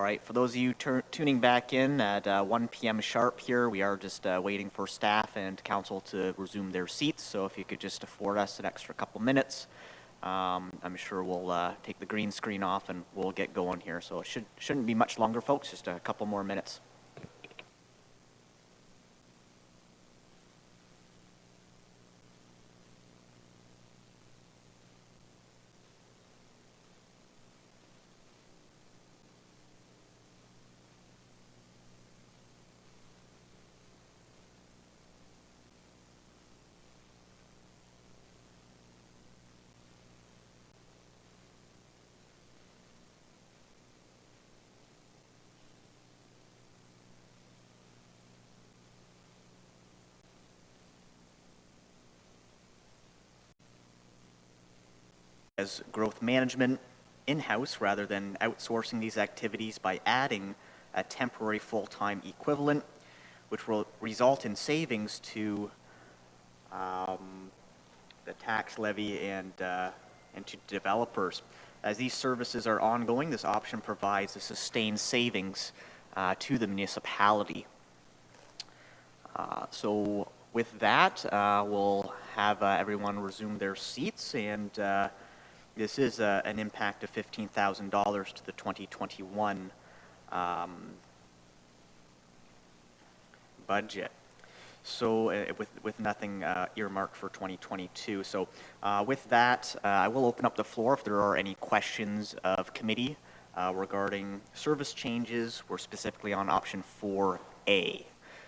right, for those of you tuning back in at 1 p.m. sharp here, we are just waiting for staff and council to resume their seats. So if you could just afford us an extra couple minutes, I'm sure we'll take the green screen off and we'll get going here. So it shouldn't be much longer, folks, just a couple more minutes. As growth management in-house rather than outsourcing these activities by adding a temporary full-time equivalent, which will result in savings to the tax levy and to developers. As these services are ongoing, this option provides a sustained savings to the municipality. So with that, we'll have everyone resume their seats, and this is an impact of $15,000 to the 2021 budget. So with nothing earmarked for 2022. So with that, I will open up the floor if there are any questions of committee regarding service changes. We're specifically on option 4A.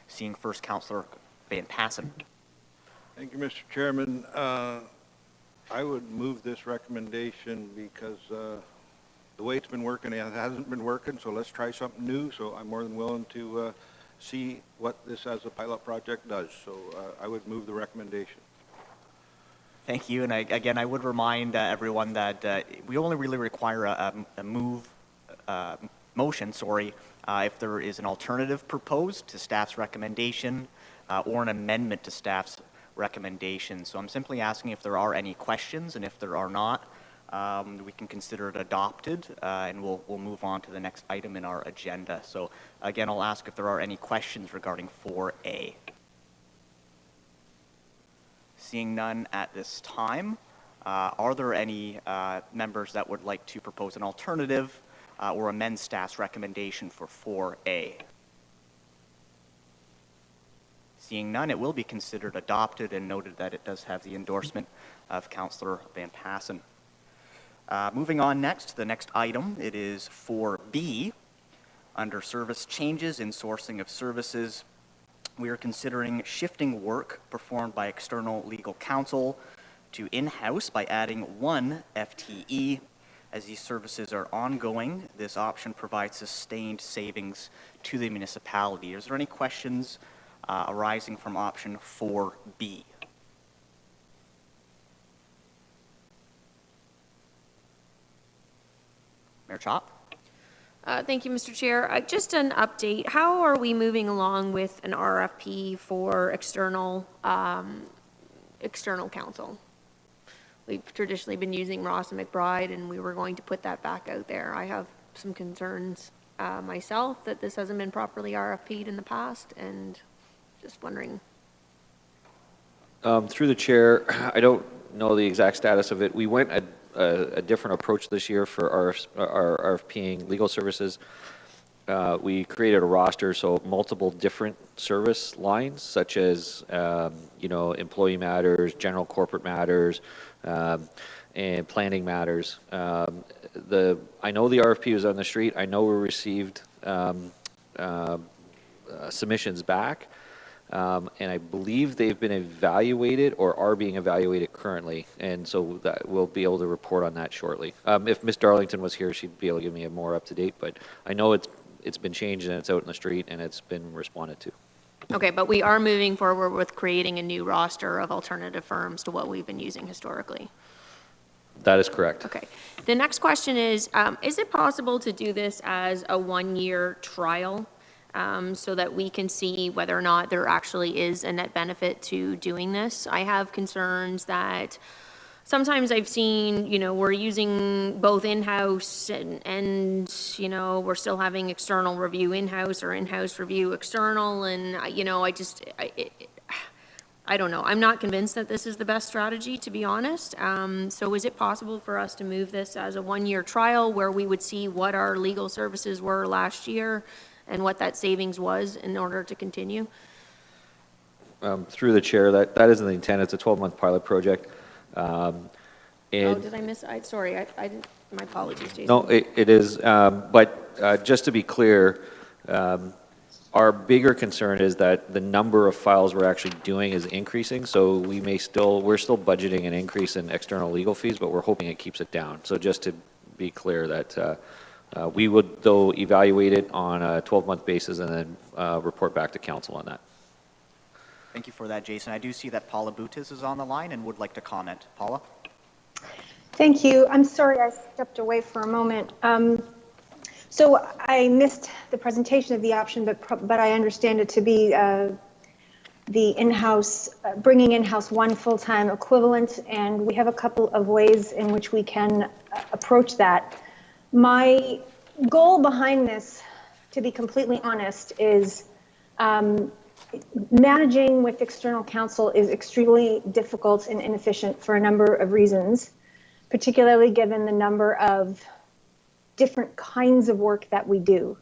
Seeing first Councillor Van Passen. Thank you, Mr. Chairman. I would move this recommendation because the way it's been working, it hasn't been working, so let's try something new. So I'm more than willing to see what this as a pilot project does. So I would move the recommendation. Thank you. And again, I would remind everyone that we only really require a motion, if there is an alternative proposed to staff's recommendation or an amendment to staff's recommendation. So I'm simply asking if there are any questions, and if there are not, we can consider it adopted, and we'll move on to the next item in our agenda. So again, I'll ask if there are any questions regarding 4A. Seeing none at this time, are there any members that would like to propose an alternative or amend staff's recommendation for 4A? Seeing none, it will be considered adopted, and noted that it does have the endorsement of Councillor Van Passen. Moving on next to the next item, it is 4B. Under service changes in sourcing of services, we are considering shifting work performed by external legal counsel to in-house by adding 1 FTE. As these services are ongoing, this option provides sustained savings to the municipality. Is there any questions arising from option 4B? Mayor Chop. Thank you, Mr. Chair. Just an update. How are we moving along with an RFP for external counsel? We've traditionally been using Ross and McBride, and we were going to put that back out there. I have some concerns myself that this hasn't been properly RFP'd in the past, and just wondering. Through the chair, I don't know the exact status of it. We went a different approach this year for our RFPing legal services. We created a roster, so multiple different service lines, such as employee matters, general corporate matters, and planning matters. I know the RFP was on the street. I know we received submissions back. And I believe they've been evaluated or are being evaluated currently, and so that we'll be able to report on that shortly. If Ms. Darlington was here, she'd be able to give me a more up-to-date, but I know it's been changed and it's out in the street and it's been responded to. Okay, but we are moving forward with creating a new roster of alternative firms to what we've been using historically. That is correct. Okay. The next question is it possible to do this as a one-year trial? So that we can see whether or not there actually is a net benefit to doing this. I have concerns that sometimes I've seen, we're using both in-house and, we're still having external review in-house or in-house review external. And, I don't know. I'm not convinced that this is the best strategy, to be honest. So is it possible for us to move this as a one-year trial where we would see what our legal services were last year and what that savings was in order to continue? Through the chair, that isn't the intent. It's a 12-month pilot project. Oh, And did I miss? Sorry, I didn't, my apologies, Jason. no, it is, but just to be clear, our bigger concern is that the number of files we're actually doing is increasing, so we're still budgeting an increase in external legal fees, but we're hoping it keeps it down. So just to be clear that we would, though, evaluate it on a 12-month basis and then report back to council on that. Thank you for that, Jason. I do see that Paula Butis is on the line and would like to comment. Paula? Thank you. I'm sorry I stepped away for a moment. So I missed the presentation of the option, but I understand it to be the in-house, bringing in-house one full-time equivalent, and we have a couple of ways in which we can approach that. My goal behind this, to be completely honest, is managing with external counsel is extremely difficult and inefficient for a number of reasons, particularly given the number of different kinds of work that we do.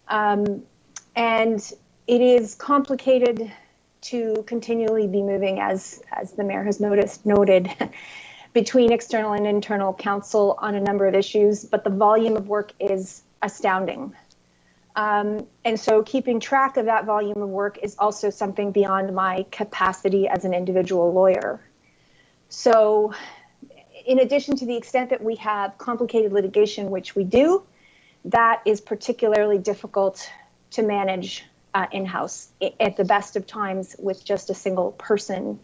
And it is complicated to continually be moving, as the mayor has noted, between external and internal counsel on a number of issues, but the volume of work is astounding. And so keeping track of that volume of work is also something beyond my capacity as an individual lawyer. So in addition to the extent that we have complicated litigation, which we do, that is particularly difficult to manage in-house at the best of times with just a single person.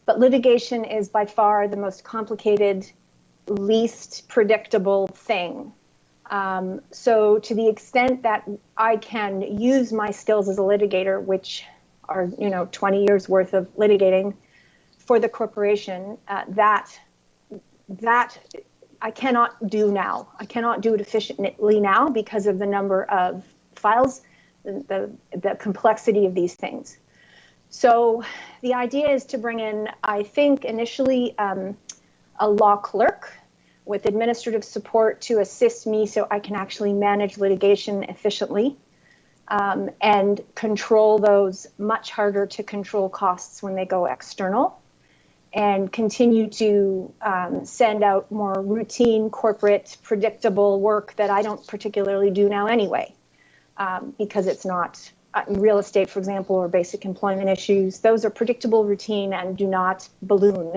But litigation is by far the most complicated, least predictable thing. So to the extent that I can use my skills as a litigator, which are 20 years worth of litigating for the corporation, that I cannot do now. I cannot do it efficiently now because of the number of files, the complexity of these things. So the idea is to bring in, I think, initially a law clerk with administrative support to assist me so I can actually manage litigation efficiently and control those much harder to control costs when they go external, and continue to send out more routine, corporate, predictable work that I don't particularly do now anyway, because it's not real estate, for example, or basic employment issues. Those are predictable, routine, and do not balloon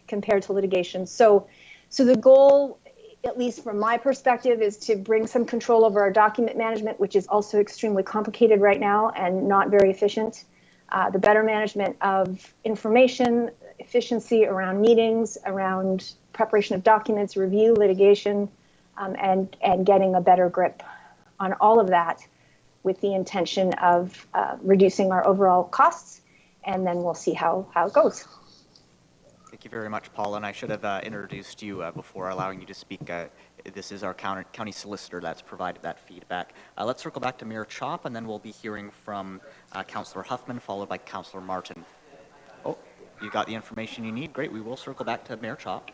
compared to litigation. So the goal, at least from my perspective, is to bring some control over our document management, which is also extremely complicated right now and not very efficient. The better management of information, efficiency around meetings, around preparation of documents, review, litigation, and getting a better grip on all of that with the intention of reducing our overall costs, and then we'll see how it goes. Thank you very much, Paula, and I should have introduced you before allowing you to speak. This is our county solicitor that's provided that feedback. Let's circle back to Mayor Chop, and then we'll be hearing from Councillor Huffman, followed by Councillor Martin. Oh, you got the information you need? Great, we will circle back to Mayor Chop.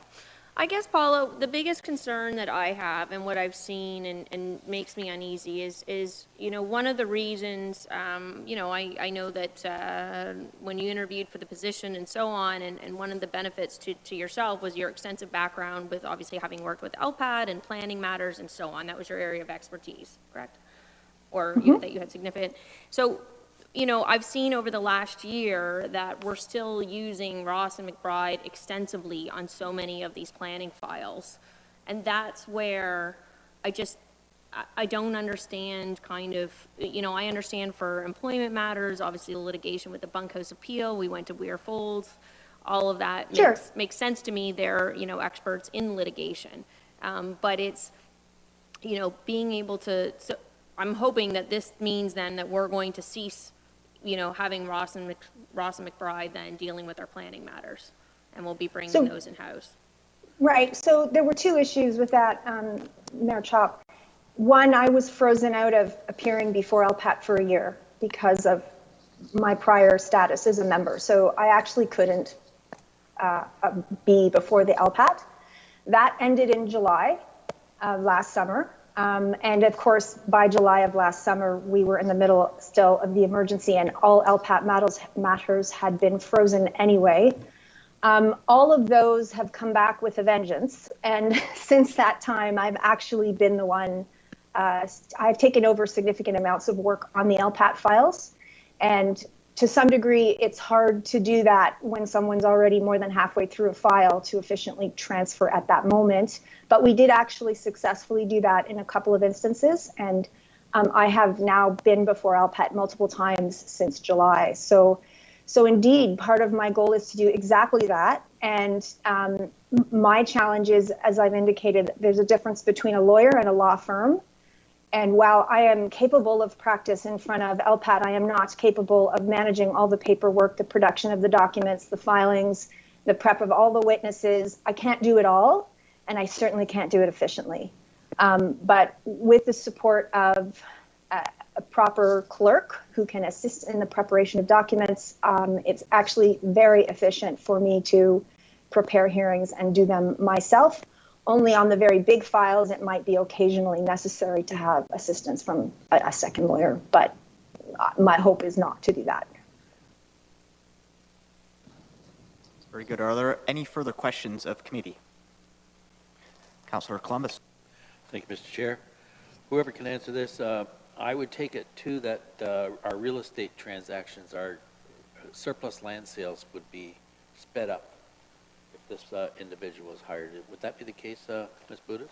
I guess, Paula, the biggest concern that I have and what I've seen and makes me uneasy is one of the reasons, I know that when you interviewed for the position and so on, and one of the benefits to yourself was your extensive background with obviously having worked with LPAD and planning matters and so on. That was your area of expertise, correct? Or that you had significant. So, I've seen over the last year that we're still using Ross and McBride extensively on so many of these planning files. And that's where I don't understand I understand for employment matters, obviously the litigation with the bunkhouse appeal, we went to Weir Folds, all of that Sure. makes sense to me. They're, experts in litigation. But it's, being able to, so I'm hoping that this means then that we're going to cease having Ross and McBride then dealing with our planning matters. and we'll be bringing So- those in-house. Right, so there were two issues with that, Mayor Chop. One, I was frozen out of appearing before LPAT for a year because of my prior status as a member. So I actually couldn't be before the LPAT. That ended in July of last summer. And of course, by July of last summer, we were in the middle still of the emergency and all LPAT matters had been frozen anyway. All of those have come back with a vengeance. And since that time, I've actually been the one, I've taken over significant amounts of work on the LPAT files. And to some degree, it's hard to do that when someone's already more than halfway through a file to efficiently transfer at that moment. But we did actually successfully do that in a couple of instances. And I have now been before LPAT multiple times since July. So indeed, part of my goal is to do exactly that. And my challenge is, as I've indicated, there's a difference between a lawyer and a law firm. And while I am capable of practice in front of LPAT, I am not capable of managing all the paperwork, the production of the documents, the filings, the prep of all the witnesses. I can't do it all, and I certainly can't do it efficiently. But with the support of a proper clerk who can assist in the preparation of documents, it's actually very efficient for me to prepare hearings and do them myself. Only on the very big files, it might be occasionally necessary to have assistance from a second lawyer, but my hope is not to do that. Very good. Are there any further questions of committee? Councillor Columbus. Thank you, Mr. Chair. Whoever can answer this, I would take it too that our real estate transactions, our surplus land sales would be sped up if this individual was hired. Would that be the case, Ms. Budis?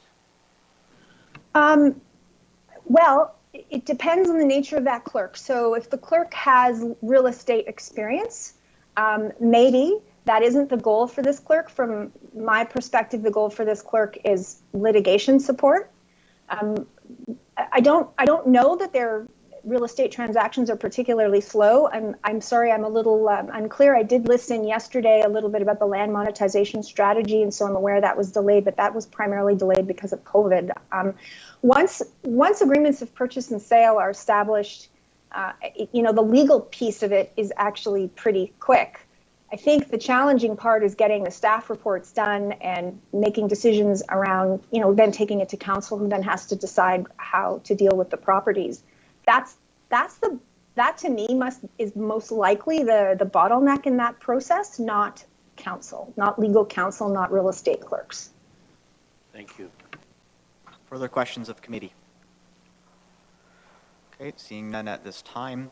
Well, it depends on the nature of that clerk. So if the clerk has real estate experience, maybe. That isn't the goal for this clerk. From my perspective, the goal for this clerk is litigation support. I don't know that their real estate transactions are particularly slow. I'm sorry, I'm a little unclear. I did listen yesterday a little bit about the land monetization strategy, and so I'm aware that was delayed, but that was primarily delayed because of COVID. Once agreements of purchase and sale are established, the legal piece of it is actually pretty quick. I think the challenging part is getting the staff reports done and making decisions around, then taking it to council, who then has to decide how to deal with the properties. That to me is most likely the bottleneck in that process, not counsel, not legal counsel, not real estate clerks. Thank you. Further questions of committee? Okay, seeing none at this time.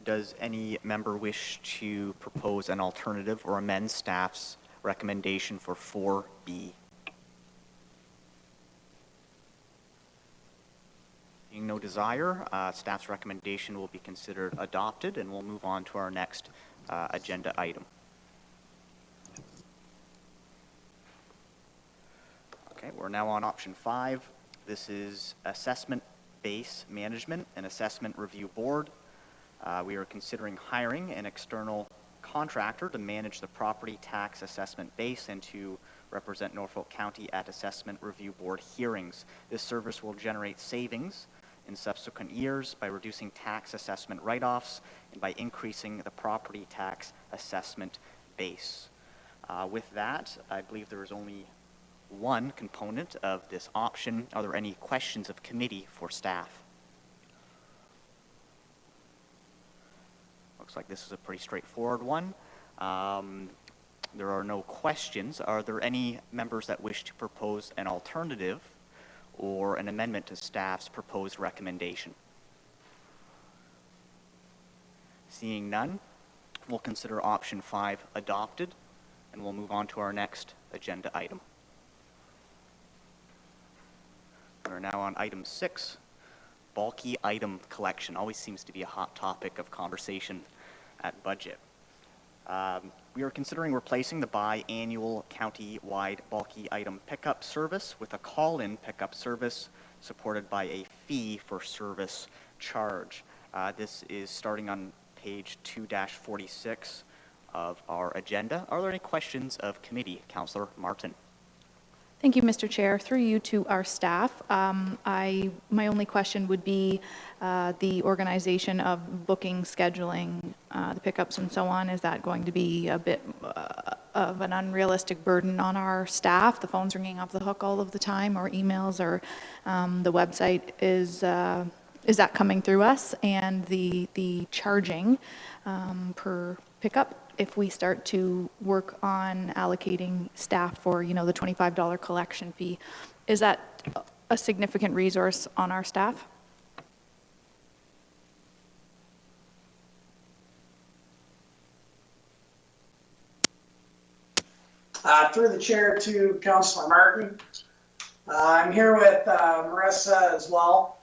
Does any member wish to propose an alternative or amend staff's recommendation for 4B? Being no desire, staff's recommendation will be considered adopted, and we'll move on to our next agenda item. Okay, we're now on option 5. This is Assessment Base Management and Assessment Review Board. We are considering hiring an external contractor to manage the property tax assessment base and to represent Norfolk County at Assessment Review Board hearings. This service will generate savings in subsequent years by reducing tax assessment write-offs and by increasing the property tax assessment base. With that, I believe there is only one component of this option. Are there any questions of committee for staff? Looks like this is a pretty straightforward one. There are no questions. Are there any members that wish to propose an alternative or an amendment to staff's proposed recommendation? Seeing none, we'll consider option 5 adopted, and we'll move on to our next agenda item. We're now on item 6. Bulky item collection always seems to be a hot topic of conversation at budget. We are considering replacing the biannual county-wide bulky item pickup service with a call-in pickup service supported by a fee for service charge. This is starting on page 2-46 of our agenda. Are there any questions of committee? Councillor Martin. Thank you, Mr. Chair. Through you to our staff, my only question would be the organization of booking, scheduling, the pickups and so on. Is that going to be a bit of an unrealistic burden on our staff? The phone's ringing off the hook all of the time, or emails, or the website is that coming through us? And the charging per pickup, if we start to work on allocating staff for, the $25 collection fee, is that a significant resource on our staff? Through the chair to Councillor Martin. I'm here with Marissa as well.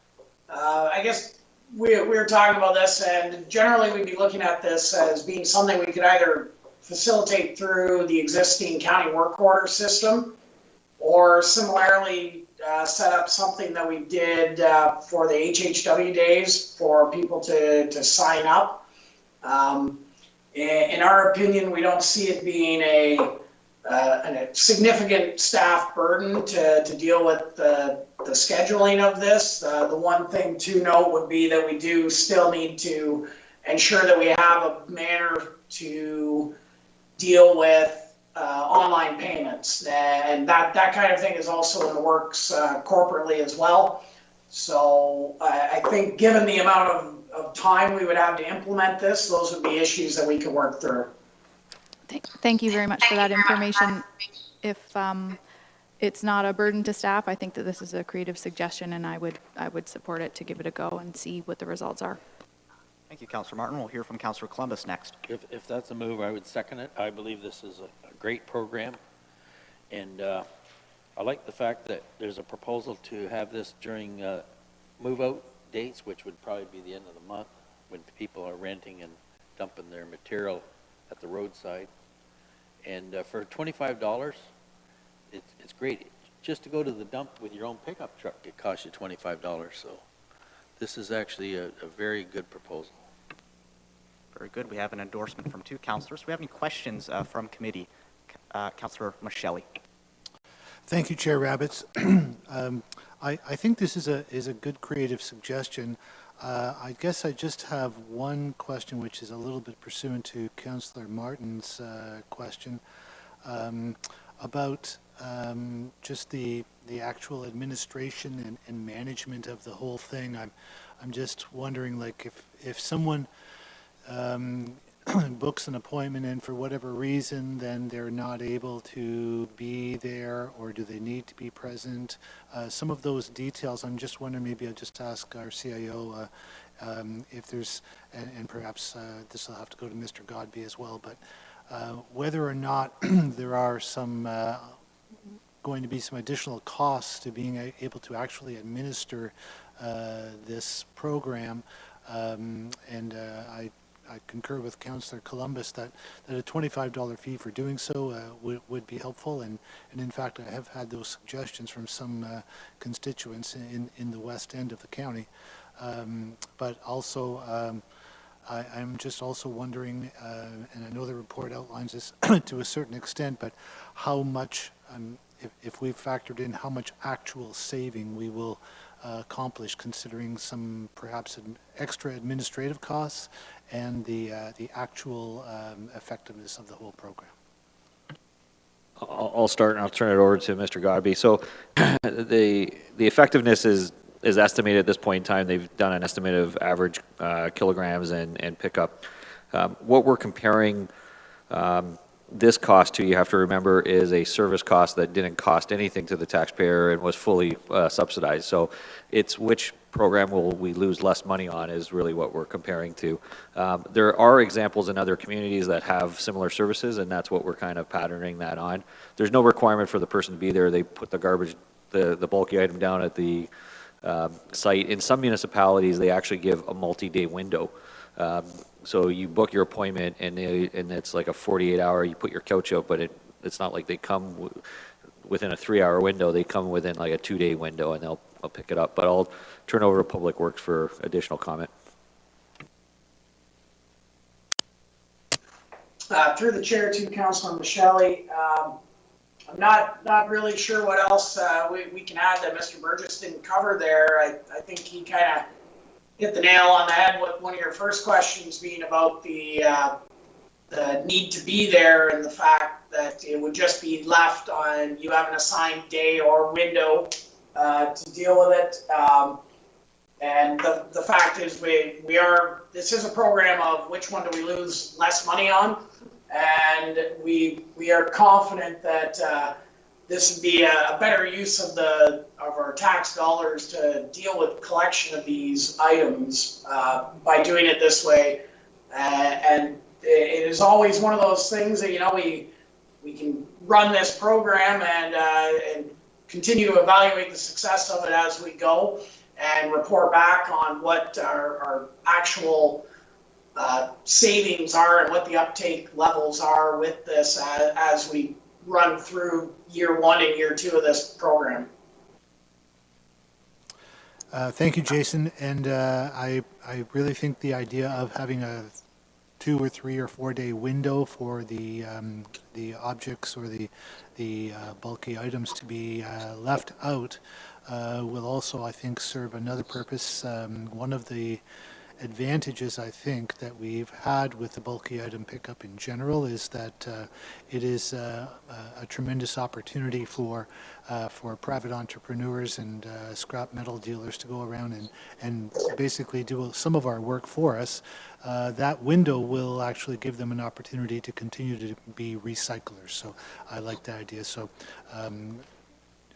I guess we were talking about this, and generally we'd be looking at this as being something we could either facilitate through the existing county work order system, or similarly set up something that we did for the HHW days for people to sign up. In our opinion, we don't see it being a significant staff burden to deal with the scheduling of this. The one thing to note would be that we do still need to ensure that we have a manner to deal with online payments, and that kind of thing is also in the works corporately as well. So I think given the amount of time we would have to implement this, those would be issues that we could work through. Thank you very much for that information. If it's not a burden to staff, I think that this is a creative suggestion, and I would support it to give it a go and see what the results are. Thank you, Councillor Martin. We'll hear from Councillor Columbus next. If that's a move, I would second it. I believe this is a great program. And I like the fact that there's a proposal to have this during move-out dates, which would probably be the end of the month, when people are renting and dumping their material at the roadside. And for $25, it's great. Just to go to the dump with your own pickup truck, it costs you $25. So this is actually a very good proposal. Very good. We have an endorsement from two councillors. Do we have any questions from committee? Councillor Michelli. Thank you, Chair Rabbits. I think this is a good creative suggestion. I guess I just have one question, which is a little bit pursuant to Councillor Martin's question about just the actual administration and management of the whole thing. I'm just wondering, like, if someone books an appointment and for whatever reason then they're not able to be there, or do they need to be present? Some of those details, I'm just wondering, maybe I'll just ask our CIO if there's, and perhaps this will have to go to Mr. Godby as well, but whether or not there are some going to be some additional costs to being able to actually administer this program. I concur with Councillor Columbus that a $25 fee for doing so would be helpful, and in fact I have had those suggestions from some constituents in the west end of the county. But also I'm just also wondering, and I know the report outlines this to a certain extent, but how much, if we've factored in how much actual saving we will accomplish, considering some perhaps extra administrative costs and the actual effectiveness of the whole program. I'll start and I'll turn it over to Mr. Godby. So the effectiveness is estimated at this point in time. They've done an estimate of average kilograms and pickup. What we're comparing this cost to, you have to remember, is a service cost that didn't cost anything to the taxpayer and was fully subsidized. So it's which program will we lose less money on is really what we're comparing to. There are examples in other communities that have similar services, and that's what we're kind of patterning that on. There's no requirement for the person to be there. They put the garbage, the bulky item down at the site. In some municipalities, they actually give a multi-day window. So you book your appointment, and it's like a 48-hour, you put your couch out, but it's not like they come within a 3-hour window. They come within like a 2-day window, and they'll pick it up. But I'll turn over to Public Works for additional comment. Through the chair to Councilor Michelle, I'm not really sure what else we can add that Mr. Burgess didn't cover there. I think he kind of hit the nail on the head with one of your first questions being about the need to be there and the fact that it would just be left on you have an assigned day or window to deal with it. And the fact is this is a program of which one do we lose less money on? And we are confident that this would be a better use of our tax dollars to deal with collection of these items by doing it this way. And it is always one of those things that we can run this program and continue to evaluate the success of it as we go and report back on what our actual savings are and what the uptake levels are with this as we run through year 1 and year 2 of this program. Thank you, Jason. And I really think the idea of having a 2 or 3 or 4 day window for the objects or the bulky items to be left out will also, I think, serve another purpose. One of the advantages, I think, that we've had with the bulky item pickup in general is that it is a tremendous opportunity for private entrepreneurs and scrap metal dealers to go around and basically do some of our work for us. That window will actually give them an opportunity to continue to be recyclers. So I like that idea. So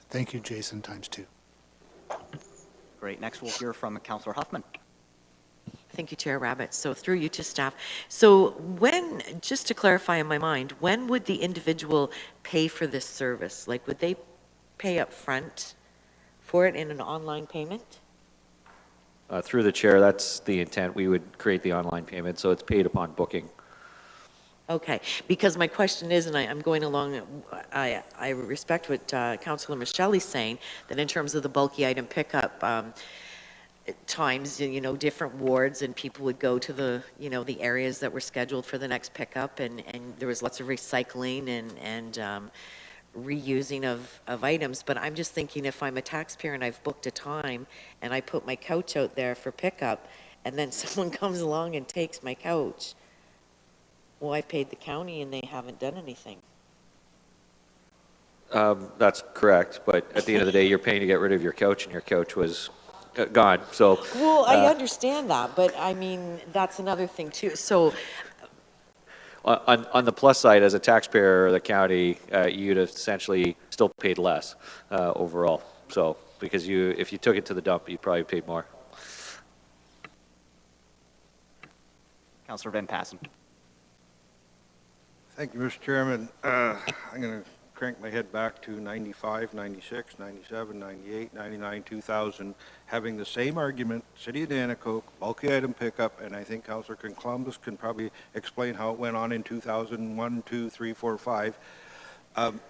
thank you, Jason, times 2. Great. Next, we'll hear from Councillor Huffman. Thank you, Chair Rabbit. So through you to staff. So just to clarify in my mind, when would the individual pay for this service? Like, would they pay up front for it in an online payment? Through the chair, that's the intent. We would create the online payment, so it's paid upon booking. Okay, because my question is, and I'm going along, I respect what Councillor Michelle is saying, that in terms of the bulky item pickup, times, different wards and people would go to the areas that were scheduled for the next pickup and there was lots of recycling and reusing of items. But I'm just thinking, if I'm a taxpayer and I've booked a time and I put my couch out there for pickup and then someone comes along and takes my couch, well, I paid the county and they haven't done anything. That's correct, but at the end of the day, you're paying to get rid of your couch, and your couch was gone. So, well, I understand that, but I mean, that's another thing too. So, on the plus side, as a taxpayer, the county, you'd essentially still paid less overall. So, because if you took it to the dump, you probably paid more. Councillor Van Passen. Thank you, Mr. Chairman. I'm going to crank my head back to 95, 96, 97, 98, 99, 2000, having the same argument, City of Danicoke, bulky item pickup, and I think Councillor Columbus can probably explain how it went on in 2001, 2, 3, 4, 5.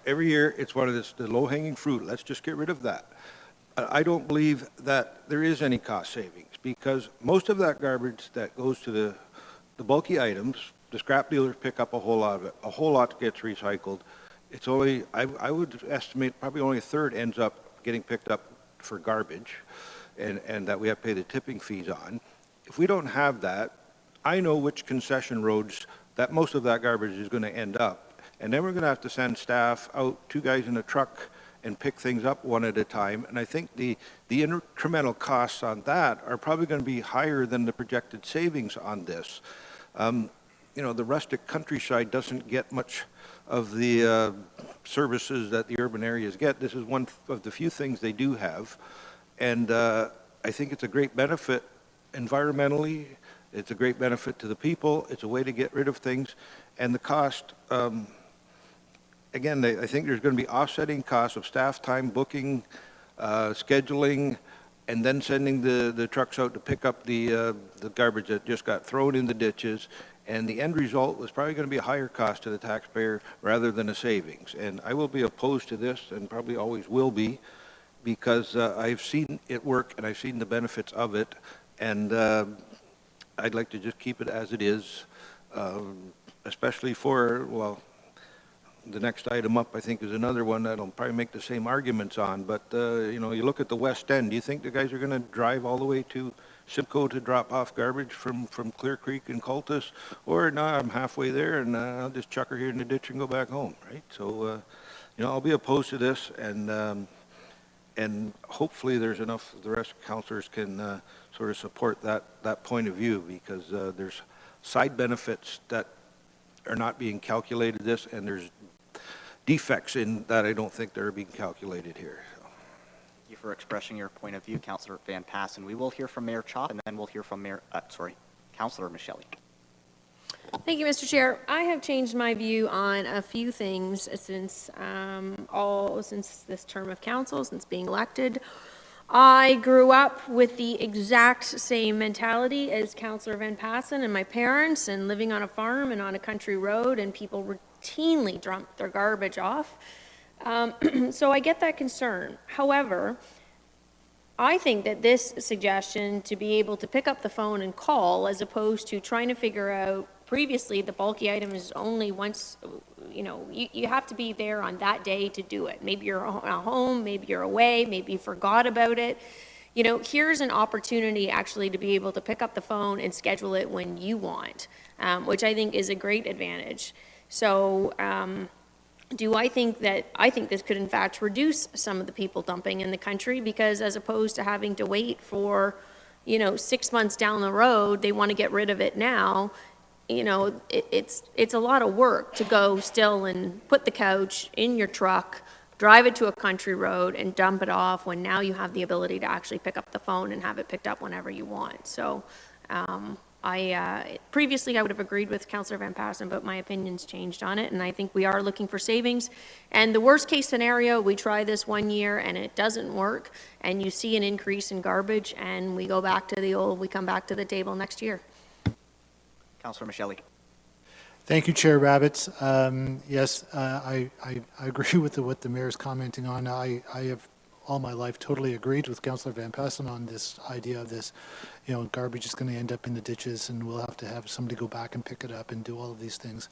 Every year, it's one of the low-hanging fruit. Let's just get rid of that. I don't believe that there is any cost savings because most of that garbage that goes to the bulky items, the scrap dealers pick up a whole lot of it. A whole lot gets recycled. It's only, I would estimate probably only a third ends up getting picked up for garbage and that we have to pay the tipping fees on. If we don't have that, I know which concession roads that most of that garbage is going to end up. And then we're going to have to send staff out, 2 guys in a truck, and pick things up one at a time. And I think the incremental costs on that are probably going to be higher than the projected savings on this. The rustic countryside doesn't get much of the services that the urban areas get. This is one of the few things they do have. And I think it's a great benefit environmentally. It's a great benefit to the people. It's a way to get rid of things. And the cost, again, I think there's going to be offsetting costs of staff time, booking, scheduling, and then sending the trucks out to pick up the garbage that just got thrown in the ditches. And the end result was probably going to be a higher cost to the taxpayer rather than a savings. And I will be opposed to this and probably always will be because I've seen it work and I've seen the benefits of it. And I'd like to just keep it as it is. especially for, well, the next item up, I think, is another one that'll probably make the same arguments on, but, you know, you look at the West End, do you think the guys are gonna drive all the way to Simcoe to drop off garbage from Clear Creek and Cultus? Or, no, I'm halfway there, and I'll just chuck her here in the ditch and go back home, right? So, you know, I'll be opposed to this, and hopefully there's enough, the rest of councilors can sort of support that point of view, because there's side benefits that are not being calculated this, and there's defects in that I don't think they're being calculated here. Thank you for expressing your point of view, Councillor Van Passen. We will hear from Mayor Chop, and then we'll hear from Councillor Michelle. Thank you, Mr. Chair. I have changed my view on a few things since this term of council, since being elected. I grew up with the exact same mentality as Councillor Van Passen and my parents, and living on a farm and on a country road, and people routinely dump their garbage off. So I get that concern. However, I think that this suggestion to be able to pick up the phone and call, as opposed to trying to figure out, previously the bulky item is only once, you know, you have to be there on that day to do it. Maybe you're at home, maybe you're away, maybe you forgot about it. You know, here's an opportunity actually to be able to pick up the phone and schedule it when you want, which I think is a great advantage. So, I think this could in fact reduce some of the people dumping in the country, because as opposed to having to wait for, you know, 6 months down the road, they want to get rid of it now. You know, it's a lot of work to go still and put the couch in your truck, drive it to a country road and dump it off, when now you have the ability to actually pick up the phone and have it picked up whenever you want. So, previously I would have agreed with Councillor Van Passen, but my opinion's changed on it, and I think we are looking for savings. And the worst case scenario, we try this 1 year and it doesn't work, and you see an increase in garbage, and we come back to the table next year. Councillor Michelle. Thank you, Chair Rabbits. Yes, I agree with what the mayor's commenting on. I have all my life totally agreed with Councillor Van Passen on this idea of this, you know, garbage is going to end up in the ditches, and we'll have to have somebody go back and pick it up and do all of these things.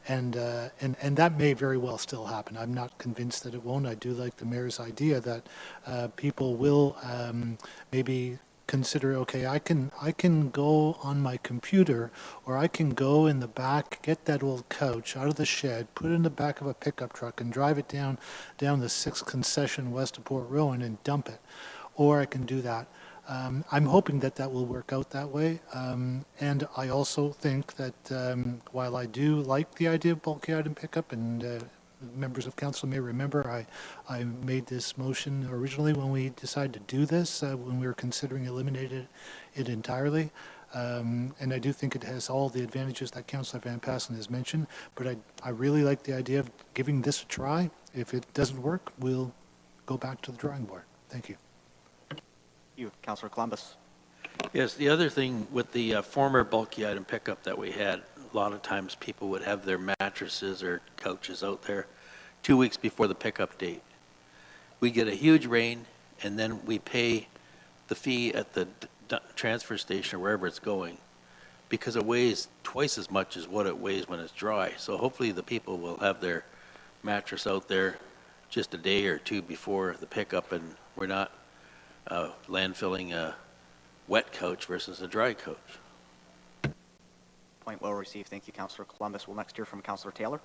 And that may very well still happen. I'm not convinced that it won't. I do like the mayor's idea that people will maybe consider, okay, I can go on my computer, or I can go in the back, get that old couch out of the shed, put it in the back of a pickup truck and drive it down the 6th concession west of Port Rowan and dump it. Or I can do that. I'm hoping that will work out that way. And I also think that while I do like the idea of bulky item pickup, and members of council may remember, I made this motion originally when we decided to do this, when we were considering eliminating it entirely. And I do think it has all the advantages that Councillor Van Passen has mentioned, but I really like the idea of giving this a try. If it doesn't work, we'll go back to the drawing board. Thank you. Councillor Columbus. Yes, the other thing with the former bulky item pickup that we had, a lot of times people would have their mattresses or couches out there 2 weeks before the pickup date. We get a huge rain, and then we pay the fee at the transfer station or wherever it's going, because it weighs twice as much as what it weighs when it's dry. So hopefully the people will have their mattress out there just a day or two before the pickup, and we're not landfilling a wet couch versus a dry couch. Point well received. Thank you, Councillor Columbus. We'll next hear from Councillor Taylor.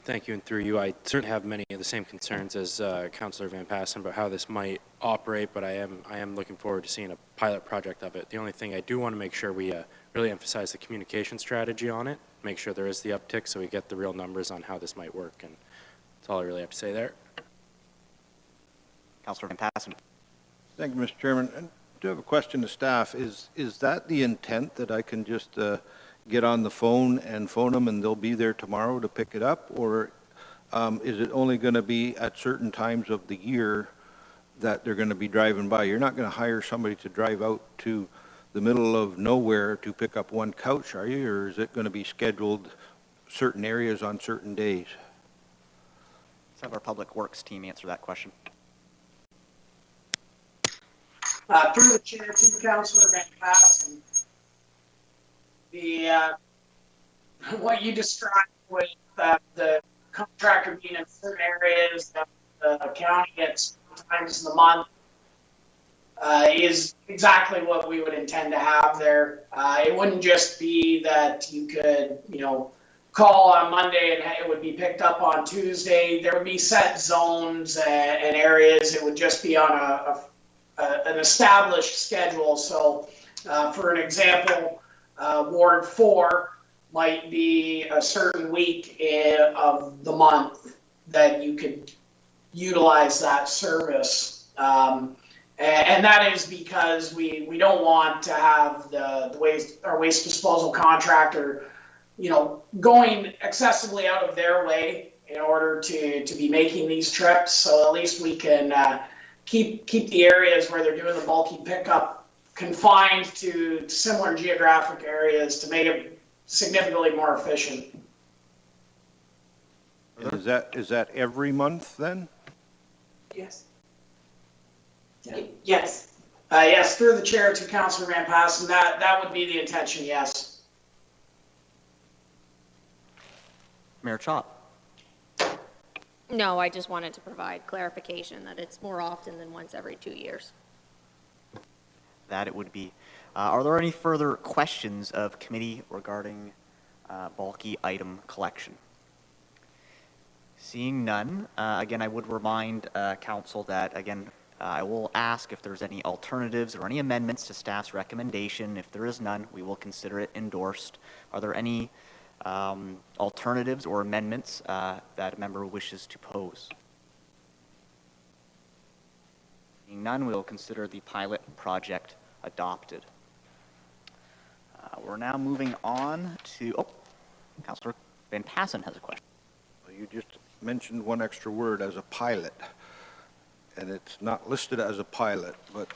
Thank you, and through you, I certainly have many of the same concerns as Councillor Van Passen about how this might operate, but I am looking forward to seeing a pilot project of it. The only thing I do want to make sure we really emphasize the communication strategy on it, make sure there is the uptick so we get the real numbers on how this might work, and that's all I really have to say there. Councillor Van Passen. Thank you, Mr. Chairman. I do have a question to staff. Is that the intent, that I can just get on the phone and phone them and they'll be there tomorrow to pick it up? Or is it only going to be at certain times of the year that they're going to be driving by? You're not going to hire somebody to drive out to the middle of nowhere to pick up one couch, are you? Or is it going to be scheduled certain areas on certain days? Let's have our Public Works team answer that question. Through the chair to Councillor Van Passen, the what you described with the contractor being in certain areas that the county gets times in the month is exactly what we would intend to have there. It wouldn't just be that you could, call on Monday and it would be picked up on Tuesday. There would be set zones and areas. It would just be on an established schedule. So, for an example, Ward 4 might be a certain week of the month that you could utilize that service. And that is because we don't want to have our waste disposal contractor, going excessively out of their way in order to be making these trips. So at least we can keep the areas where they're doing the bulky pickup confined to similar geographic areas to make it significantly more efficient. Is that every month then? Yes. Yes. Yes, through the chair to Councillor Van Passen, that would be the intention, yes. Mayor Chop. No, I just wanted to provide clarification that it's more often than once every 2 years. That it would be. Are there any further questions of committee regarding bulky item collection? Seeing none, again, I would remind council that, again, I will ask if there's any alternatives or any amendments to staff's recommendation. If there is none, we will consider it endorsed. Are there any alternatives or amendments that a member wishes to pose? Seeing none, we will consider the pilot project adopted. We're now moving on to, Councillor Van Passen has a question. You just mentioned one extra word, as a pilot, and it's not listed as a pilot, but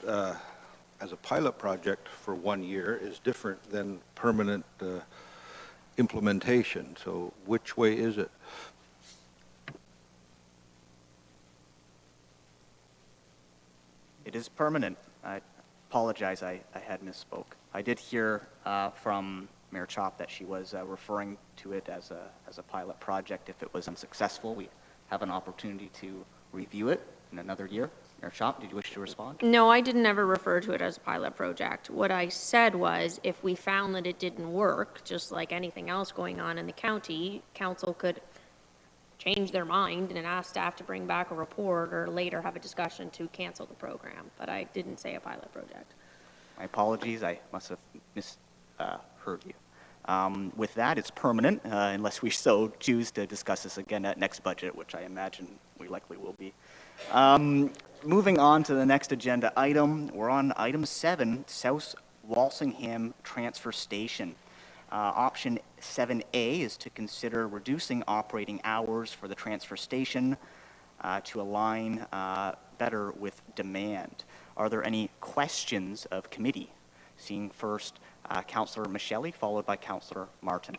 as a pilot project for 1 year is different than permanent implementation. So which way is it? It is permanent. I apologize, I had misspoke. I did hear from Mayor Chop that she was referring to it as a pilot project. If it was unsuccessful, we have an opportunity to review it in another year. Mayor Chop, did you wish to respond? No, I didn't ever refer to it as a pilot project. What I said was if we found that it didn't work, just like anything else going on in the county, council could change their mind and ask staff to bring back a report or later have a discussion to cancel the program. But I didn't say a pilot project. My apologies, I must have misheard you. With that, it's permanent, unless we so choose to discuss this again at next budget, which I imagine we likely will be. Moving on to the next agenda item, we're on item 7, South Walsingham Transfer Station. Option 7A is to consider reducing operating hours for the transfer station to align better with demand. Are there any questions of committee? Seeing first Councillor Micheli, followed by Councillor Martin.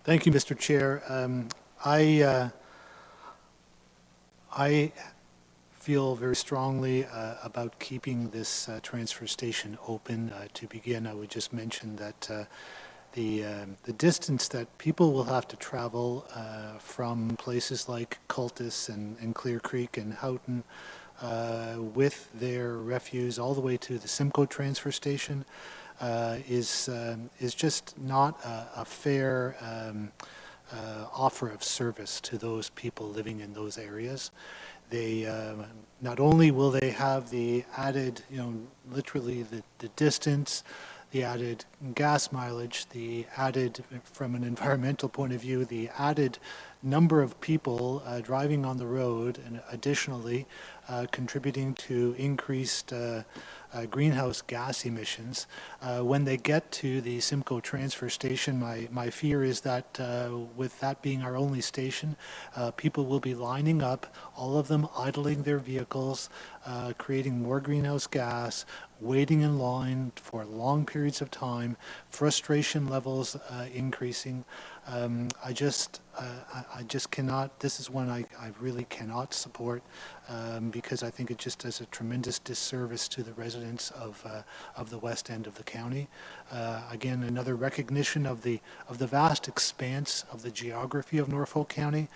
Thank you, Mr. Chair. I feel very strongly about keeping this transfer station open. To begin, I would just mention that the distance that people will have to travel from places like Cultus and Clear Creek and Houghton with their refuse all the way to the Simcoe transfer station is just not a fair offer of service to those people living in those areas. They not only will they have the added, literally the distance, the added gas mileage, the added, from an environmental point of view, the added number of people driving on the road, and additionally contributing to increased greenhouse gas emissions. When they get to the Simcoe transfer station, my fear is that with that being our only station, people will be lining up, all of them idling their vehicles, creating more greenhouse gas, waiting in line for long periods of time, frustration levels increasing. I just cannot, this is one I really cannot support because I think it just does a tremendous disservice to the residents of the west end of the county. Again, another recognition of the vast expanse of the geography of Norfolk County.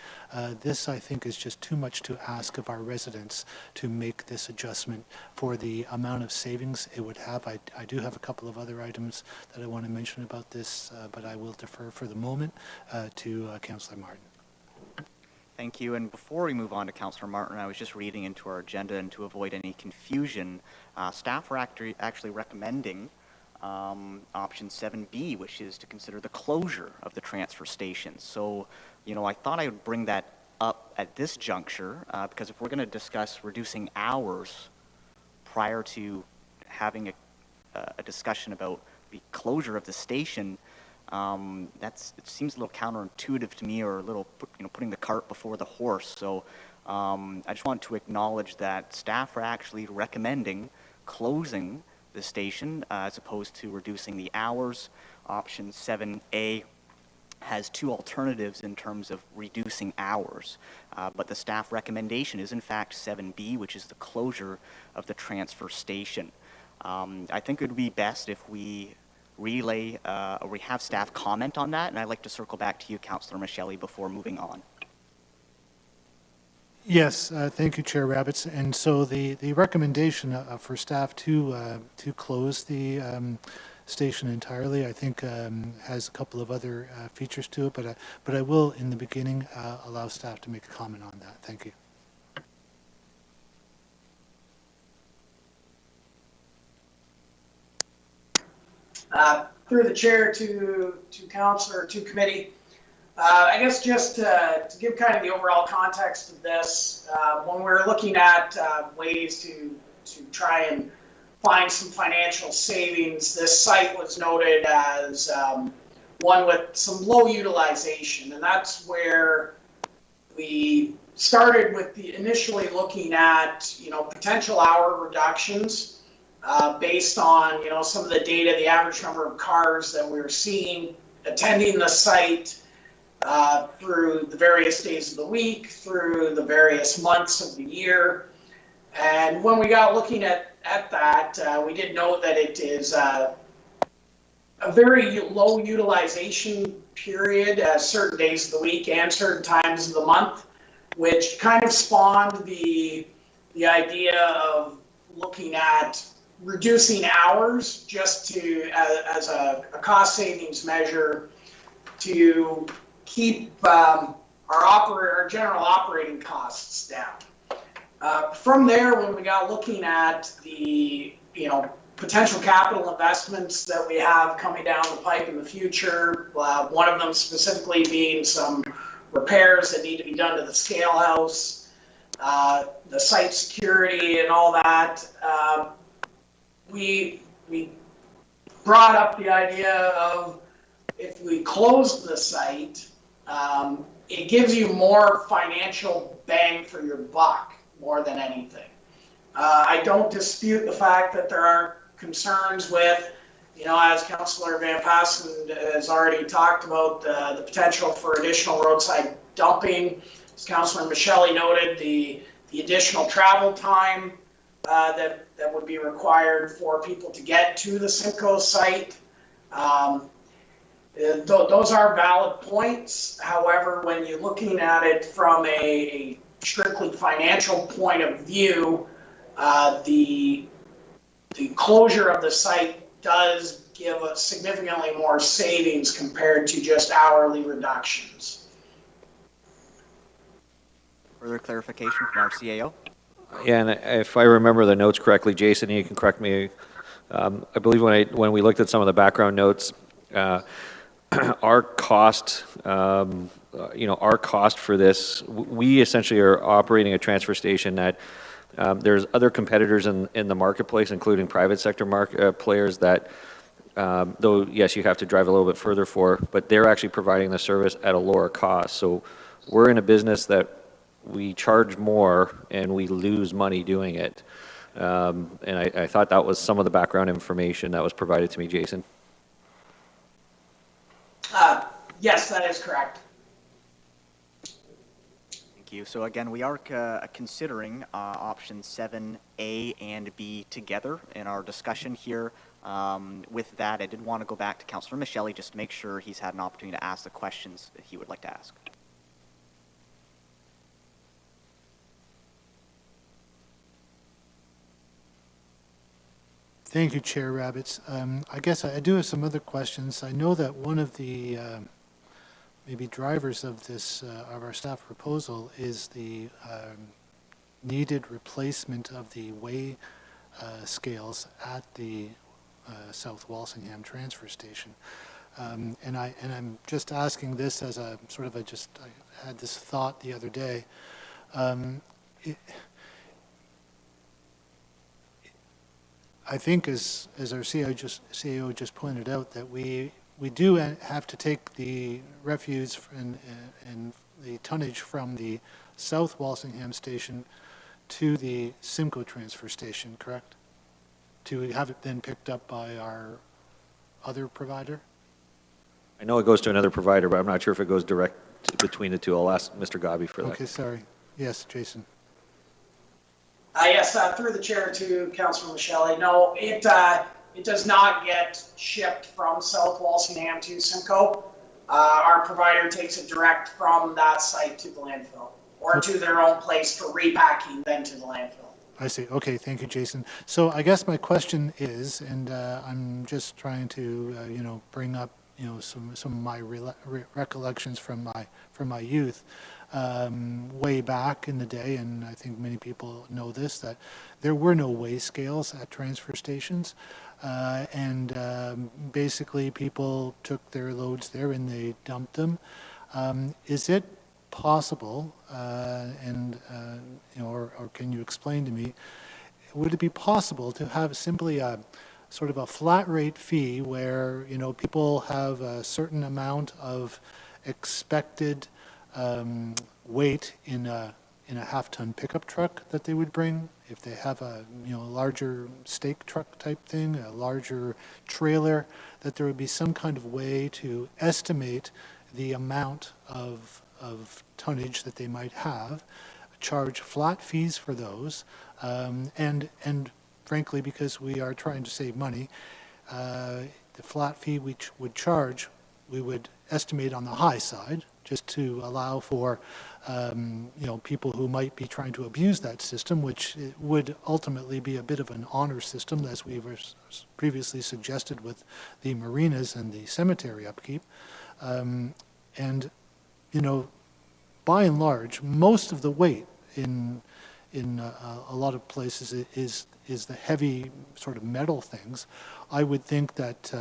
This, I think, is just too much to ask of our residents to make this adjustment for the amount of savings it would have. I do have a couple of other items that I want to mention about this, but I will defer for the moment to Councillor Martin. Thank you. And before we move on to Councillor Martin, I was just reading into our agenda, and to avoid any confusion, staff were actually recommending option 7B, which is to consider the closure of the transfer station. So, I thought I would bring that up at this juncture because if we're going to discuss reducing hours prior to having a discussion about the closure of the station, it seems a little counterintuitive to me, or a little, putting the cart before the horse. So I just want to acknowledge that staff are actually recommending closing the station as opposed to reducing the hours. Option 7A has two alternatives in terms of reducing hours, but the staff recommendation is in fact 7B, which is the closure of the transfer station. I think it would be best if we relay or we have staff comment on that, and I'd like to circle back to you, Councillor Micheli, before moving on. Yes, thank you, Chair Rabbits. And so the recommendation for staff to close the station entirely, I think, has a couple of other features to it, but I will, in the beginning, allow staff to make a comment on that. Thank you. Through the chair to councillor, to committee. I guess just to give kind of the overall context of this, when we're looking at ways to try and find some financial savings, this site was noted as one with some low utilization, and that's where we started with initially looking at potential hour reductions. Based on some of the data, the average number of cars that we were seeing attending the site through the various days of the week, through the various months of the year. And when we got looking at that, we did note that it is a very low utilization period at certain days of the week and certain times of the month, which kind of spawned the idea of looking at reducing hours just to as a cost savings measure to keep our general operating costs down. From there, when we got looking at the potential capital investments that we have coming down the pipe in the future, one of them specifically being some repairs that need to be done to the scale house, the site security and all that. We brought up the idea of if we close the site, it gives you more financial bang for your buck more than anything. I don't dispute the fact that there are concerns with, as Councillor Van Passen has already talked about, the potential for additional roadside dumping. As Councillor Micheli noted, the additional travel time that would be required for people to get to the Simcoe site. Those are valid points. However, when you're looking at it from a strictly financial point of view, the closure of the site does give us significantly more savings compared to just hourly reductions. Further clarification from our CAO? Yeah, and if I remember the notes correctly, Jason, you can correct me. I believe when we looked at some of the background notes, our cost, our cost for this, we essentially are operating a transfer station that there's other competitors in the marketplace, including private sector players that, though yes, you have to drive a little bit further for, but they're actually providing the service at a lower cost. So we're in a business that we charge more and we lose money doing it. And I thought that was some of the background information that was provided to me, Jason. Yes, that is correct. Thank you. So again, we are considering options 7A and B together in our discussion here. With that, I did want to go back to Councillor Michele just to make sure he's had an opportunity to ask the questions that he would like to ask. Thank you, Chair Rabbits. I guess I do have some other questions. I know that one of the maybe drivers of this, of our staff proposal is the needed replacement of the weigh scales at the South Walsingham transfer station. And I'm just asking this as a sort of I had this thought the other day. I think as our CAO just pointed out, that we do have to take the refuse and the tonnage from the South Walsingham station to the Simcoe transfer station, correct? To have it then picked up by our other provider? I know it goes to another provider, but I'm not sure if it goes direct between the two. I'll ask Mr. Gabi for that. Okay, sorry. Yes, Jason. Yes, through the chair to Councillor Michele. No, it does not get shipped from South Walsingham to Simcoe. Our provider takes it direct from that site to the landfill, or to their own place for repacking, then to the landfill. I see. Okay, thank you, Jason. So I guess my question is, and I'm just trying to, bring up, some of my recollections from my youth. Way back in the day, and I think many people know this, that there were no weigh scales at transfer stations. Basically people took their loads there and they dumped them. Is it possible, or can you explain to me, would it be possible to have simply a sort of a flat rate fee where, people have a certain amount of expected weight in a half-ton pickup truck that they would bring? If they have a larger stake truck type thing, a larger trailer, that there would be some kind of way to estimate the amount of tonnage that they might have, charge flat fees for those, and frankly, because we are trying to save money, the flat fee we would charge, we would estimate on the high side, just to allow for people who might be trying to abuse that system, which would ultimately be a bit of an honor system, as we were previously suggested with the marinas and the cemetery upkeep. By and large, most of the weight in a lot of places is the heavy sort of metal things. I would think that,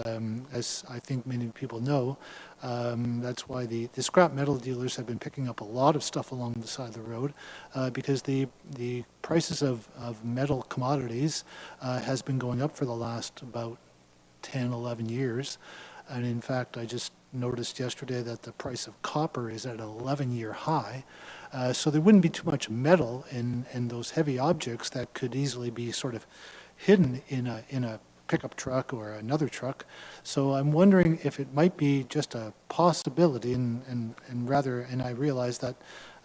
as I think many people know, that's why the scrap metal dealers have been picking up a lot of stuff along the side of the road, because the prices of metal commodities has been going up for the last about 10, 11 years. And in fact, I just noticed yesterday that the price of copper is at an 11-year high. So there wouldn't be too much metal in those heavy objects that could easily be sort of hidden in a pickup truck or another truck. So I'm wondering if it might be just a possibility, and I realize that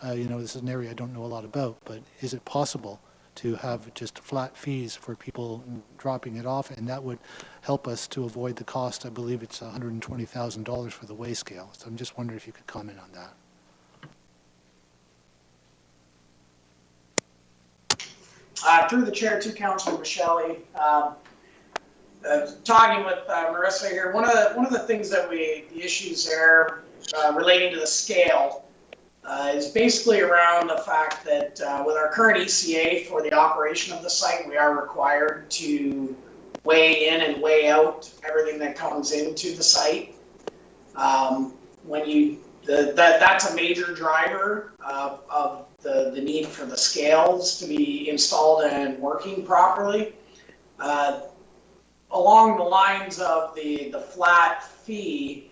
this is an area I don't know a lot about, but is it possible to have just flat fees for people dropping it off, and that would help us to avoid the cost? I believe it's $120,000 for the weigh scale. So I'm just wondering if you could comment on that. Through the chair to Councillor Michele, talking with Marissa here, one of the things that the issues there relating to the scale is basically around the fact that with our current ECA for the operation of the site, we are required to weigh in and weigh out everything that comes into the site. That's a major driver of the need for the scales to be installed and working properly. Along the lines of the flat fee,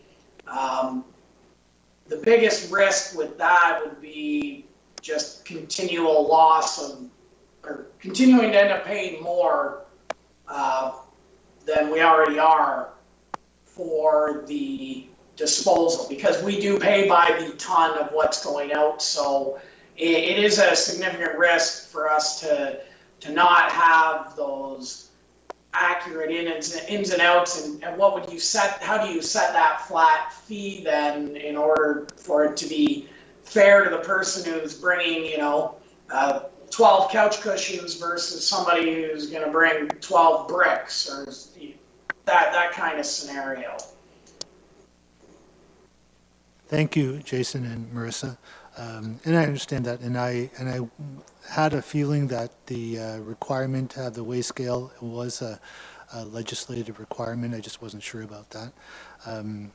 the biggest risk with that would be just continual loss of, or continuing to end up paying more than we already are for the disposal, because we do pay by the ton of what's going out, so it is a significant risk for us to not have those accurate ins and outs, and what would you set, how do you set that flat fee then in order for it to be fair to the person who's bringing, 12 couch cushions versus somebody who's gonna bring 12 bricks, or that kind of scenario. Thank you, Jason and Marissa. And I understand that, and I had a feeling that the requirement to have the weigh scale was a legislative requirement. I just wasn't sure about that. And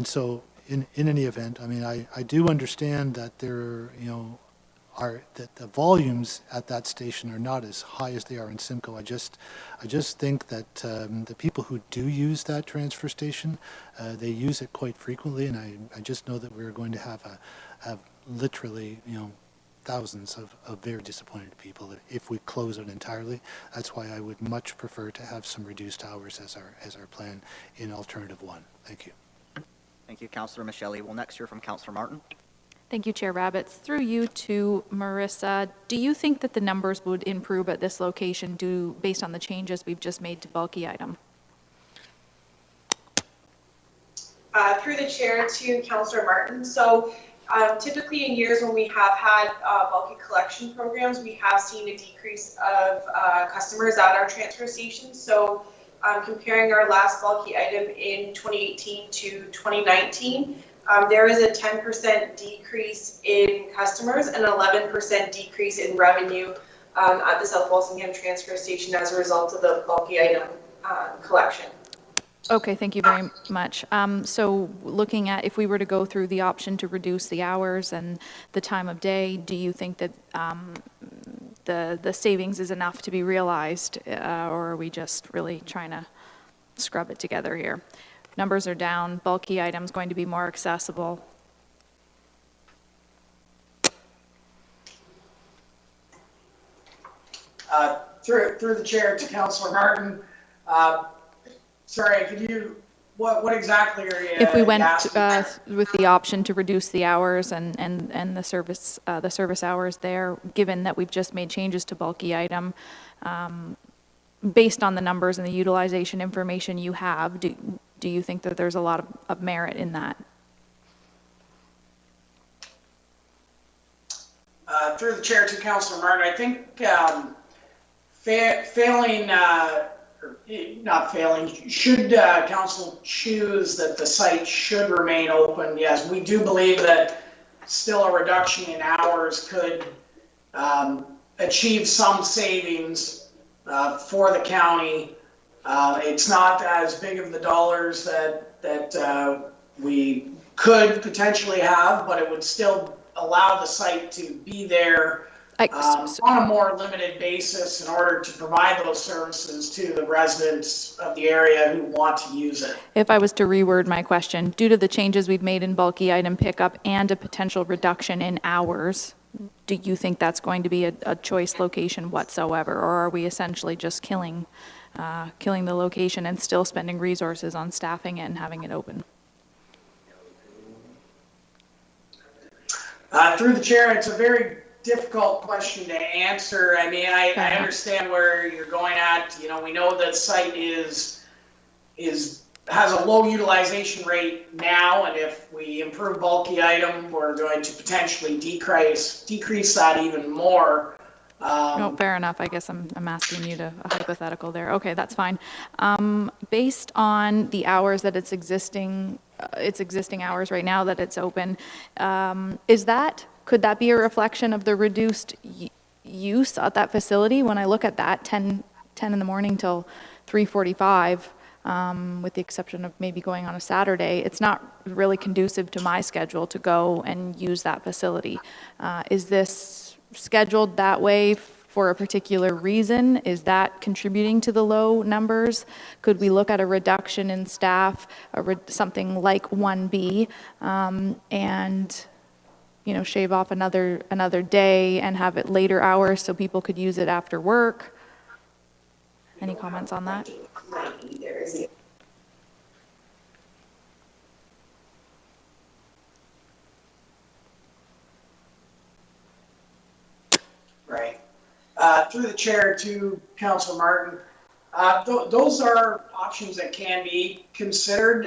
so in any event, I mean, I do understand that there, are that the volumes at that station are not as high as they are in Simcoe. I just think that the people who do use that transfer station, they use it quite frequently, and I just know that we're going to have literally, thousands of very disappointed people if we close it entirely. That's why I would much prefer to have some reduced hours as our plan in alternative one. Thank you. Thank you, Councillor Michelli. We'll next hear from Councillor Martin. Thank you, Chair Rabbits. Through you to Marissa, do you think that the numbers would improve at this location based on the changes we've just made to bulky item? Through the chair to Councillor Martin. So typically in years when we have had bulky collection programs, we have seen a decrease of customers at our transfer stations. So comparing our last bulky item in 2018 to 2019, there is a 10% decrease in customers and an 11% decrease in revenue at the South Walsingham transfer station as a result of the bulky item collection. Okay, thank you very much. So looking at, if we were to go through the option to reduce the hours and the time of day, do you think that the savings is enough to be realized, or are we just really trying to scrub it together here? Numbers are down, bulky items going to be more accessible. Through the chair to Councillor Martin, sorry, could you, what exactly are you If we went asking? with the option to reduce the hours and the service hours there, given that we've just made changes to bulky item, based on the numbers and the utilization information you have, do you think that there's a lot of merit in that? Through the chair to Councillor Martin, I think should council choose that the site should remain open, yes, we do believe that still a reduction in hours could achieve some savings for the county. It's not as big of the dollars that we could potentially have, but it would still allow the site to be there on a more limited basis in order to provide those services to the residents of the area who want to use it. If I was to reword my question, due to the changes we've made in bulky item pickup and a potential reduction in hours, do you think that's going to be a choice location whatsoever, or are we essentially just killing the location and still spending resources on staffing it and having it open? Through the chair, it's a very difficult question to answer. I mean, I understand where you're going at. We know that site has a low utilization rate now, and if we improve bulky item, we're going to potentially decrease that even more. No, fair enough. I guess I'm asking you to a hypothetical there. Okay, that's fine. Based on the hours that it's existing hours right now that it's open, could that be a reflection of the reduced use at that facility? When I look at that 10 in the morning till 3:45, with the exception of maybe going on a Saturday, it's not really conducive to my schedule to go and use that facility. Is this scheduled that way for a particular reason? Is that contributing to the low numbers? Could we look at a reduction in staff, something like 1B, and shave off another day and have it later hours so people could use it after work? Any comments on that? Through the chair to Councilor Martin, those are options that can be considered.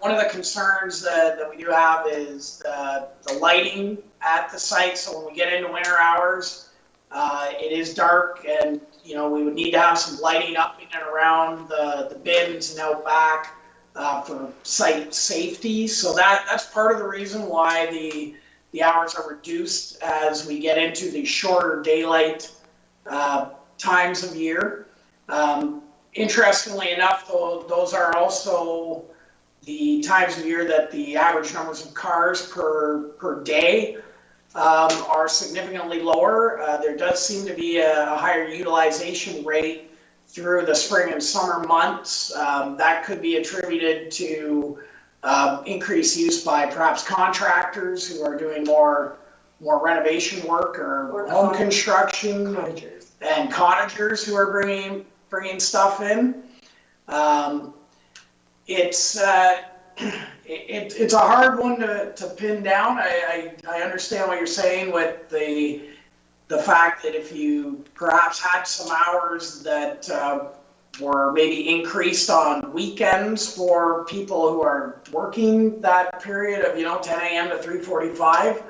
One of the concerns that we do have is the lighting at the site. So when we get into winter hours, it is dark, and we would need to have some lighting up in and around the bins and out back for site safety. So that's part of the reason why the hours are reduced as we get into the shorter daylight times of year. Interestingly enough, though, those are also the times of year that the average numbers of cars per day are significantly lower. There does seem to be a higher utilization rate through the spring and summer months. That could be attributed to increased use by perhaps contractors who are doing more renovation work or home construction, and cottagers who are bringing stuff in. It's a hard one to pin down. I understand what you're saying with the fact that if you perhaps had some hours that were maybe increased on weekends for people who are working that period of 10 a.m. to 3:45,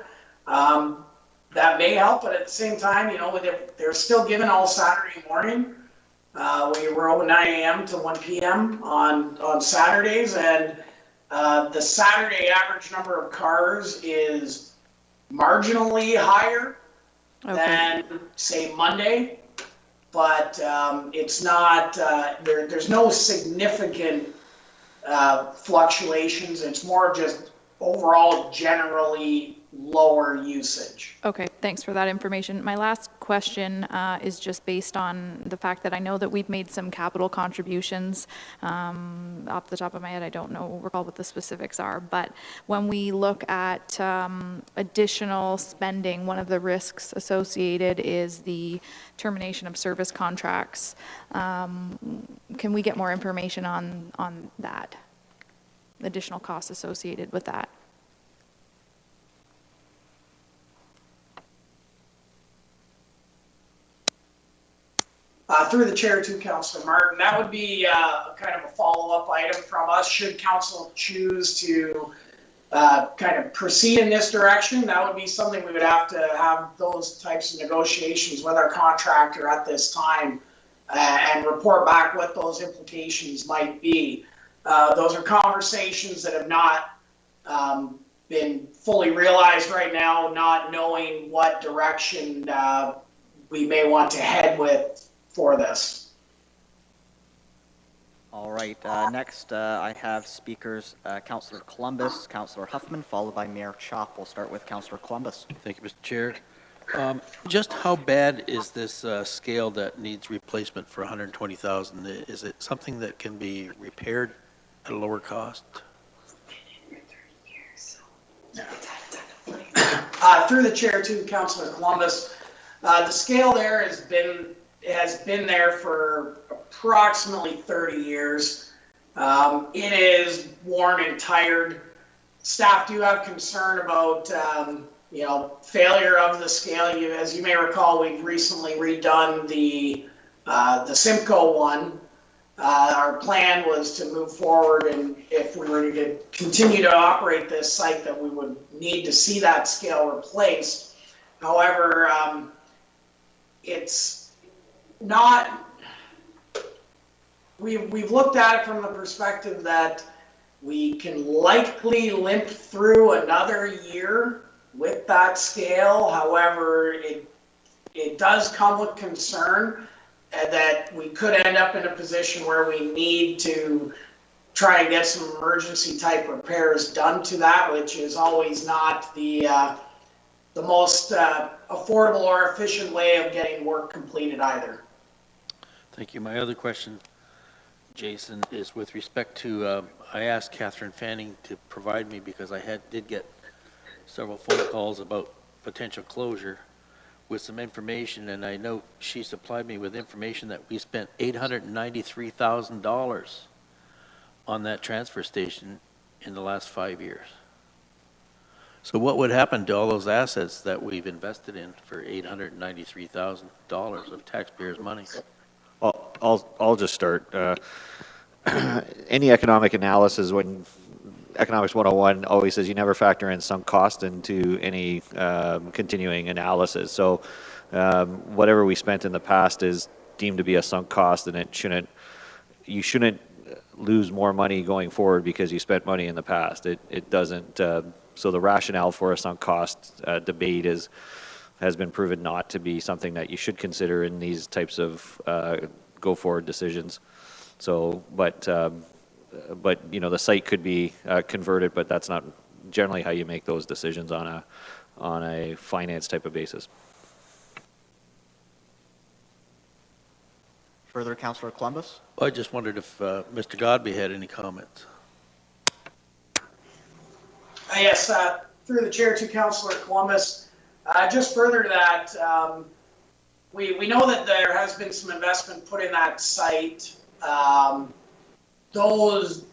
that may help. But at the same time, they're still given all Saturday morning. We were open 9 a.m. to 1 p.m. on Saturdays, and the Saturday average number of cars is marginally higher than, say, Monday, but it's not, there's no significant fluctuations. It's more just overall generally lower usage. Okay, thanks for that information. My last question is just based on the fact that I know that we've made some capital contributions. Off the top of my head, I don't recall what the specifics are, but when we look at additional spending, one of the risks associated is the termination of service contracts. Can we get more information on that? Additional costs associated with that? Through the chair to Councilor Martin, that would be kind of a follow-up item from us. Should council choose to kind of proceed in this direction, that would be something we would have to have those types of negotiations with our contractor at this time and report back what those implications might be. Those are conversations that have not been fully realized right now, not knowing what direction we may want to head with for this. All right, next I have speakers Councillor Columbus, Councillor Huffman, followed by Mayor Chop. We'll start with Councillor Columbus. Thank you, Mr. Chair. Just how bad is this scale that needs replacement for $120,000? Is it something that can be repaired at a lower cost? Through the chair to Councillor Columbus, the scale there has been there for approximately 30 years. It is worn and tired. Staff do have concern about failure of the scale. As you may recall, we've recently redone the Simcoe one. Our plan was to move forward, and if we were to continue to operate this site, that we would need to see that scale replaced. However, it's not, we've looked at it from the perspective that we can likely limp through another year with that scale. However, it does come with concern that we could end up in a position where we need to try and get some emergency type repairs done to that, which is always not the most affordable or efficient way of getting work completed either. Thank you. My other question, Jason, is with respect to, I asked Catherine Fanning to provide me, because I did get several phone calls about potential closure, with some information, and I know she supplied me with information that we spent $893,000 on that transfer station in the last 5 years. So what would happen to all those assets that we've invested in for $893,000 of taxpayers' money? I'll just start. Any economic analysis, when Economics 101 always says you never factor in sunk cost into any continuing analysis. So whatever we spent in the past is deemed to be a sunk cost, and you shouldn't lose more money going forward because you spent money in the past. It doesn't. So the rationale for a sunk cost debate has been proven not to be something that you should consider in these types of go forward decisions. So, but the site could be converted, but that's not generally how you make those decisions on a finance type of basis. Further, Councillor Columbus? Well, I just wondered if Mr. Godby had any comments. Yes, through the chair to Councillor Columbus. Just further to that, we know that there has been some investment put in that site. Those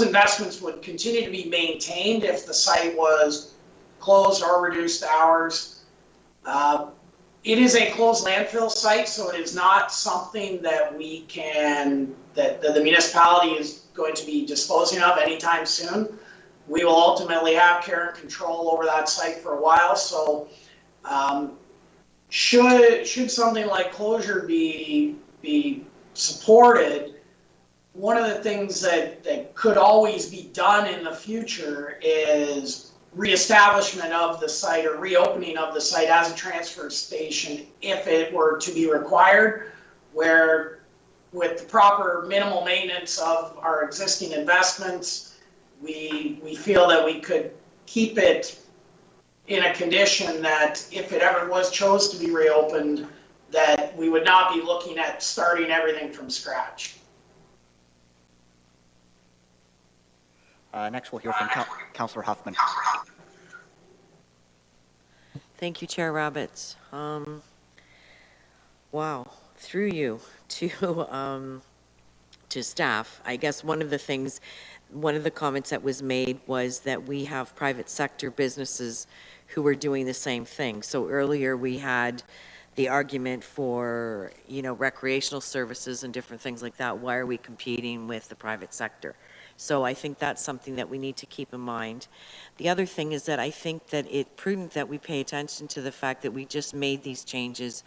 investments would continue to be maintained if the site was closed or reduced hours. It is a closed landfill site, so it is not something that the municipality is going to be disposing of anytime soon. We will ultimately have care and control over that site for a while. So should something like closure be supported, one of the things that could always be done in the future is reestablishment of the site or reopening of the site as a transfer station if it were to be required, where with the proper minimal maintenance of our existing investments, we feel that we could keep it in a condition that if it ever was chose to be reopened, that we would not be looking at starting everything from scratch. Next, we'll hear from Councillor Huffman. Thank you, Chair Roberts. Wow, through you to staff. I guess one of the comments that was made was that we have private sector businesses who are doing the same thing. So earlier we had the argument for, recreational services and different things like that. Why are we competing with the private sector? So I think that's something that we need to keep in mind. The other thing is that I think that it's prudent that we pay attention to the fact that we just made these changes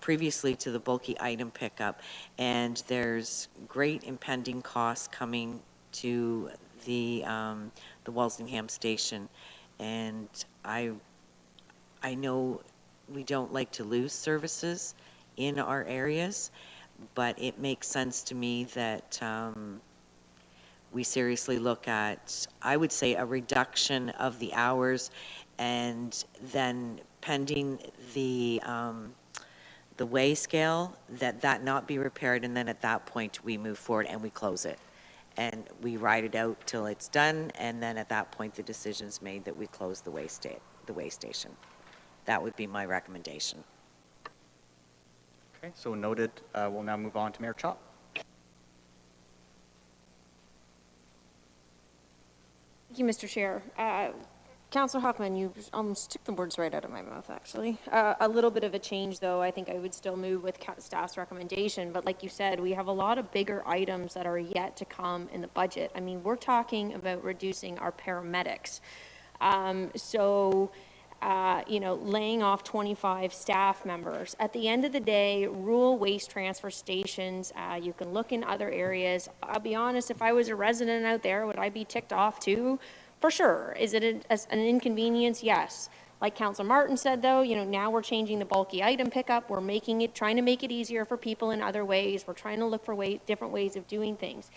previously to the bulky item pickup, and there's great impending costs coming to the Walsingham station, and I know we don't like to lose services in our areas, but it makes sense to me that we seriously look at, I would say, a reduction of the hours, and then pending the weigh scale, that not be repaired, and then at that point we move forward and we close it. And we ride it out till it's done, and then at that point the decision's made that we close the weigh station. That would be my recommendation. Okay, so noted. We'll now move on to Mayor Chop. Thank you, Mr. Chair. Councillor Hoffman, you almost took the words right out of my mouth, actually. A little bit of a change, though. I think I would still move with staff's recommendation. But like you said, we have a lot of bigger items that are yet to come in the budget. I mean, we're talking about reducing our paramedics. Laying off 25 staff members. At the end of the day, rural waste transfer stations, you can look in other areas. I'll be honest, if I was a resident out there, would I be ticked off too? For sure. Is it an inconvenience? Yes. Like Councillor Martin said, though, now we're changing the bulky item pickup. We're trying to make it easier for people in other ways. We're trying to look for different ways of doing things.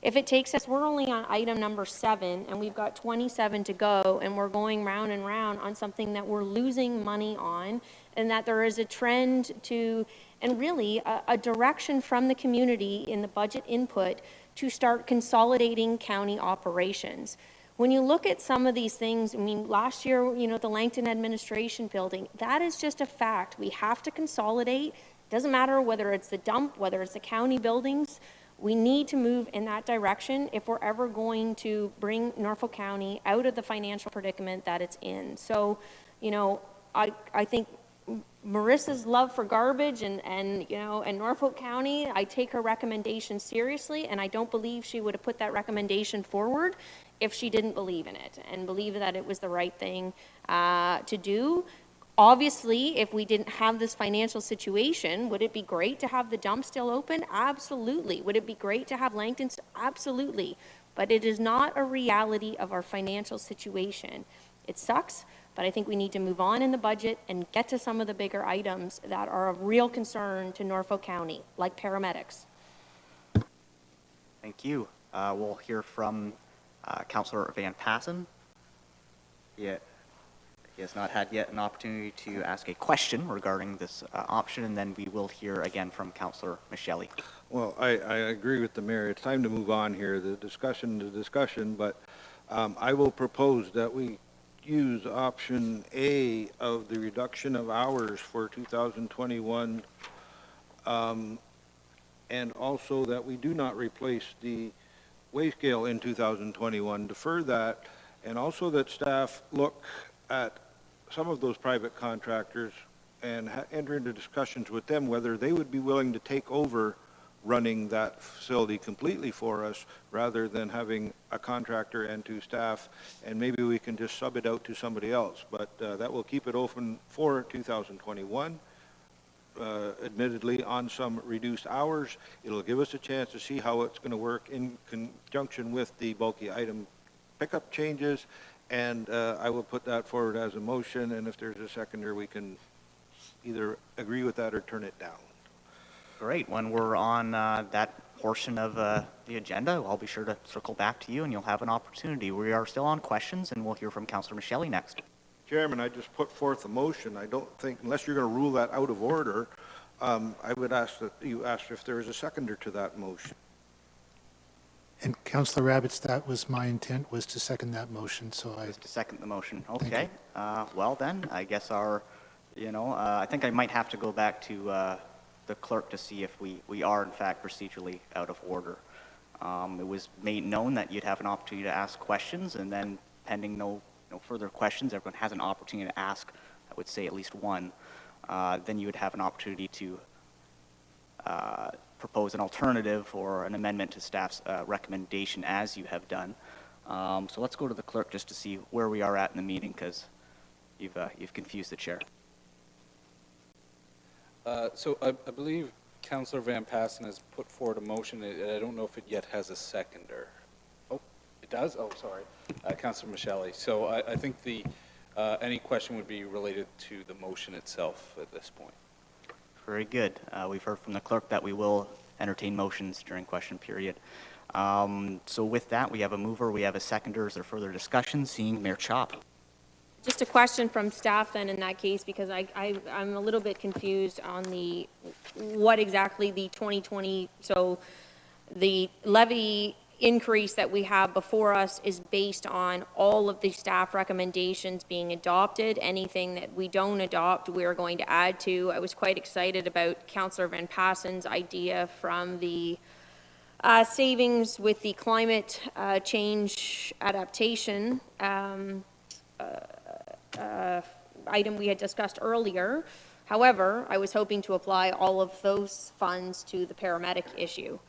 If it takes us, we're only on item number 7, and we've got 27 to go, and we're going round and round on something that we're losing money on, and that there is a trend to, and really a direction from the community in the budget input to start consolidating county operations. When you look at some of these things, I mean, last year, the Langton Administration Building, that is just a fact. We have to consolidate. Doesn't matter whether it's the dump, whether it's the county buildings. We need to move in that direction if we're ever going to bring Norfolk County out of the financial predicament that it's in. So, you know, I think Marissa's love for garbage and Norfolk County, I take her recommendation seriously, and I don't believe she would have put that recommendation forward if she didn't believe in it and believe that it was the right thing to do. Obviously, if we didn't have this financial situation, would it be great to have the dump still open? Absolutely. Would it be great to have Langton? Absolutely. But it is not a reality of our financial situation. It sucks, but I think we need to move on in the budget and get to some of the bigger items that are of real concern to Norfolk County, like paramedics. Thank you. We'll hear from Councillor Van Passen. He has not had yet an opportunity to ask a question regarding this option, and then we will hear again from Councillor Micheli. Well, I agree with the mayor. It's time to move on here. The discussion, but I will propose that we use option A of the reduction of hours for 2021, and also that we do not replace the wage scale in 2021, defer that, and also that staff look at some of those private contractors and enter into discussions with them whether they would be willing to take over running that facility completely for us rather than having a contractor and 2 staff, and maybe we can just sub it out to somebody else. But that will keep it open for 2021, admittedly on some reduced hours. It'll give us a chance to see how it's going to work in conjunction with the bulky item pickup changes. And I will put that forward as a motion, and if there's a seconder, we can either agree with that or turn it down. Great. When we're on that portion of the agenda, I'll be sure to circle back to you, and you'll have an opportunity. We are still on questions, and we'll hear from Councillor Micheli next. Chairman, I just put forth a motion. I don't think, unless you're going to rule that out of order, I would ask that you ask if there is a seconder to that motion. And Councillor Rabbits, that was my intent, was to second that motion, so I... To second the motion. Okay. Well then, I guess I think I might have to go back to the clerk to see if we are in fact procedurally out of order. It was made known that you'd have an opportunity to ask questions, and then pending no further questions, everyone has an opportunity to ask, I would say at least one. Then you would have an opportunity to propose an alternative or an amendment to staff's recommendation, as you have done. So let's go to the clerk just to see where we are at in the meeting, because you've confused the chair. So I believe Councillor Van Passen has put forward a motion. I don't know if it yet has a seconder. Oh, it does? Oh, sorry. Councillor Micheli. So I think any question would be related to the motion itself at this point. Very good. We've heard from the clerk that we will entertain motions during question period. So with that, we have a mover, we have a seconder. Is there further discussion? Seeing Mayor Chop. Just a question from staff then in that case, because I'm a little bit confused on what exactly the 2020, so the levy increase that we have before us is based on all of the staff recommendations being adopted. Anything that we don't adopt, we're going to add to. I was quite excited about Councillor Van Passen's idea from the savings with the climate change adaptation item we had discussed earlier. However, I was hoping to apply all of those funds to the paramedic issue.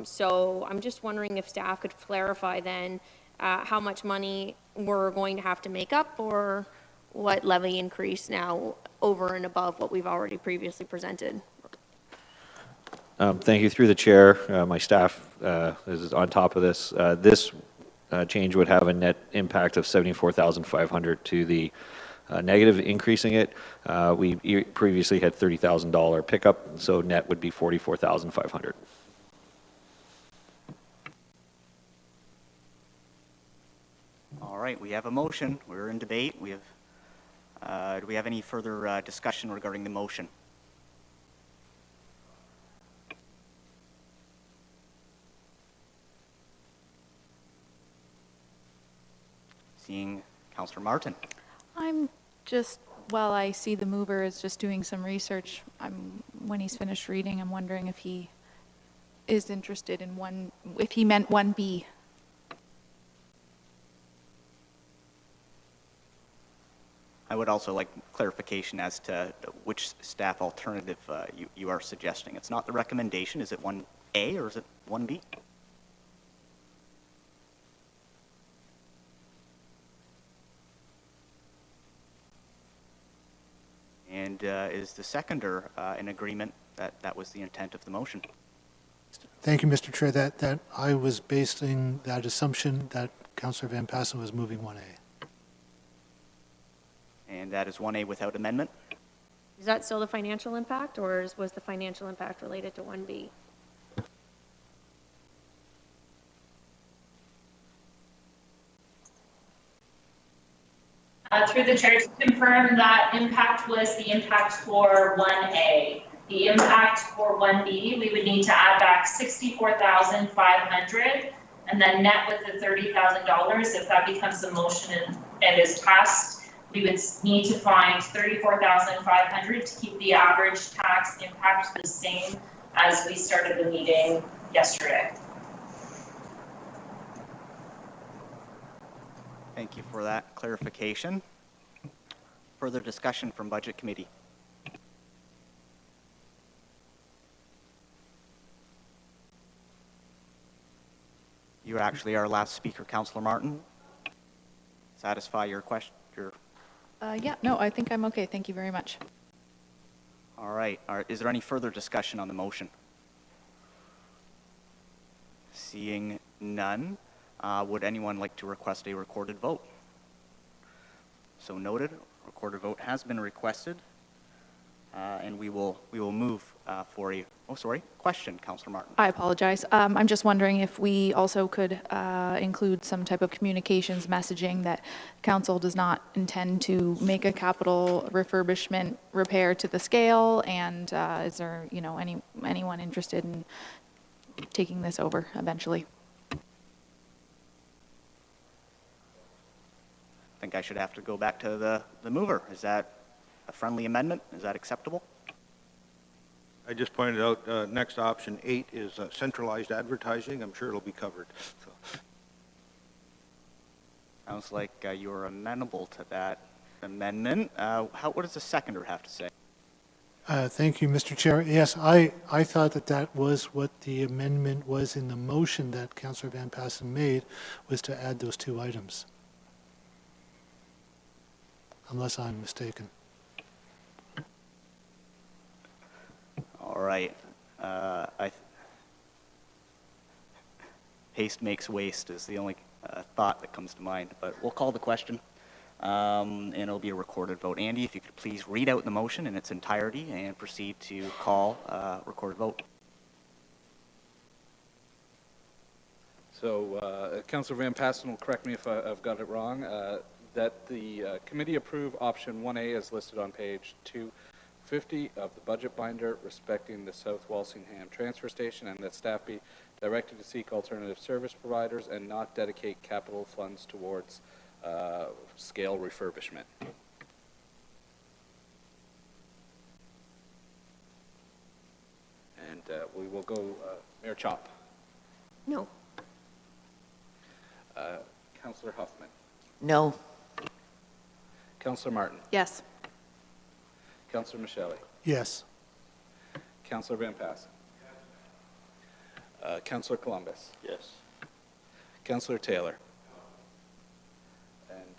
So I'm just wondering if staff could clarify then how much money we're going to have to make up, or what levy increase now over and above what we've already previously presented. Thank you. Through the chair, my staff is on top of this. This change would have a net impact of $74,500 to the negative, increasing it. We previously had $30,000 pickup, so net would be $44,500. All right, we have a motion. We're in debate. Do we have any further discussion regarding the motion? Seeing Councillor Martin. I'm just, while I see the mover is just doing some research, when he's finished reading, I'm wondering if he is interested in if he meant 1B. I would also like clarification as to which staff alternative you are suggesting. It's not the recommendation. Is it 1A or is it 1B? And is the seconder in agreement that that was the intent of the motion? Thank you, Mr. Chair. That I was basing that assumption that Councillor Van Passen was moving 1A. And that is 1A without amendment? Is that still the financial impact, or was the financial impact related to 1B? Through the chair, to confirm that impact was the impact for 1A. The impact for 1B, we would need to add back $64,500 and then net with the $30,000. If that becomes the motion and is passed, we would need to find $34,500 to keep the average tax impact the same as we started the meeting yesterday. Thank you for that clarification. Further discussion from Budget Committee. You are actually our last speaker, Councillor Martin. Satisfy your question? Yeah, no, I think I'm okay. Thank you very much. All right. Is there any further discussion on the motion? Seeing none, would anyone like to request a recorded vote? So noted. Recorded vote has been requested, and we will move for a question, Councillor Martin. I apologize. I'm just wondering if we also could include some type of communications messaging that council does not intend to make a capital refurbishment repair to the scale, and is there, anyone interested in taking this over eventually? I think I should have to go back to the mover. Is that a friendly amendment? Is that acceptable? I just pointed out, next option 8 is centralized advertising. I'm sure it'll be covered. So. Sounds like you're amenable to that amendment. What does the seconder have to say? Thank you, Mr. Chair. Yes, I thought that was what the amendment was in the motion that Councillor Van Passen made, was to add those two items. Unless I'm mistaken. All right. Haste makes waste is the only thought that comes to mind, but we'll call the question, and it'll be a recorded vote. Andy, if you could please read out the motion in its entirety and proceed to call recorded vote. So, Councillor Van Passen will correct me if I've got it wrong, that the committee approve option 1A as listed on page 250 of the budget binder respecting the South Walsingham transfer station, and that staff be directed to seek alternative service providers and not dedicate capital funds towards scale refurbishment. And we will go Mayor Chop. No. Councillor Huffman. No. Councillor Martin. Yes. Councillor Michele. Yes. Councillor Van Passen. Councillor Columbus. Yes. Councillor Taylor. And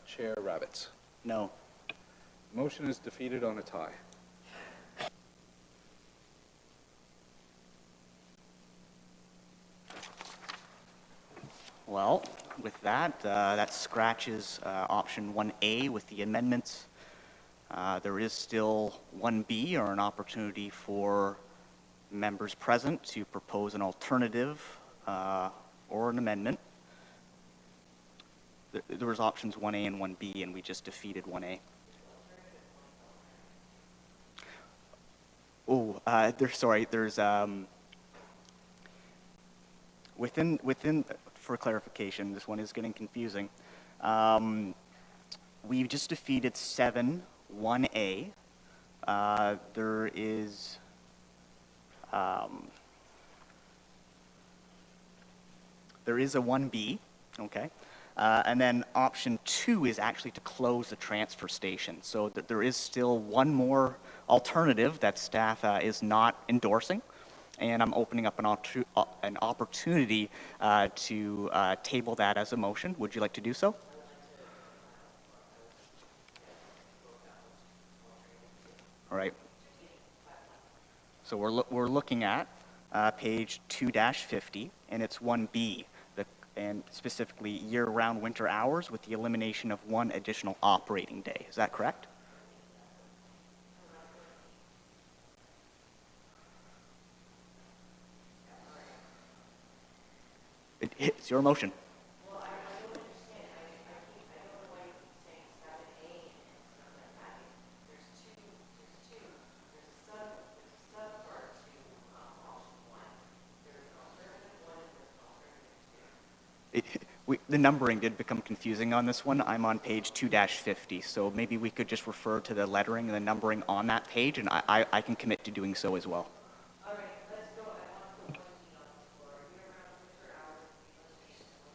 Chair Rabbits. No. Motion is defeated on a tie. Well, with that, that scratches option 1A with the amendments. There is still 1B, or an opportunity for members present to propose an alternative or an amendment. There was options 1A and 1B, and we just defeated 1A. Oh, there's within, for clarification, this one is getting confusing. We've just defeated 7-1A. There is there is a 1B, okay? And then option 2 is actually to close the transfer station. So that there is still one more alternative that staff is not endorsing. And I'm opening up an opportunity to table that as a motion. Would you like to do so? All right. So we're looking at page 2-50, and it's 1B, and specifically year-round winter hours with the elimination of one additional operating day. Is that correct? It's your motion. The numbering did become confusing on this one. I'm on page 2-50, so maybe we could just refer to the lettering and the numbering on that page, and I can commit to doing so as well. All right, let's go. I want to put 1 on the floor. Year-round winter hours, elimination of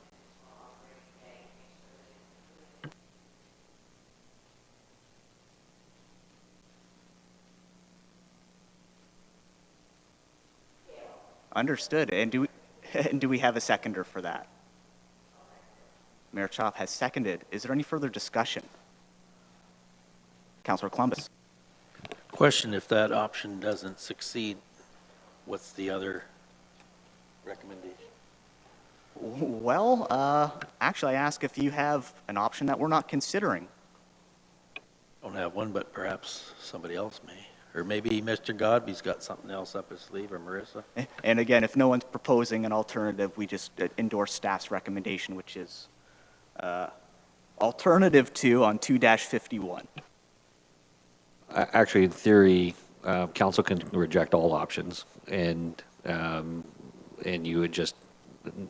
one additional operating day. Make sure that it's Understood. And do we have a seconder for that? Mayor Chop has seconded. Is there any further discussion? Councillor Columbus. Question, if that option doesn't succeed, what's the other recommendation? Well, actually, I ask if you have an option that we're not considering. Don't have one, but perhaps somebody else may. Or maybe Mr. Godby's got something else up his sleeve, or Marissa. And again, if no one's proposing an alternative, we just endorse staff's recommendation, which is alternative 2 on 2-51. Actually, in theory, council can reject all options, and you would just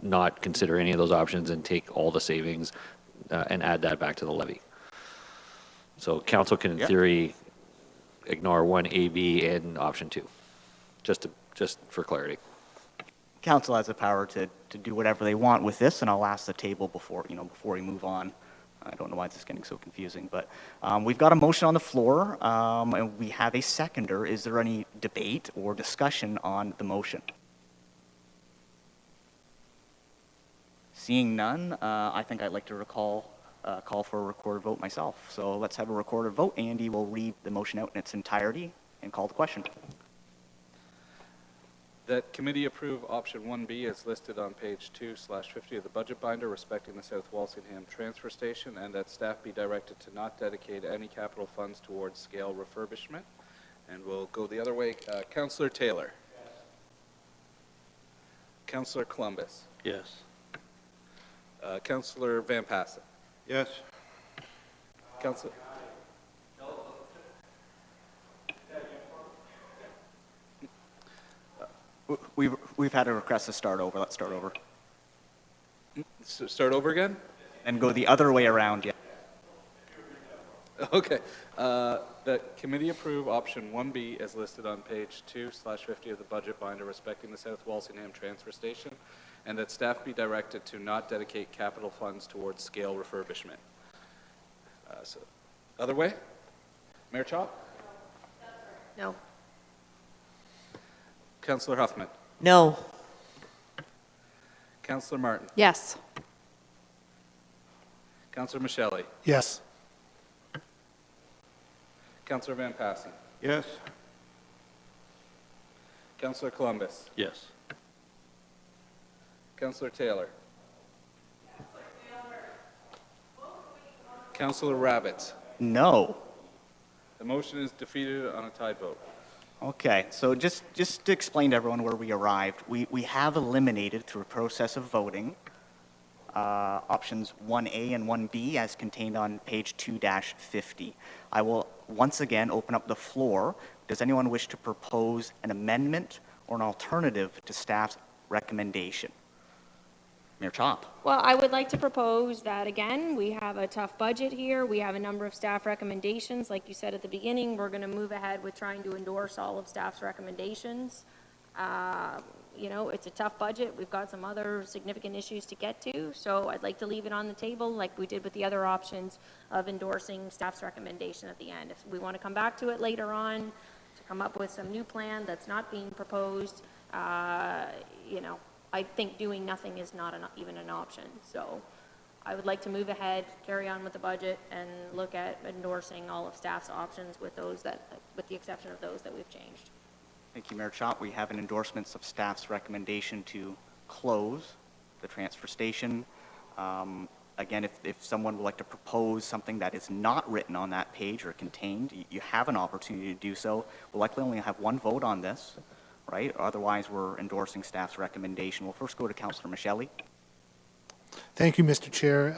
not consider any of those options and take all the savings and add that back to the levy. So council can, in theory, ignore 1A, B, and option 2, just for clarity. Council has the power to do whatever they want with this, and I'll ask the table before we move on. I don't know why this is getting so confusing, but we've got a motion on the floor, and we have a seconder. Is there any debate or discussion on the motion? Seeing none, I think I'd like to call for a recorded vote myself. So let's have a recorded vote. Andy will read the motion out in its entirety and call the question. That committee approve option 1B as listed on page 2/50 of the budget binder respecting the South Walsingham transfer station, and that staff be directed to not dedicate any capital funds towards scale refurbishment. And we'll go the other way. Councillor Taylor. Yes. Councillor Columbus. Yes. Councillor Van Passen. Yes. Councillor. We've had a request to start over. Let's start over. Start over again? And go the other way around, yeah. Okay. That committee approve option 1B as listed on page 2/50 of the budget binder respecting the South Walsingham transfer station, and that staff be directed to not dedicate capital funds towards scale refurbishment. So, other way? Mayor Chop? No. Councillor Huffman? No. Councillor Martin? Yes. Councillor Michele? Yes. Councillor Van Passen? Yes. Councillor Columbus? Yes. Councillor Taylor? Councillor Rabbit? No. The motion is defeated on a tied vote. Okay, so just to explain to everyone where we arrived, we have eliminated through a process of voting options 1A and 1B as contained on page 2-50. I will once again open up the floor. Does anyone wish to propose an amendment or an alternative to staff's recommendation? Mayor Chop. Well, I would like to propose that, again, we have a tough budget here. We have a number of staff recommendations. Like you said at the beginning, we're going to move ahead with trying to endorse all of staff's recommendations. you know, it's a tough budget. We've got some other significant issues to get to, so I'd like to leave it on the table like we did with the other options of endorsing staff's recommendation at the end. If we want to come back to it later on, to come up with some new plan that's not being proposed, you know, I think doing nothing is not even an option. So I would like to move ahead, carry on with the budget, and look at endorsing all of staff's options with those that, with the exception of those that we've changed. Thank you, Mayor Chop. We have an endorsement of staff's recommendation to close the transfer station. Again, if someone would like to propose something that is not written on that page or contained, you have an opportunity to do so. We'll likely only have one vote on this, right? Otherwise, we're endorsing staff's recommendation. We'll first go to Councillor Michelli. Thank you, Mr. Chair.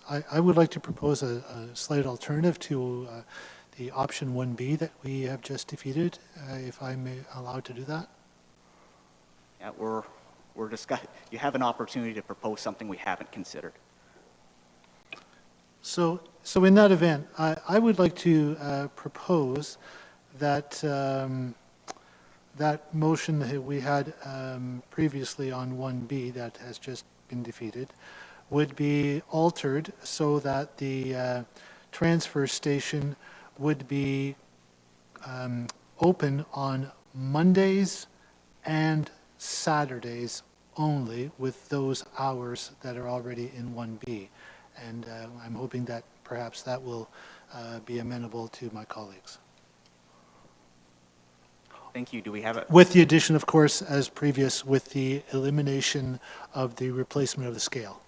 I would like to propose a slight alternative to the option 1B that we have just defeated, if I'm allowed to do that. Yeah, we're discussing. You have an opportunity to propose something we haven't considered. So in that event, I would like to propose that that motion that we had previously on 1B that has just been defeated would be altered so that the transfer station would be open on Mondays and Saturdays only, with those hours that are already in 1B. And I'm hoping that perhaps that will be amenable to my colleagues. Thank you. Do we have it? With the addition, of course, as previous, with the elimination of the replacement of the scale.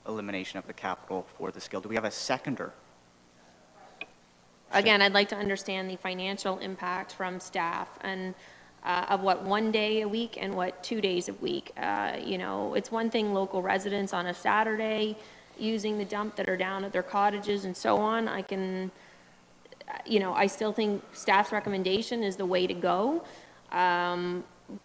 Elimination of the capital for the scale. Do we have a seconder? Again, I'd like to understand the financial impact from staff and of what 1 day a week and what 2 days a week. You know, it's one thing local residents on a Saturday using the dump that are down at their cottages and so on. I can, you know, I still think staff's recommendation is the way to go.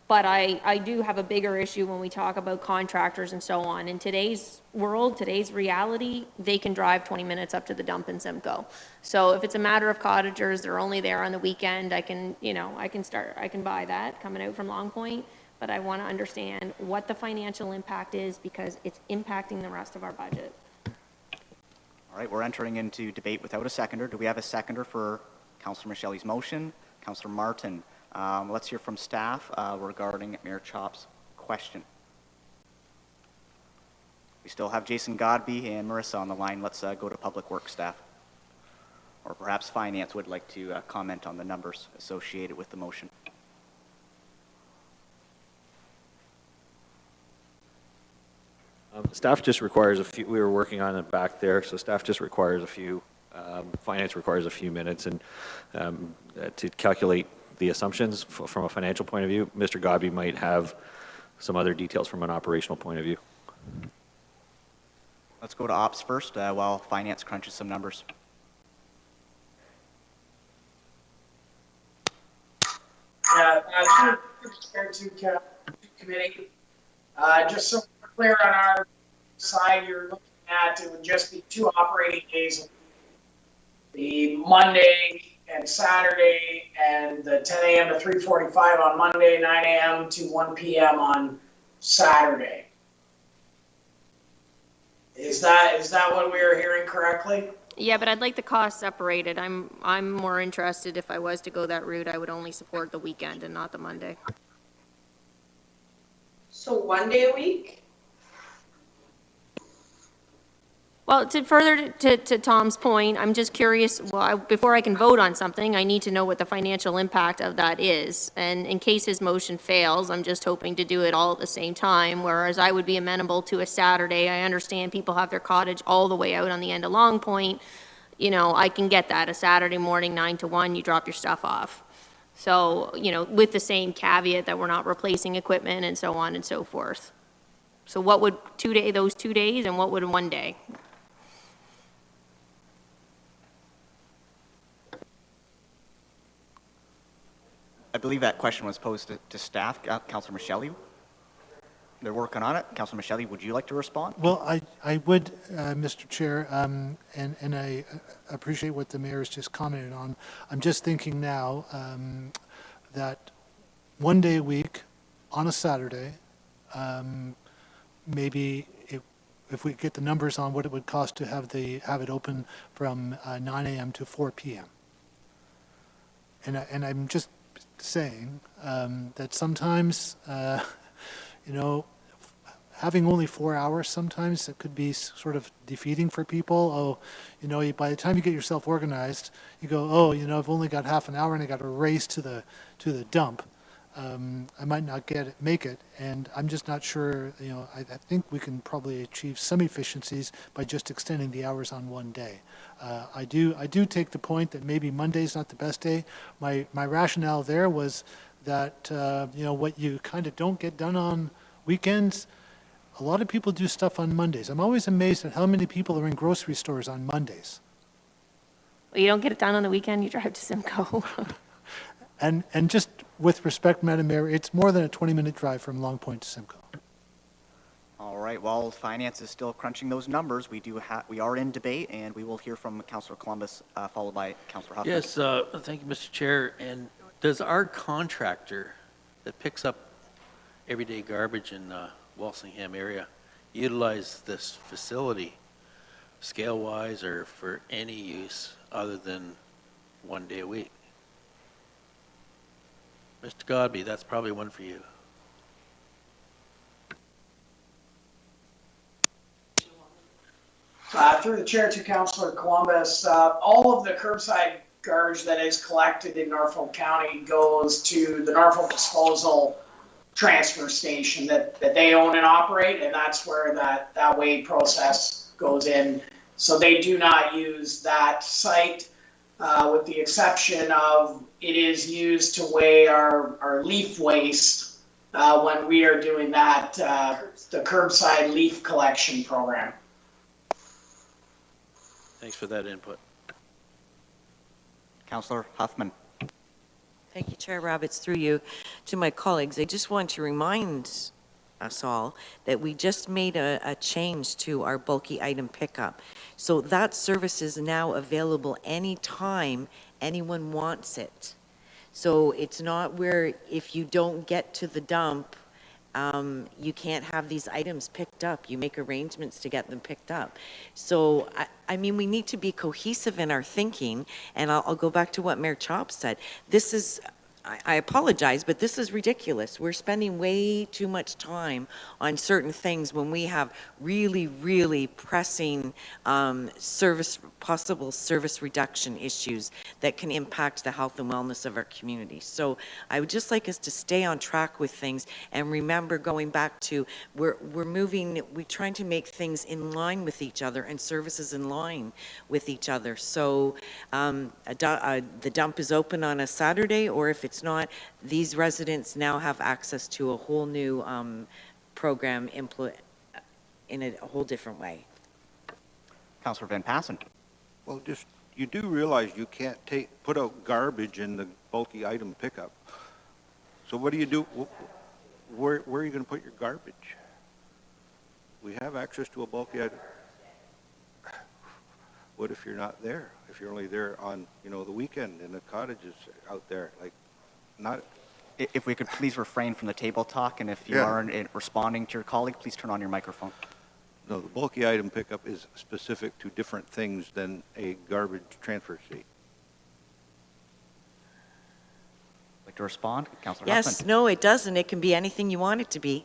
But I do have a bigger issue when we talk about contractors and so on. In today's world, today's reality, they can drive 20 minutes up to the dump in Simcoe. So if it's a matter of cottagers, they're only there on the weekend, I can, you know, I can buy that coming out from Long Point, but I want to understand what the financial impact is because it's impacting the rest of our budget. All right, we're entering into debate without a seconder. Do we have a seconder for Councillor Michelli's motion? Councillor Martin. Let's hear from staff regarding Mayor Chop's question. We still have Jason Godby and Marissa on the line. Let's go to Public Works staff. Or perhaps Finance would like to comment on the numbers associated with the motion. Staff just requires a few, we were working on it back there, so staff just requires a few, finance requires a few minutes and to calculate the assumptions from a financial point of view. Mr. Godby might have some other details from an operational point of view. Let's go to Ops first while Finance crunches some numbers. Yeah, to committee. Just so we're clear on our side, you're looking at, it would just be 2 operating days. The Monday and Saturday, and the 10 a.m. to 3:45 on Monday, 9 a.m. to 1 p.m. on Saturday. Is that what we are hearing correctly? Yeah, but I'd like the cost separated. I'm more interested, if I was to go that route, I would only support the weekend and not the Monday. So 1 day a week? Well, to further to Tom's point, I'm just curious, well, before I can vote on something, I need to know what the financial impact of that is. And in case his motion fails, I'm just hoping to do it all at the same time, whereas I would be amenable to a Saturday. I understand people have their cottage all the way out on the end of Long Point. You know, I can get that. A Saturday morning, 9 to 1, you drop your stuff off. So, you know, with the same caveat that we're not replacing equipment and so on and so forth. So what would those 2 days and what would 1 day? I believe that question was posed to staff. Councillor Michelli, they're working on it. Councillor Michelli, would you like to respond? Well, I would, Mr. Chair, and I appreciate what the mayor has just commented on. I'm just thinking now that 1 day a week on a Saturday, maybe if we get the numbers on what it would cost to have it open from 9 a.m. to 4 p.m. And I'm just saying that sometimes, having only 4 hours, sometimes it could be sort of defeating for people. Oh, by the time you get yourself organized, you go, oh, I've only got half an hour and I got to race to the dump. I might not make it, and I'm just not sure. I think we can probably achieve some efficiencies by just extending the hours on one day. I do take the point that maybe Monday's not the best day. My rationale there was that what you kind of don't get done on weekends. A lot of people do stuff on Mondays. I'm always amazed at how many people are in grocery stores on Mondays. Well, you don't get it done on the weekend, you drive to Simcoe. And just with respect, Madam Mayor, it's more than a 20-minute drive from Long Point to Simcoe. All right, while finance is still crunching those numbers, we are in debate, and we will hear from Councillor Columbus, followed by Councillor Huffman. Yes, thank you, Mr. Chair. And does our contractor that picks up everyday garbage in Walsingham area utilize this facility scale-wise or for any use other than one day a week? Mr. Godby, that's probably one for you. Through the chair to Councillor Columbus, all of the curbside garbage that is collected in Norfolk County goes to the Norfolk Disposal Transfer Station that they own and operate, and that's where that weigh process goes in. So they do not use that site, with the exception of it is used to weigh our leaf waste when we are doing that, the curbside leaf collection program. Thanks for that input. Councillor Huffman. Thank you, Chair Roberts. Through you to my colleagues, I just want to remind us all that we just made a change to our bulky item pickup. So that service is now available anytime anyone wants it. So it's not where if you don't get to the dump, you can't have these items picked up. You make arrangements to get them picked up. So, I mean, we need to be cohesive in our thinking, and I'll go back to what Mayor Chop said. This is, I apologize, but this is ridiculous. We're spending way too much time on certain things when we have really, really pressing possible service reduction issues that can impact the health and wellness of our community. So I would just like us to stay on track with things and remember going back to we're trying to make things in line with each other and services in line with each other. So the dump is open on a Saturday, or if it's not, these residents now have access to a whole new program in a whole different way. Councillor Van Passen. Well, you do realize you can't put out garbage in the bulky item pickup. So what do you do? Where are you going to put your garbage? We have access to a bulky item. What if you're not there? If you're only there on, the weekend and the cottages out there, not. If we could please refrain from the table talk, and if you aren't responding to your colleague, please turn on your microphone. No, the bulky item pickup is specific to different things than a garbage transfer station. Like to respond, Councillor Yes, Huffman? no, it doesn't. It can be anything you want it to be.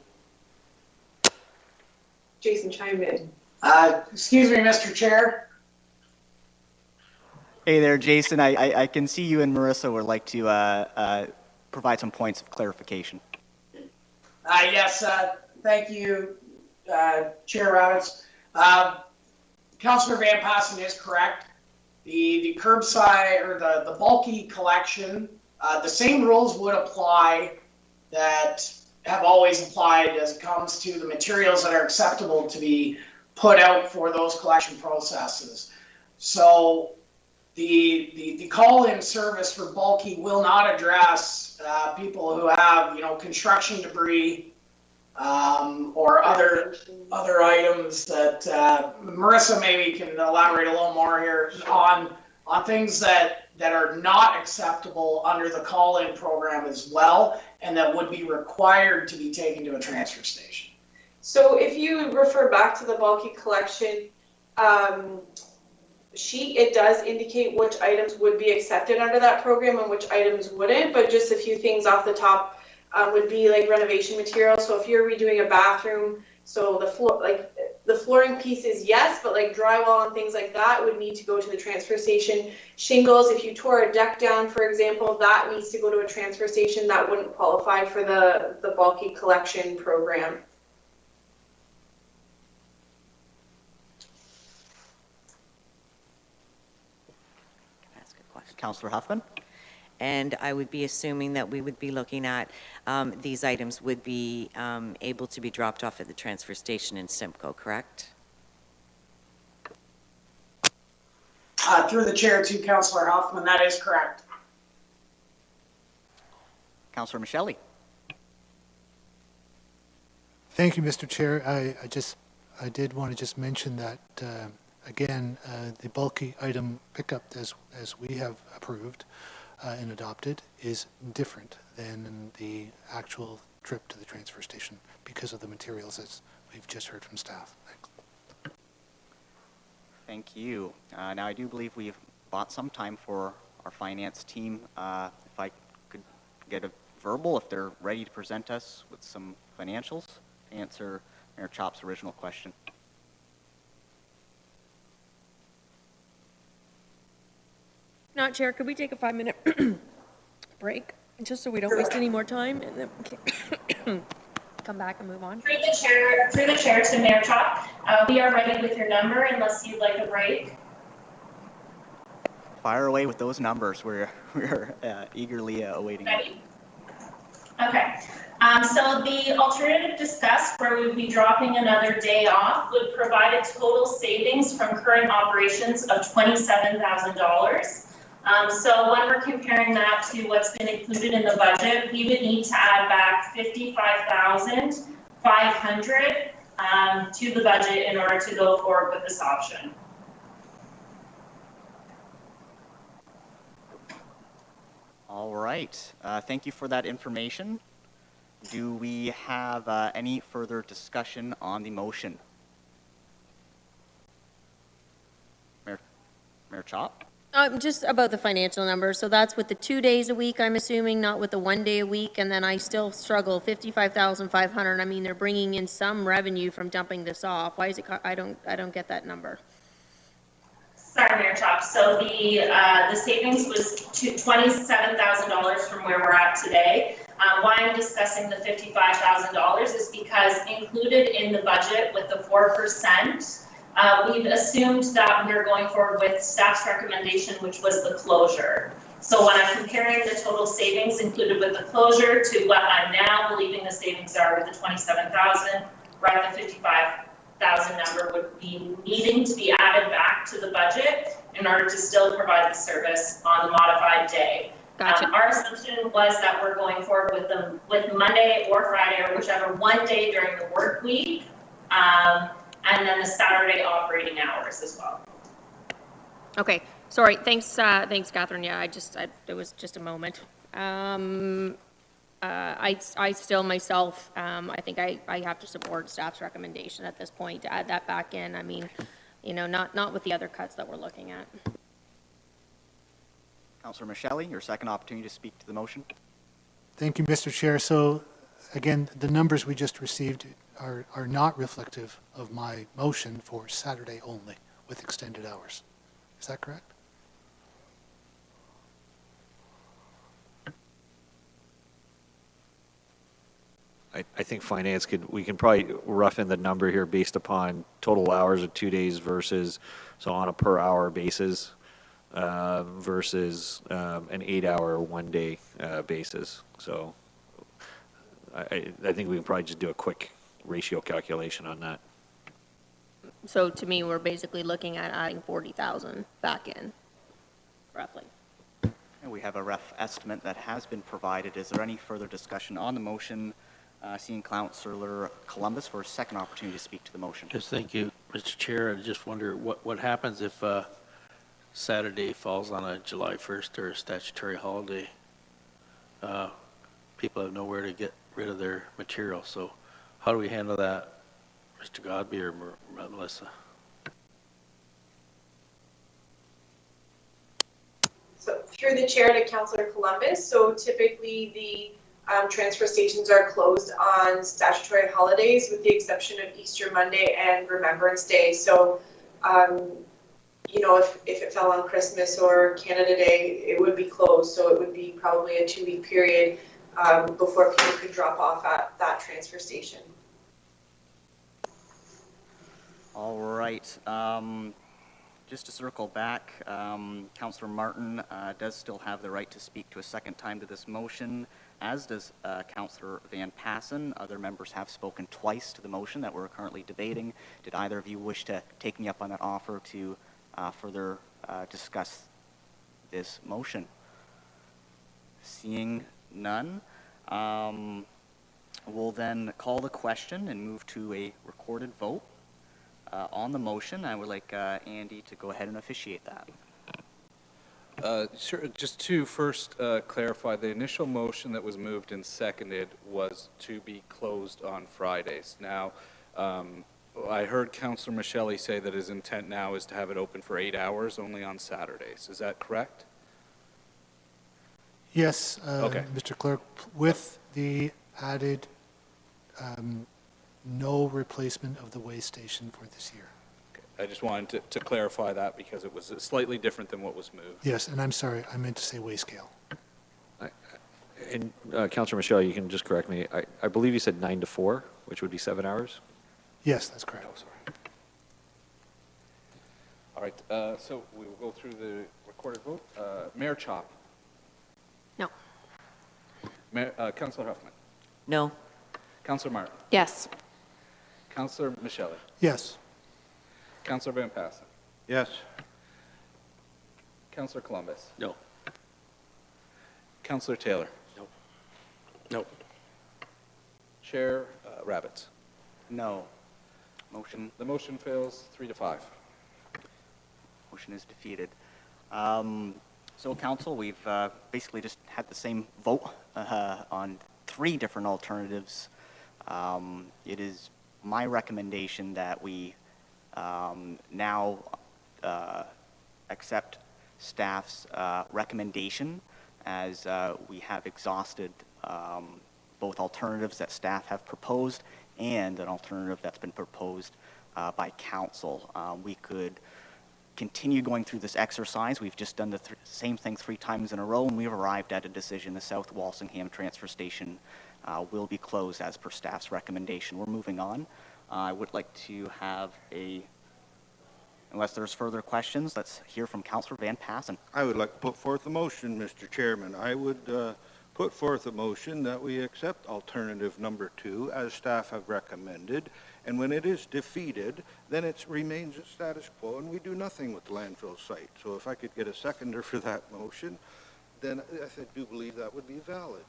Jason, chime in. Excuse me, Mr. Chair. Hey there, Jason. I can see you and Marissa would like to provide some points of clarification. Yes, thank you, Chair Roberts. Councillor Van Passen is correct. The curbside or the bulky collection, the same rules would apply that have always applied as it comes to the materials that are acceptable to be put out for those collection processes. So the call-in service for bulky will not address people who have, construction debris or other items that Marissa maybe can elaborate a little more here on things that that are not acceptable under the call-in program as well, and that would be required to be taken to a transfer station. So if you refer back to the bulky collection sheet, it does indicate which items would be accepted under that program and which items wouldn't, but just a few things off the top would be like renovation materials. So if you're redoing a bathroom, so the floor, like the flooring piece is yes, but like drywall and things like that would need to go to the transfer station. Shingles, if you tore a deck down, for example, that needs to go to a transfer station. That wouldn't qualify for the bulky collection program. Ask a question. Councillor Huffman? And I would be assuming that we would be looking at these items would be able to be dropped off at the transfer station in Simcoe, correct? Through the chair to Councillor Hoffman, that is correct. Councillor Michele? Thank you, Mr. Chair. I did want to just mention that, again, the bulky item pickup as we have approved and adopted is different than the actual trip to the transfer station because of the materials as we've just heard from staff. Thanks. Thank you. Now, I do believe we've bought some time for our finance team. If I could get a verbal, if they're ready to present us with some financials to answer Mayor Chop's original question. Not Chair, could we take a 5-minute break, just so we don't waste any more time, and then we can come back and move on? Through the chair to Mayor Chop, we are ready with your number unless you'd like a break. Fire away with those numbers. We're eagerly awaiting. Ready? Okay. So the alternative discussed, where we would be dropping another day off, would provide a total savings from current operations of $27,000. So when we're comparing that to what's been included in the budget, we would need to add back $55,500 to the budget in order to go forward with this option. All right. Thank you for that information. Do we have any further discussion on the motion? Mayor Chop? Just about the financial numbers. So that's with the 2 days a week, I'm assuming, not with the 1 day a week. And then I still struggle, 55,500. I mean, they're bringing in some revenue from dumping this off. Why is it? I don't get that number. Sorry, Mayor Chop. So the savings was $27,000 from where we're at today. Why I'm discussing the $55,000 is because included in the budget with the 4%, we've assumed that we're going forward with staff's recommendation, which was the closure. So when I'm comparing the total savings included with the closure to what I'm now believing the savings are with the 27,000, we're at the 55,000 number would be needing to be added back to the budget in order to still provide the service on the modified day. Gotcha. Our assumption was that we're going forward with Monday or Friday or whichever one day during the work week, and then the Saturday operating hours as well. Okay. Sorry. Thanks, Catherine. Yeah, it was just a moment. I still myself, I think I have to support staff's recommendation at this point to add that back in. I mean, not with the other cuts that we're looking at. Councillor Michele, your second opportunity to speak to the motion. Thank you, Mr. Chair. So again, the numbers we just received are not reflective of my motion for Saturday only with extended hours. Is that correct? I think finance we can probably rough in the number here based upon total hours of 2 days versus, so on a per hour basis, versus an 8-hour 1 day basis. So I think we can probably just do a quick ratio calculation on that. So to me, we're basically looking at adding 40,000 back in, roughly. And we have a rough estimate that has been provided. Is there any further discussion on the motion? Seeing Councillor Columbus for a second opportunity to speak to the motion. Yes, thank you, Mr. Chair. I just wonder what happens if Saturday falls on a July 1st or a statutory holiday, people have nowhere to get rid of their material. So how do we handle that, Mr. Godby or Melissa? So through the chair to Councillor Columbus, so typically the transfer stations are closed on statutory holidays with the exception of Easter Monday and Remembrance Day. So, you know, if it fell on Christmas or Canada Day, it would be closed. So it would be probably a 2-week period before people could drop off at that transfer station. All right. Just to circle back, Councillor Martin does still have the right to speak to a second time to this motion, as does Councillor Van Passen. Other members have spoken twice to the motion that we're currently debating. Did either of you wish to take me up on that offer to further discuss this motion? Seeing none, we'll then call the question and move to a recorded vote. On the motion, I would like Andy to go ahead and officiate that. Sure. Just to first clarify, the initial motion that was moved and seconded was to be closed on Fridays. Now, I heard Councillor Michele say that his intent now is to have it open for 8 hours only on Saturdays. Is that correct? Yes, Okay. Mr. Clerk, with the added no replacement of the way station for this year. I just wanted to clarify that because it was slightly different than what was moved. Yes, and I'm sorry, I meant to say way scale. And Councillor Michelle, you can just correct me. I believe you said 9 to 4, which would be 7 hours? Yes, that's correct. Oh, sorry. All right, so we will go through the recorded vote. Mayor Chop. No. Councillor Huffman. No. Councillor Martin. Yes. Councillor Michele. Yes. Councillor Van Passen. Yes. Councillor Columbus. No. Councillor Taylor. No. Chair Rabbits. No. Motion The motion fails 3-5. Motion is defeated. So, Council, we've basically just had the same vote on 3 different alternatives. It is my recommendation that we now accept staff's recommendation, as we have exhausted both alternatives that staff have proposed and an alternative that's been proposed by council. We could continue going through this exercise. We've just done the same thing 3 times in a row, and we've arrived at a decision. The South Walsingham Transfer Station will be closed as per staff's recommendation. We're moving on. I would like to have unless there's further questions, let's hear from Councillor Van Passen. I would like to put forth a motion, Mr. Chairman. I would put forth a motion that we accept alternative number 2 as staff have recommended, and when it is defeated, then it remains a status quo and we do nothing with the landfill site. So if I could get a seconder for that motion, then I do believe that would be valid.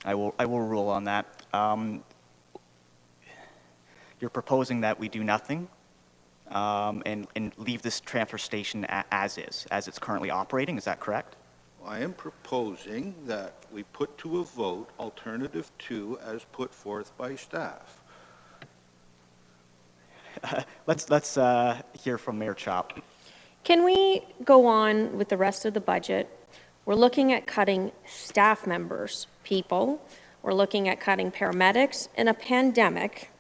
I will rule on that. You're proposing that we do nothing and leave this transfer station as it's currently operating. Is that correct? I am proposing that we put to a vote alternative 2 as put forth by staff. Let's hear from Mayor Chop. Can we go on with the rest of the budget? We're looking at cutting staff members, people. We're looking at cutting paramedics in a pandemic.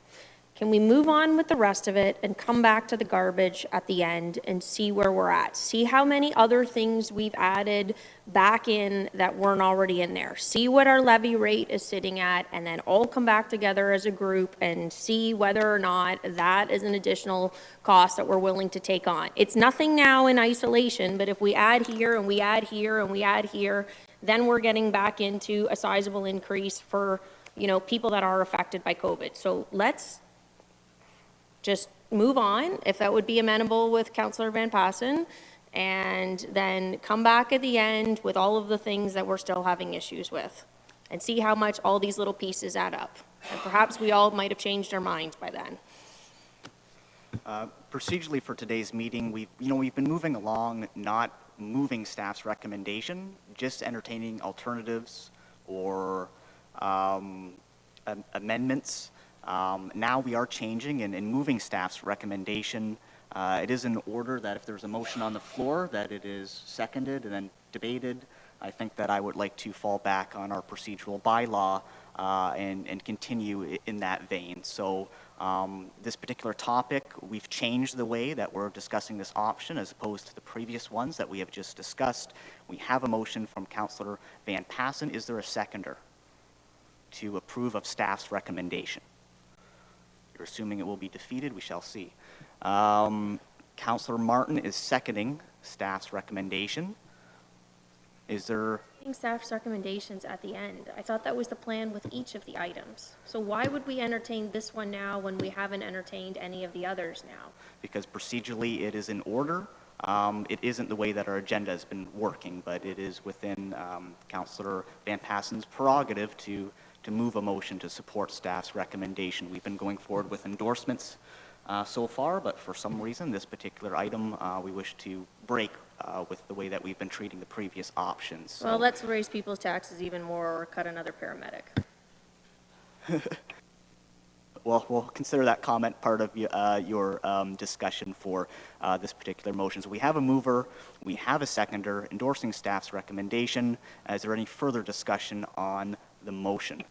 Can we move on with the rest of it and come back to the garbage at the end and see where we're at? See how many other things we've added back in that weren't already in there. See what our levy rate is sitting at, and then all come back together as a group and see whether or not that is an additional cost that we're willing to take on. It's nothing now in isolation, but if we add here and we add here and we add here, then we're getting back into a sizable increase for, people that are affected by COVID. So let's just move on, if that would be amenable with Councillor Van Passen, and then come back at the end with all of the things that we're still having issues with, and see how much all these little pieces add up. And perhaps we all might have changed our minds by then. Procedurally for today's meeting, we've been moving along, not moving staff's recommendation, just entertaining alternatives or amendments. Now we are changing and moving staff's recommendation. It is in order that if there's a motion on the floor, that it is seconded and then debated. I think that I would like to fall back on our procedural bylaw and continue in that vein. So this particular topic, we've changed the way that we're discussing this option as opposed to the previous ones that we have just discussed. We have a motion from Councillor Van Passen. Is there a seconder to approve of staff's recommendation? You're assuming it will be defeated. We shall see. Councillor Martin is seconding staff's recommendation. Is there... Staff's recommendations at the end. I thought that was the plan with each of the items. So why would we entertain this one now when we haven't entertained any of the others now? Because procedurally it is in order. It isn't the way that our agenda has been working, but it is within Councillor Van Passen's prerogative to move a motion to support staff's recommendation. We've been going forward with endorsements so far, but for some reason, this particular item we wish to break with the way that we've been treating the previous options. So. Well, let's raise people's taxes even more or cut another paramedic. Well, we'll consider that comment part of your discussion for this particular motion. So we have a mover, we have a seconder endorsing staff's recommendation. Is there any further discussion on the motion?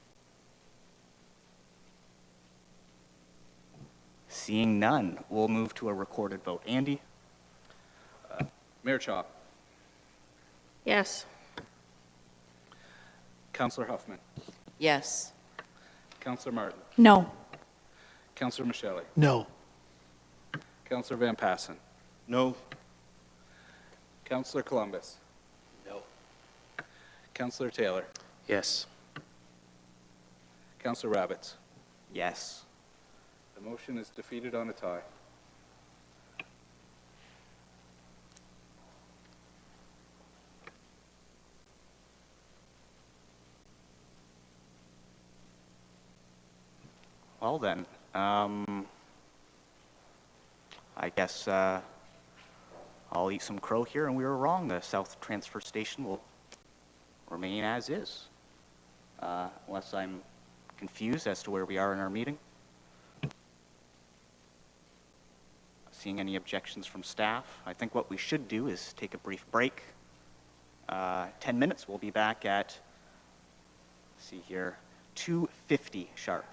Seeing none, we'll move to a recorded vote. Andy? Mayor Chaw, Yes. Councillor Huffman, Yes. Councillor Martin, No. Councillor Michele, No. Councillor Van Passen, No. Councillor Columbus, No. Councillor Taylor, Yes. Councillor Rabbits. Yes. The motion is defeated on a tie. Well then, I guess I'll eat some crow here, and we were wrong. The South Transfer Station will remain as is, unless I'm confused as to where we are in our meeting. Seeing any objections from staff, I think what we should do is take a brief break. 10 minutes. We'll be back at, let's see here, 2:50 sharp.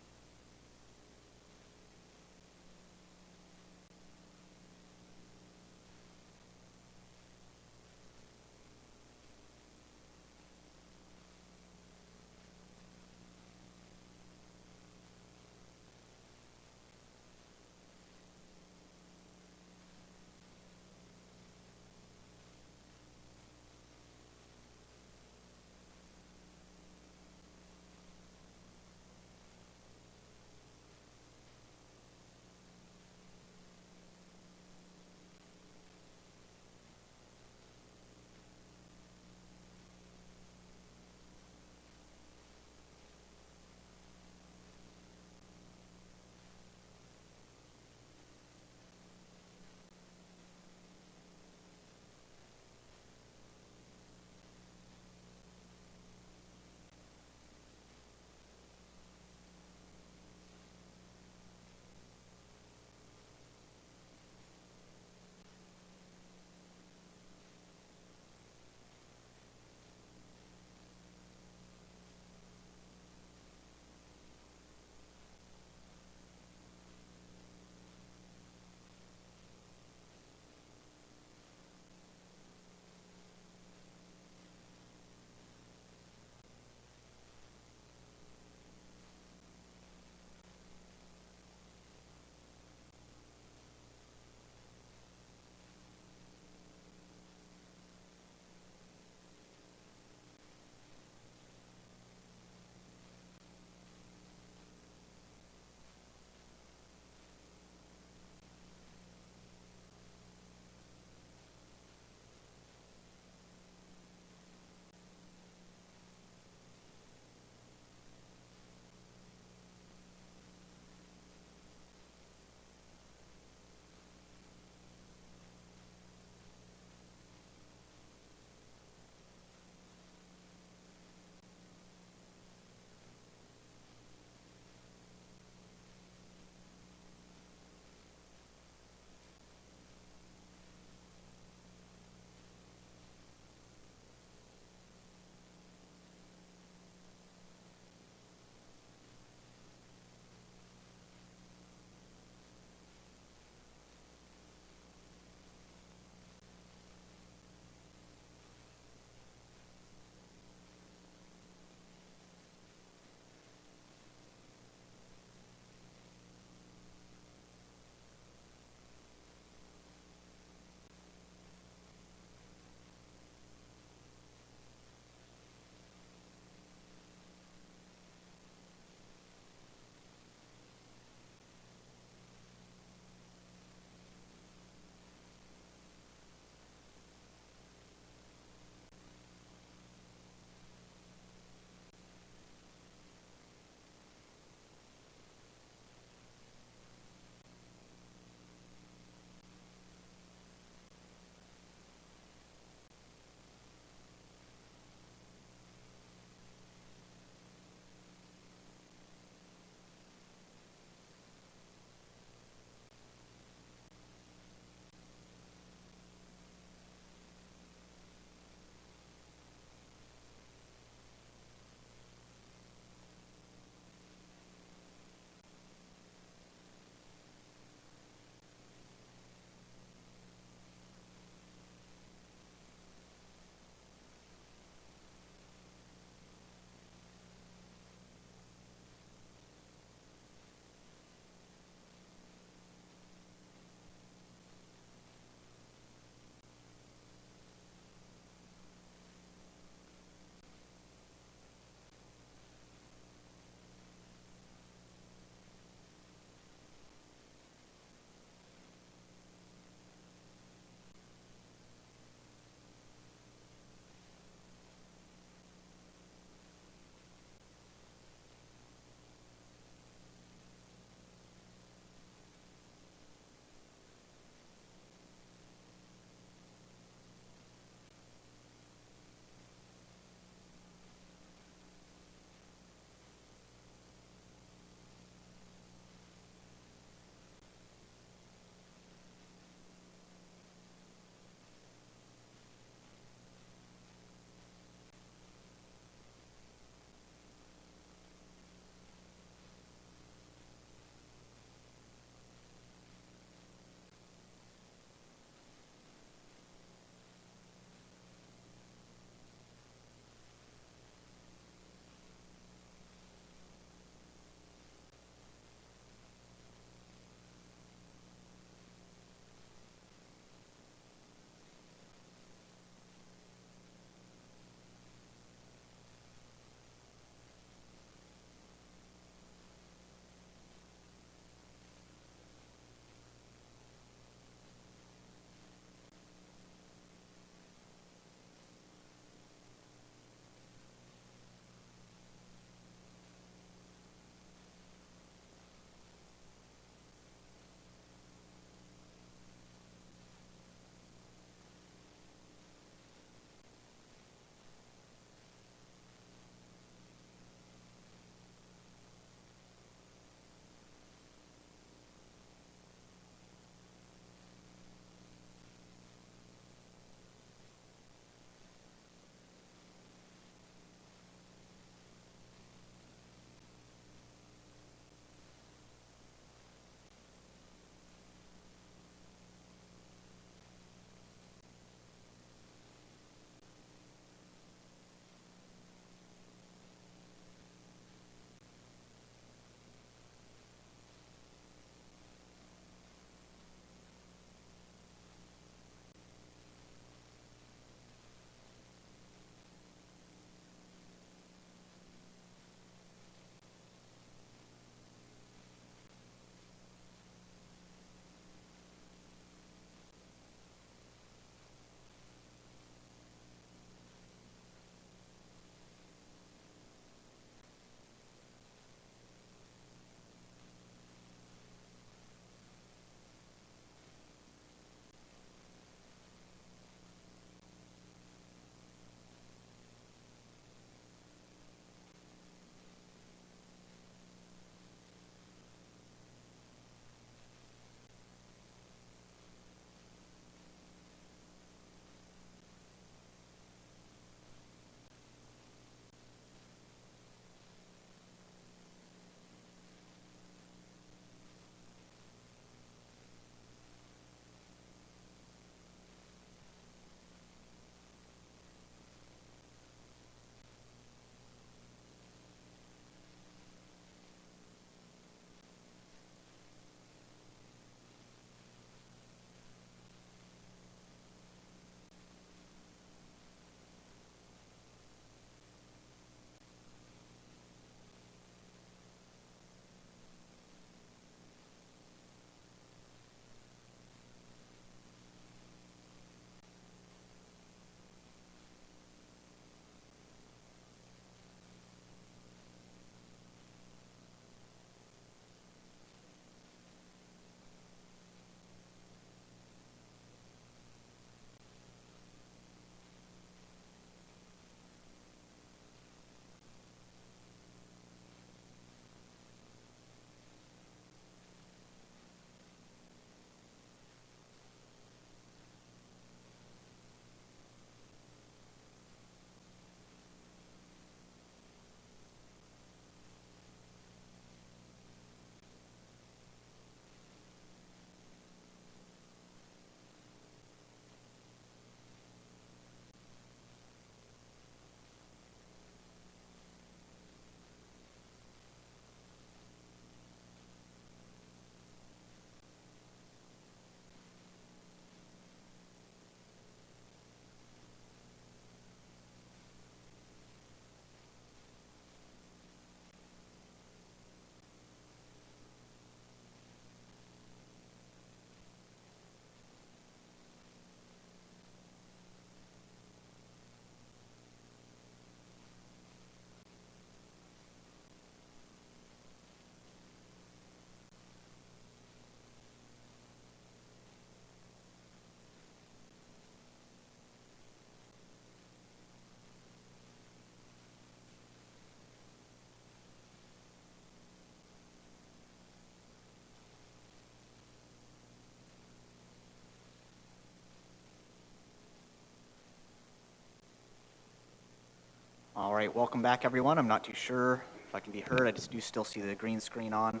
right, welcome back, everyone. I'm not too sure if I can be heard. I just do still see the green screen on.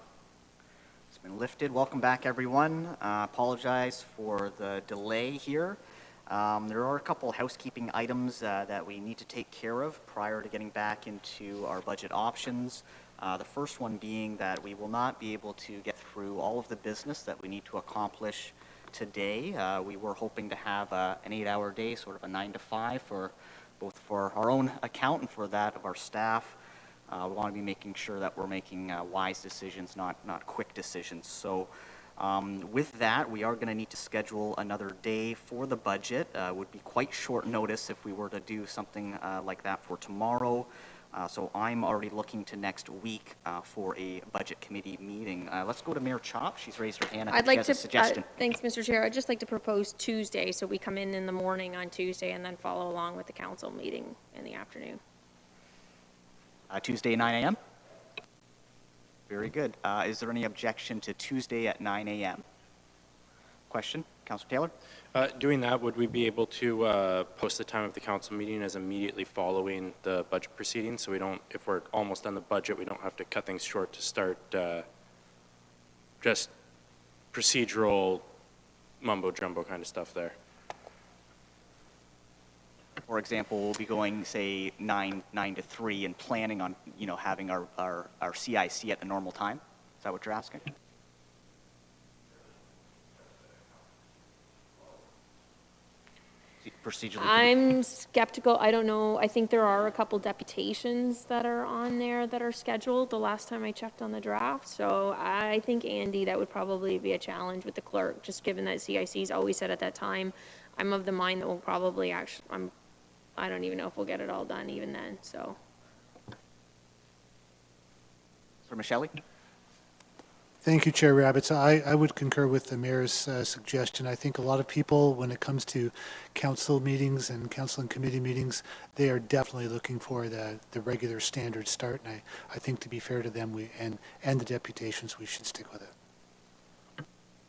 It's been lifted. Welcome back, everyone. Apologize for the delay here. There are a couple housekeeping items that we need to take care of prior to getting back into our budget options. The first one being that we will not be able to get through all of the business that we need to accomplish today. We were hoping to have an 8-hour day, sort of a 9 to 5 for both for our own account and for that of our staff. We want to be making sure that we're making wise decisions, not quick decisions. So with that, we are going to need to schedule another day for the budget. Would be quite short notice if we were to do something like that for tomorrow. So I'm already looking to next week for a budget committee meeting. Let's go to Mayor Chop. She's raised her hand. I think she has a suggestion. Thanks, Mr. Chair. I'd just like to propose Tuesday, so we come in the morning on Tuesday and then follow along with the council meeting in the afternoon. Tuesday, 9 a.m.? Very good. Is there any objection to Tuesday at 9 a.m.? Question? Councilor Taylor? Doing that, would we be able to post the time of the council meeting as immediately following the budget proceedings, so we don't, if we're almost on the budget, we don't have to cut things short to start just procedural mumbo-jumbo kind of stuff there? For example, we'll be going, say, 9 to 3 and planning on, having our CIC at the normal time? Is that what you're asking? Procedurally. I'm skeptical. I don't know. I think there are a couple deputations that are on there that are scheduled the last time I checked on the draft. So I think, Andy, that would probably be a challenge with the clerk, just given that CIC's always said at that time. I'm of the mind that we'll probably actually, I don't even know if we'll get it all done even then, so. Sir Michele? Thank you, Chair Rabbits. I would concur with the mayor's suggestion. I think a lot of people, when it comes to council meetings and council and committee meetings, they are definitely looking for the regular standard start. And I think, to be fair to them, and the deputations, we should stick with it.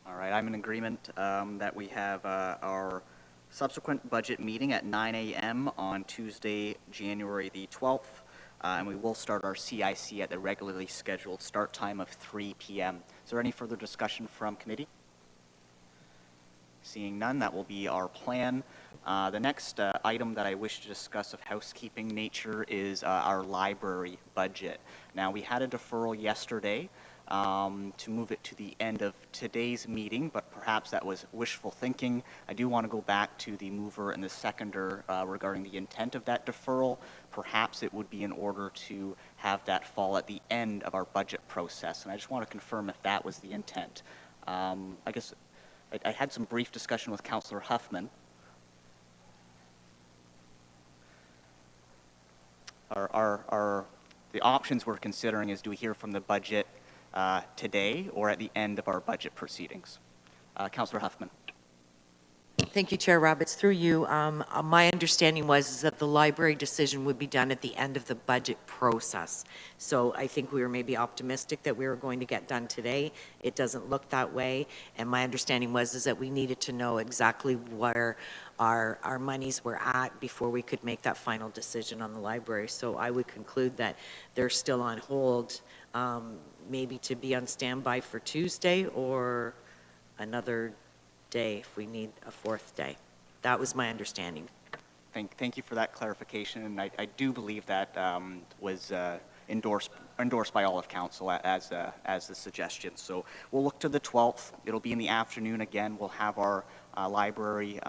All right, I'm in agreement that we have our subsequent budget meeting at 9 a.m. on Tuesday, January the 12th. And we will start our CIC at the regularly scheduled start time of 3 p.m. Is there any further discussion from committee? Seeing none, that will be our plan. The next item that I wish to discuss of housekeeping nature is our library budget. Now, we had a deferral yesterday to move it to the end of today's meeting, but perhaps that was wishful thinking. I do want to go back to the mover and the seconder regarding the intent of that deferral. Perhaps it would be in order to have that fall at the end of our budget process, and I just want to confirm if that was the intent. I guess I had some brief discussion with Councillor Huffman. The options we're considering is, do we hear from the budget today or at the end of our budget proceedings? Councillor Huffman. Thank you, Chair Roberts. Through you, my understanding was that the library decision would be done at the end of the budget process. So I think we were maybe optimistic that we were going to get done today. It doesn't look that way. And my understanding was that we needed to know exactly where our monies were at before we could make that final decision on the library. So I would conclude that they're still on hold, maybe to be on standby for Tuesday or another day if we need a fourth day. That was my understanding. Thank you for that clarification, and I do believe that was endorsed by all of council as the suggestion. So we'll look to the 12th. It'll be in the afternoon again. We'll have our library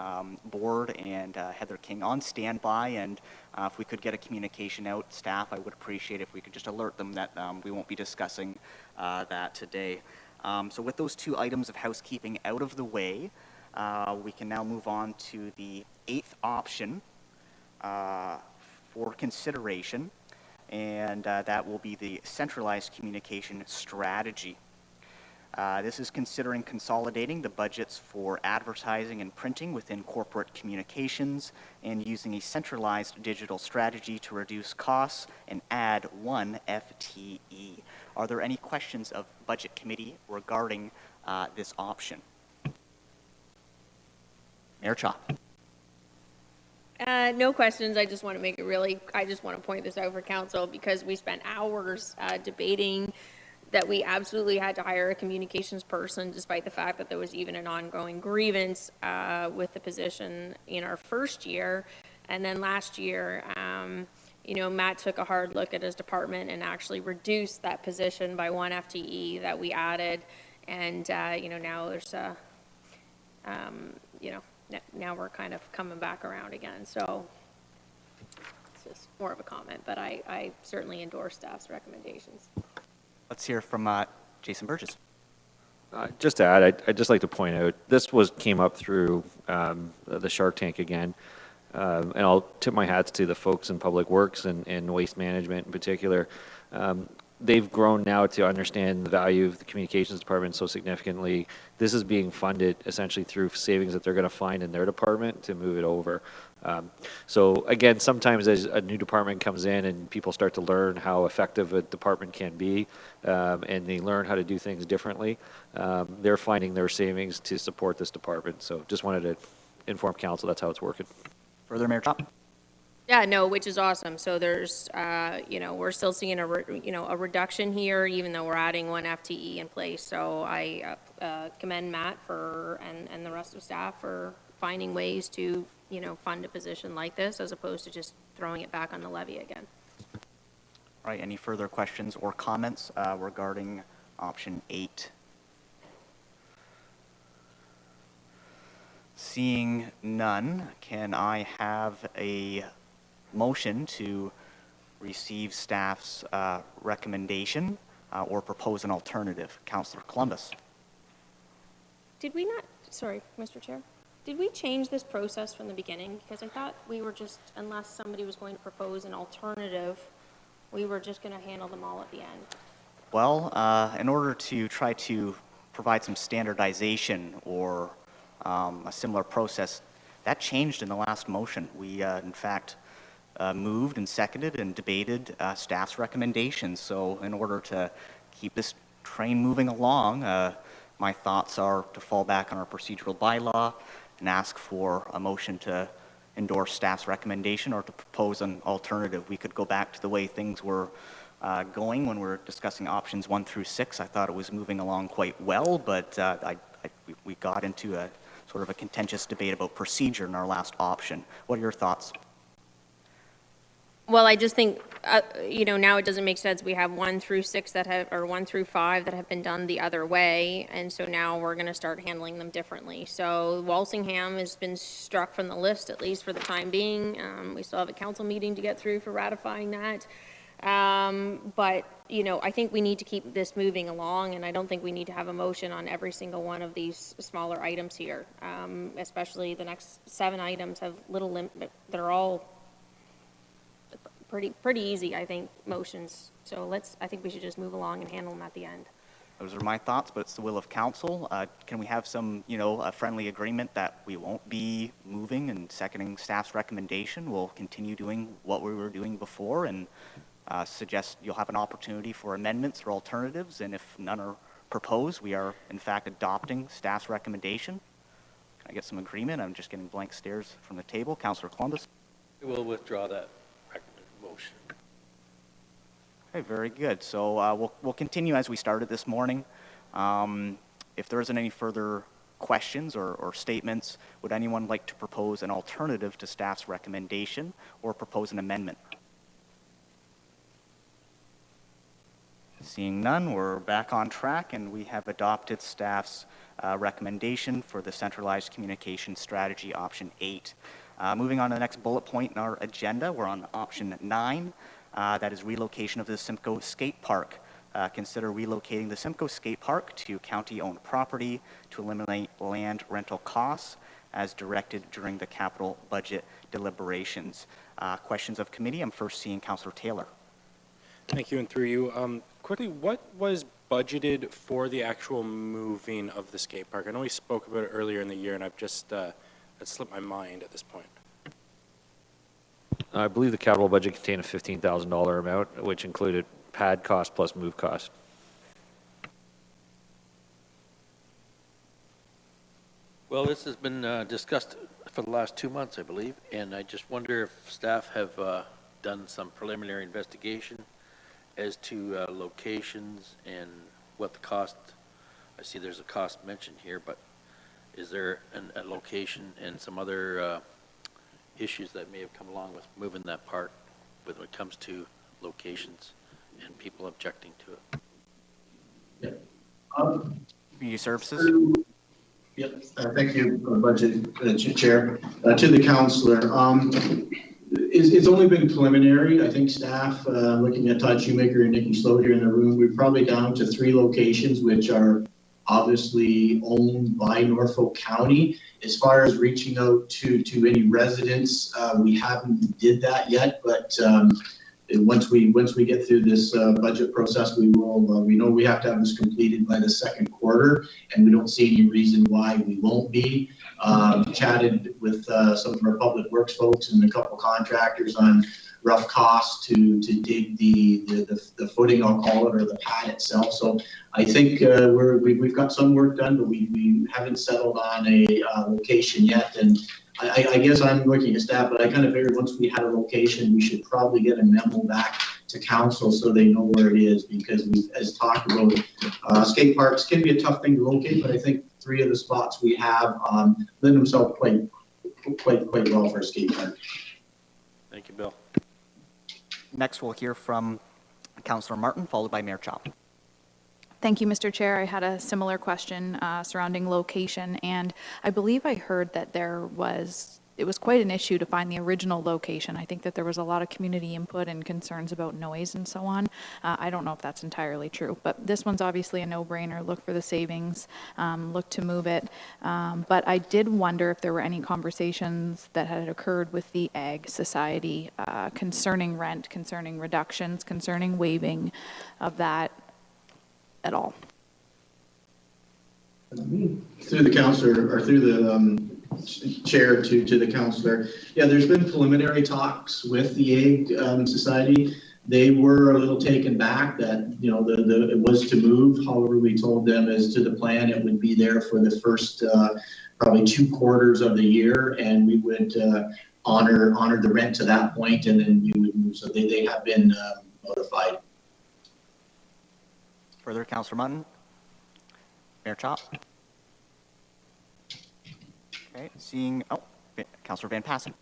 board and Heather King on standby, and if we could get a communication out, staff, I would appreciate if we could just alert them that we won't be discussing that today. So with those two items of housekeeping out of the way, we can now move on to the 8th option for consideration, and that will be the centralized communication strategy. This is considering consolidating the budgets for advertising and printing within corporate communications and using a centralized digital strategy to reduce costs and add 1 FTE. Are there any questions of Budget Committee regarding this option? Mayor Chop. No questions. I just want to make it really, I just want to point this out for council because we spent hours debating that we absolutely had to hire a communications person despite the fact that there was even an ongoing grievance with the position in our first year. And then last year, Matt took a hard look at his department and actually reduced that position by 1 FTE that we added. And, now there's now we're kind of coming back around again. So it's just more of a comment, but I certainly endorse staff's recommendations. Let's hear from Jason Burgess. Just to add, I'd just like to point out, this came up through the Shark Tank again. And I'll tip my hats to the folks in Public Works and Waste Management in particular. They've grown now to understand the value of the communications department so significantly. This is being funded essentially through savings that they're going to find in their department to move it over. So again, sometimes as a new department comes in and people start to learn how effective a department can be, and they learn how to do things differently, they're finding their savings to support this department. So just wanted to inform council that's how it's working. Further, Mayor Chop? Yeah, no, which is awesome. So there's, we're still seeing a reduction here, even though we're adding 1 FTE in place. So I commend Matt and the rest of staff for finding ways to, fund a position like this as opposed to just throwing it back on the levy again. All right, any further questions or comments regarding option 8? Seeing none, can I have a motion to receive staff's recommendation or propose an alternative? Councillor Columbus. Did we not, sorry, Mr. Chair, did we change this process from the beginning? Because I thought we were just, unless somebody was going to propose an alternative, we were just going to handle them all at the end. Well, in order to try to provide some standardization or a similar process, that changed in the last motion. We, in fact, moved and seconded and debated staff's recommendations. So in order to keep this train moving along, my thoughts are to fall back on our procedural bylaw and ask for a motion to endorse staff's recommendation or to propose an alternative. We could go back to the way things were going when we were discussing options 1 through 6. I thought it was moving along quite well, but we got into a sort of a contentious debate about procedure in our last option. What are your thoughts? Well, I just think, now it doesn't make sense. We have 1 through 6 or 1 through 5 that have been done the other way. And so now we're going to start handling them differently. So Walsingham has been struck from the list, at least for the time being. We still have a council meeting to get through for ratifying that. But, I think we need to keep this moving along, and I don't think we need to have a motion on every single one of these smaller items here. Especially the next 7 items have little limit, they're all pretty easy, I think, motions. So I think we should just move along and handle them at the end. Those are my thoughts, but it's the will of council. Can we have some, a friendly agreement that we won't be moving and seconding staff's recommendation? We'll continue doing what we were doing before and suggest you'll have an opportunity for amendments or alternatives. And if none are proposed, we are in fact adopting staff's recommendation. Can I get some agreement? I'm just getting blank stares from the table. Councillor Columbus. We'll withdraw that motion. Okay, very good. So we'll continue as we started this morning. If there isn't any further questions or statements, would anyone like to propose an alternative to staff's recommendation or propose an amendment? Seeing none, we're back on track and we have adopted staff's recommendation for the centralized communication strategy option 8. Moving on to the next bullet point in our agenda, we're on option 9. That is relocation of the Simcoe Skate Park. Consider relocating the Simcoe Skate Park to county-owned property to eliminate land rental costs as directed during the capital budget deliberations. Questions of committee? I'm first seeing Councillor Taylor. Thank you, and through you. Quickly, what was budgeted for the actual moving of the skate park? I know we spoke about it earlier in the year, and I've just it slipped my mind at this point. I believe the capital budget contained a $15,000 amount, which included pad cost plus move cost. Well, this has been discussed for the last 2 months, I believe, and I just wonder if staff have done some preliminary investigation as to locations and what the cost, I see there's a cost mentioned here, but is there a location and some other issues that may have come along with moving that park when it comes to locations and people objecting to it? Community Services? Yep, thank you, Budget Chair. To the councillor, it's only been preliminary. I think staff, looking at Todd Shoemaker and Nikki Sloat here in the room, we're probably down to 3 locations which are obviously owned by Norfolk County. As far as reaching out to any residents, we haven't did that yet, but once we get through this budget process, we will. We know we have to have this completed by the second quarter, and we don't see any reason why we won't be. Chatted with some of our public works folks and a couple contractors on rough costs to dig the footing, I'll call it, or the pad itself. So I think we've got some work done, but we haven't settled on a location yet. And I guess I'm looking at staff, but I kind of figured once we had a location, we should probably get a memo back to council so they know where it is, because we've, as talked about, skate parks can be a tough thing to locate, but I think 3 of the spots we have lend themselves quite well for a skate park. Thank you, Bill. Next, we'll hear from Councillor Martin, followed by Mayor Chop. Thank you, Mr. Chair. I had a similar question surrounding location, and I believe I heard that it was quite an issue to find the original location. I think that there was a lot of community input and concerns about noise and so on. I don't know if that's entirely true, but this one's obviously a no-brainer. Look for the savings, look to move it. But I did wonder if there were any conversations that had occurred with the Ag Society concerning rent, concerning reductions, concerning waiving of that at all. Through the councillor, or through the chair to the councillor. Yeah, there's been preliminary talks with the Ag Society. They were a little taken back that, you know, it was to move. However, we told them as to the plan, it would be there for the first probably 2 quarters of the year, and we would honor the rent to that point, and then we would move. So they have been notified. Further, Councillor Mutton. Mayor Chop. Okay, seeing, Councillor Van Passen.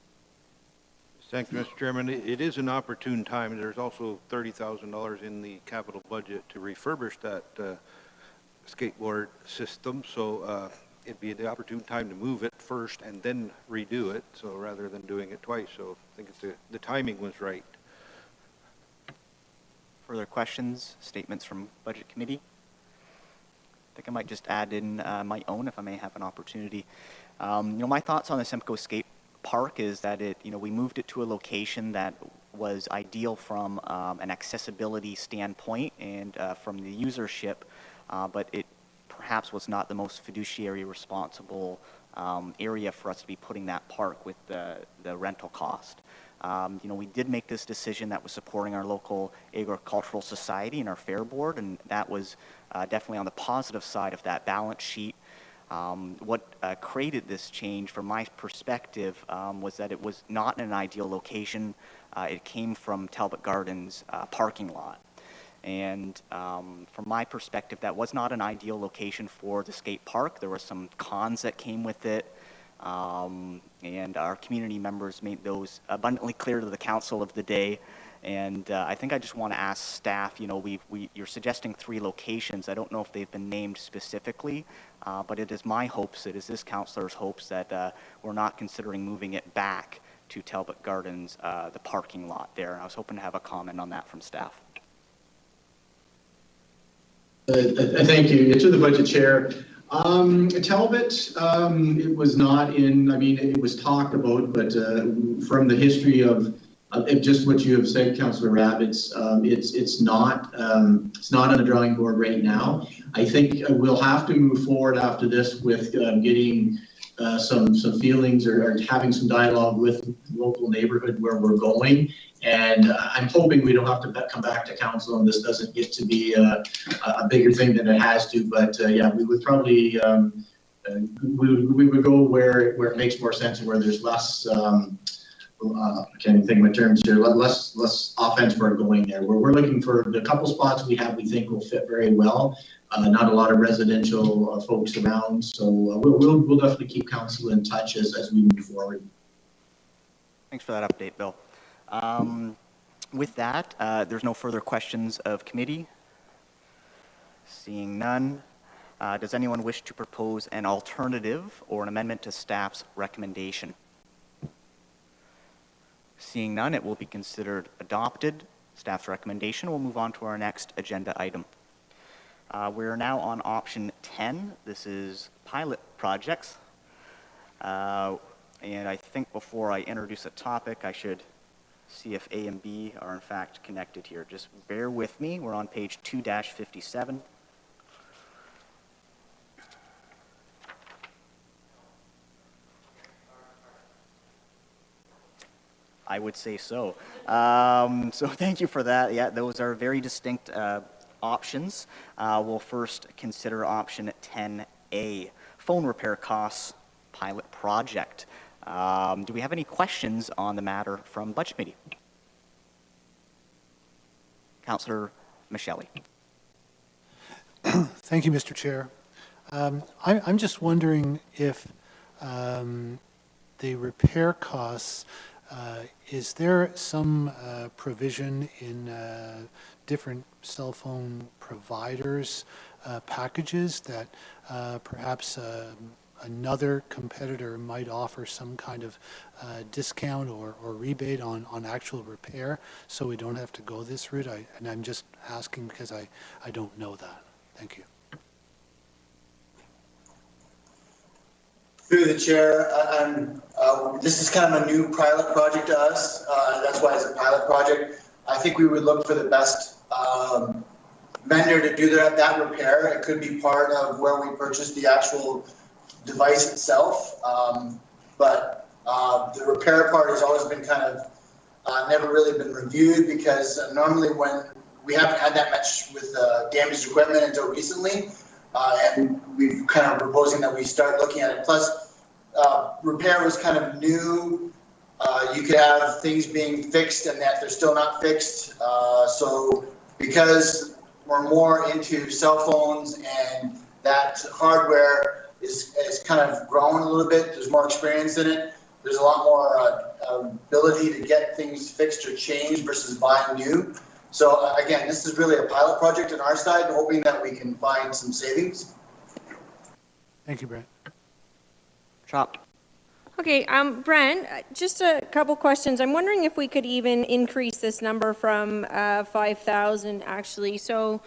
Thank you, Mr. Chairman. It is an opportune time. There's also $30,000 in the capital budget to refurbish that skateboard system. So it'd be the opportune time to move it first and then redo it. So rather than doing it twice. So I think the timing was right. Further questions, statements from Budget Committee? I think I might just add in my own if I may have an opportunity. My thoughts on the Simcoe Skate Park is that we moved it to a location that was ideal from an accessibility standpoint and from the usership, but it perhaps was not the most fiduciary responsible area for us to be putting that park with the rental cost. We did make this decision that was supporting our local agricultural society and our fair board, and that was definitely on the positive side of that balance sheet. What created this change from my perspective was that it was not in an ideal location. It came from Talbot Gardens parking lot. And from my perspective, that was not an ideal location for the skate park. There were some cons that came with it. And our community members made those abundantly clear to the council of the day. And I think I just want to ask staff, you're suggesting 3 locations. I don't know if they've been named specifically, but it is my hopes, it is this councillor's hopes that we're not considering moving it back to Talbot Gardens, the parking lot there. And I was hoping to have a comment on that from staff. Thank you. To the budget chair. Talbot, it was not in, it was talked about, but from the history of just what you have said, Councillor Rabb, it's not on the drawing board right now. I think we'll have to move forward after this with getting some feelings or having some dialogue with the local neighborhood where we're going. And I'm hoping we don't have to come back to council and this doesn't get to be a bigger thing than it has to. But yeah, we would probably we would go where it makes more sense and where there's less, I can't even think of my terms here, less offense for going there. We're looking for the couple spots we have, we think will fit very well. Not a lot of residential folks around, so we'll definitely keep council in touch as we move forward. Thanks for that update, Bill. With that, there's no further questions of committee. Seeing none, does anyone wish to propose an alternative or an amendment to staff's recommendation? Seeing none, it will be considered adopted. Staff's recommendation will move on to our next agenda item. We're now on option 10. This is pilot projects. And I think before I introduce a topic, I should see if A and B are in fact connected here. Just bear with me. We're on page 2-57. I would say so. So thank you for that. Yeah, those are very distinct options. We'll first consider option 10A, phone repair costs pilot project. Do we have any questions on the matter from Budget Committee? Councillor Micheli. Thank you, Mr. Chair. I'm just wondering if the repair costs, is there some provision in different cell phone providers' packages that perhaps another competitor might offer some kind of discount or rebate on actual repair, so we don't have to go this route? And I'm just asking because I don't know that. Thank you. Through the chair, this is kind of a new pilot project to us. That's why it's a pilot project. I think we would look for the best vendor to do that repair. It could be part of where we purchase the actual device itself. But the repair part has always been kind of never really been reviewed, because normally when we haven't had that much with damaged equipment until recently. And we've kind of proposing that we start looking at it. Plus, repair was kind of new. You could have things being fixed and that they're still not fixed. So because we're more into cell phones and that hardware is kind of grown a little bit, there's more experience in it. There's a lot more ability to get things fixed or changed versus buying new. So again, this is really a pilot project on our side, hoping that we can find some savings. Thank you, Brent. Chop. Okay, Brent, just a couple questions. I'm wondering if we could even increase this number from 5,000 actually. So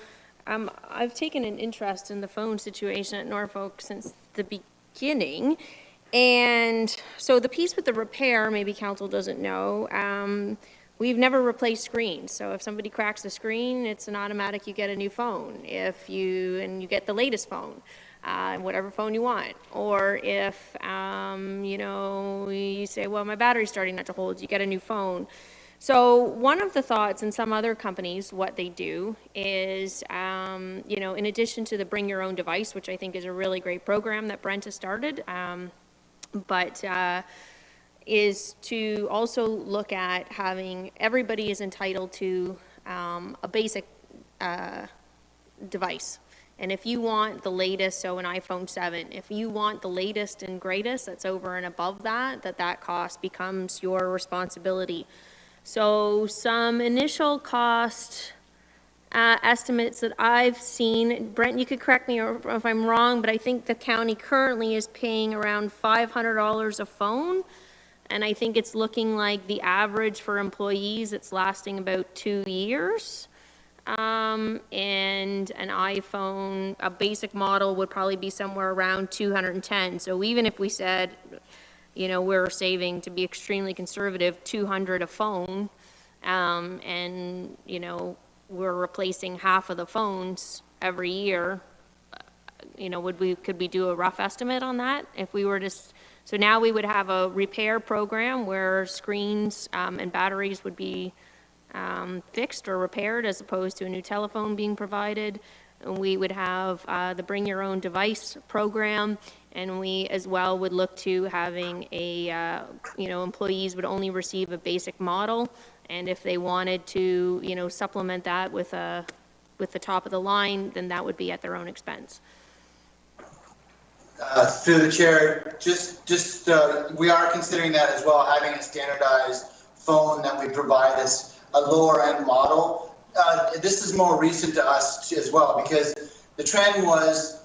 I've taken an interest in the phone situation at Norfolk since the beginning. And so the piece with the repair, maybe council doesn't know, we've never replaced screens. So if somebody cracks the screen, it's an automatic, you get a new phone. And you get the latest phone, whatever phone you want. Or if, you say, well, my battery's starting not to hold, you get a new phone. So one of the thoughts in some other companies, what they do is, in addition to the bring your own device, which I think is a really great program that Brent has started, is to also look at having, everybody is entitled to a basic device. And if you want the latest, so an iPhone 7, if you want the latest and greatest that's over and above that cost becomes your responsibility. So some initial cost estimates that I've seen, Brent, you could correct me if I'm wrong, but I think the county currently is paying around $500 a phone. And I think it's looking like the average for employees, it's lasting about 2 years. And an iPhone, a basic model would probably be somewhere around 210. So even if we said, we're saving, to be extremely conservative, 200 a phone, and, we're replacing half of the phones every year, could we do a rough estimate on that? If we were to, so now we would have a repair program where screens and batteries would be fixed or repaired as opposed to a new telephone being provided. And we would have the bring your own device program, And we as well would look to having a, employees would only receive a basic model. And if they wanted to, supplement that with with the top of the line, then that would be at their own expense. Through the chair, we are considering that as well, having a standardized phone that we provide as a lower end model. This is more recent to us as well, because the trend was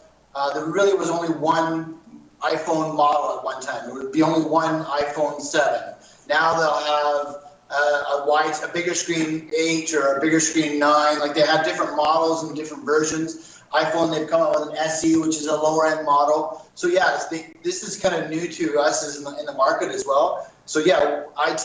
there really was only one iPhone model at one time. There would be only one iPhone 7. Now they'll have a bigger screen 8 or a bigger screen 9. Like, they have different models and different versions. iPhone, they've come out with an SE, which is a lower end model. So yeah, this is kind of new to us in the market as well. So yeah,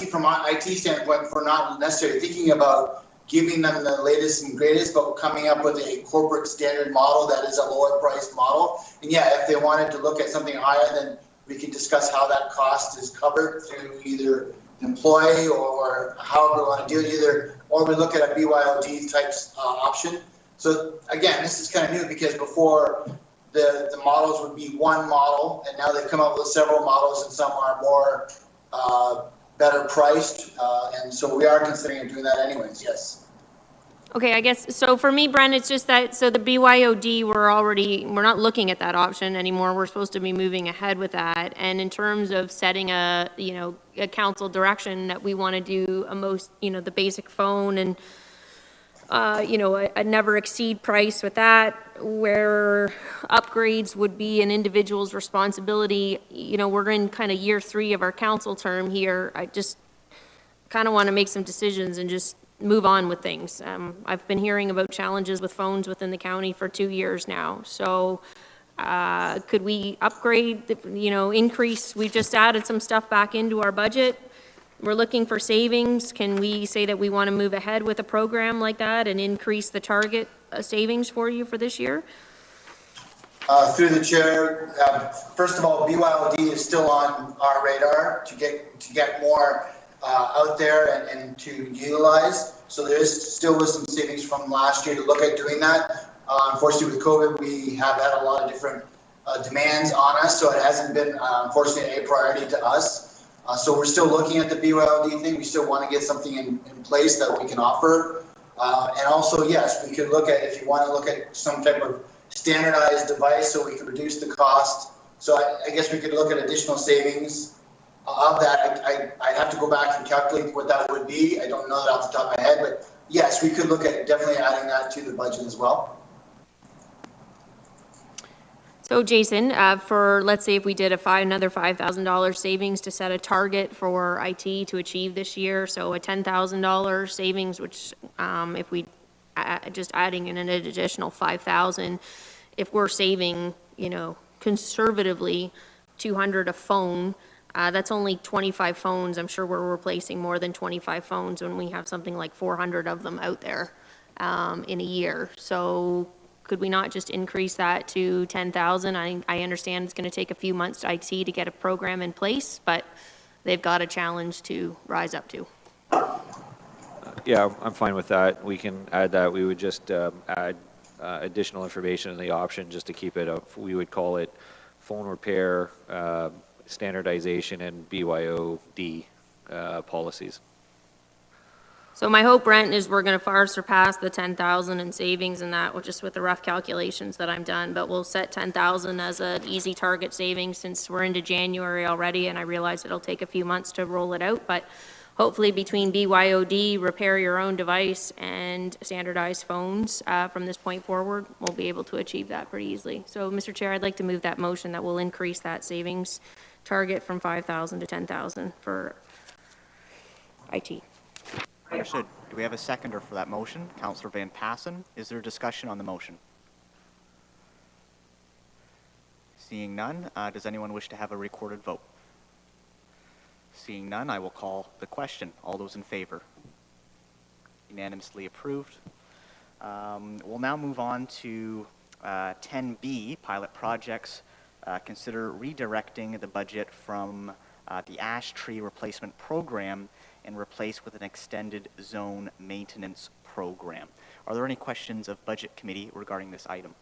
from an IT standpoint, we're not necessarily thinking about giving them the latest and greatest, but coming up with a corporate standard model that is a lower priced model. And yeah, if they wanted to look at something higher, then we can discuss how that cost is covered through either employee or however we want to do it, or we look at a BYOD type option. So again, this is kind of new, because before the models would be one model, and now they've come up with several models, and some are more better priced, and so we are considering doing that anyways. Yes. Okay, I guess, so for me, Brent, it's just that, so the BYOD, we're not looking at that option anymore. We're supposed to be moving ahead with that. And in terms of setting a council direction that we want to do the basic phone and, a never exceed price with that, where upgrades would be an individual's responsibility. We're in kind of year 3 of our council term here. I just kind of want to make some decisions and just move on with things. I've been hearing about challenges with phones within the county for 2 years now. So could we upgrade, increase? We've just added some stuff back into our budget. We're looking for savings. Can we say that we want to move ahead with a program like that and increase the target savings for you for this year? Through the chair, first of all, BYOD is still on our radar to get more out there and to utilize. So there is still some savings from last year to look at doing that. Unfortunately, with COVID, we have had a lot of different demands on us, so it hasn't been, unfortunately, a priority to us. So we're still looking at the BYOD thing. We still want to get something in place that we can offer. And also, yes, we could look at, if you want to look at some type of standardized device so we can reduce the cost. So I guess we could look at additional savings of that. I'd have to go back and calculate what that would be. I don't know that off the top of my head, but yes, we could look at definitely adding that to the budget as well. So Jason, for, let's say if we did another $5,000 savings to set a target for IT to achieve this year, so a $10,000 savings, which if we just adding in an additional 5,000, if we're saving, conservatively 200 a phone, that's only 25 phones. I'm sure we're replacing more than 25 phones when we have something like 400 of them out there in a year. So could we not just increase that to 10,000? I understand it's going to take a few months to IT to get a program in place, but they've got a challenge to rise up to. Yeah, I'm fine with that. We can add that. We would just add additional information in the option just to keep it up. We would call it phone repair, standardization, and BYOD policies. So my hope, Brent, is we're going to far surpass the 10,000 in savings and that, just with the rough calculations that I'm done. But we'll set 10,000 as an easy target savings since we're into January already, and I realize it'll take a few months to roll it out. But hopefully between BYOD, repair your own device, and standardized phones from this point forward, we'll be able to achieve that pretty easily. So, Mr. Chair, I'd like to move that motion that will increase that savings target from 5,000 to 10,000 for IT. Understood. Do we have a seconder for that motion? Councillor Van Passen. Is there discussion on the motion? Seeing none, does anyone wish to have a recorded vote? Seeing none, I will call the question. All those in favor? Unanimously approved. We'll now move on to 10B, pilot projects. Consider redirecting the budget from the ash tree replacement program and replace with an extended zone maintenance program. Are there any questions of Budget Committee regarding this item?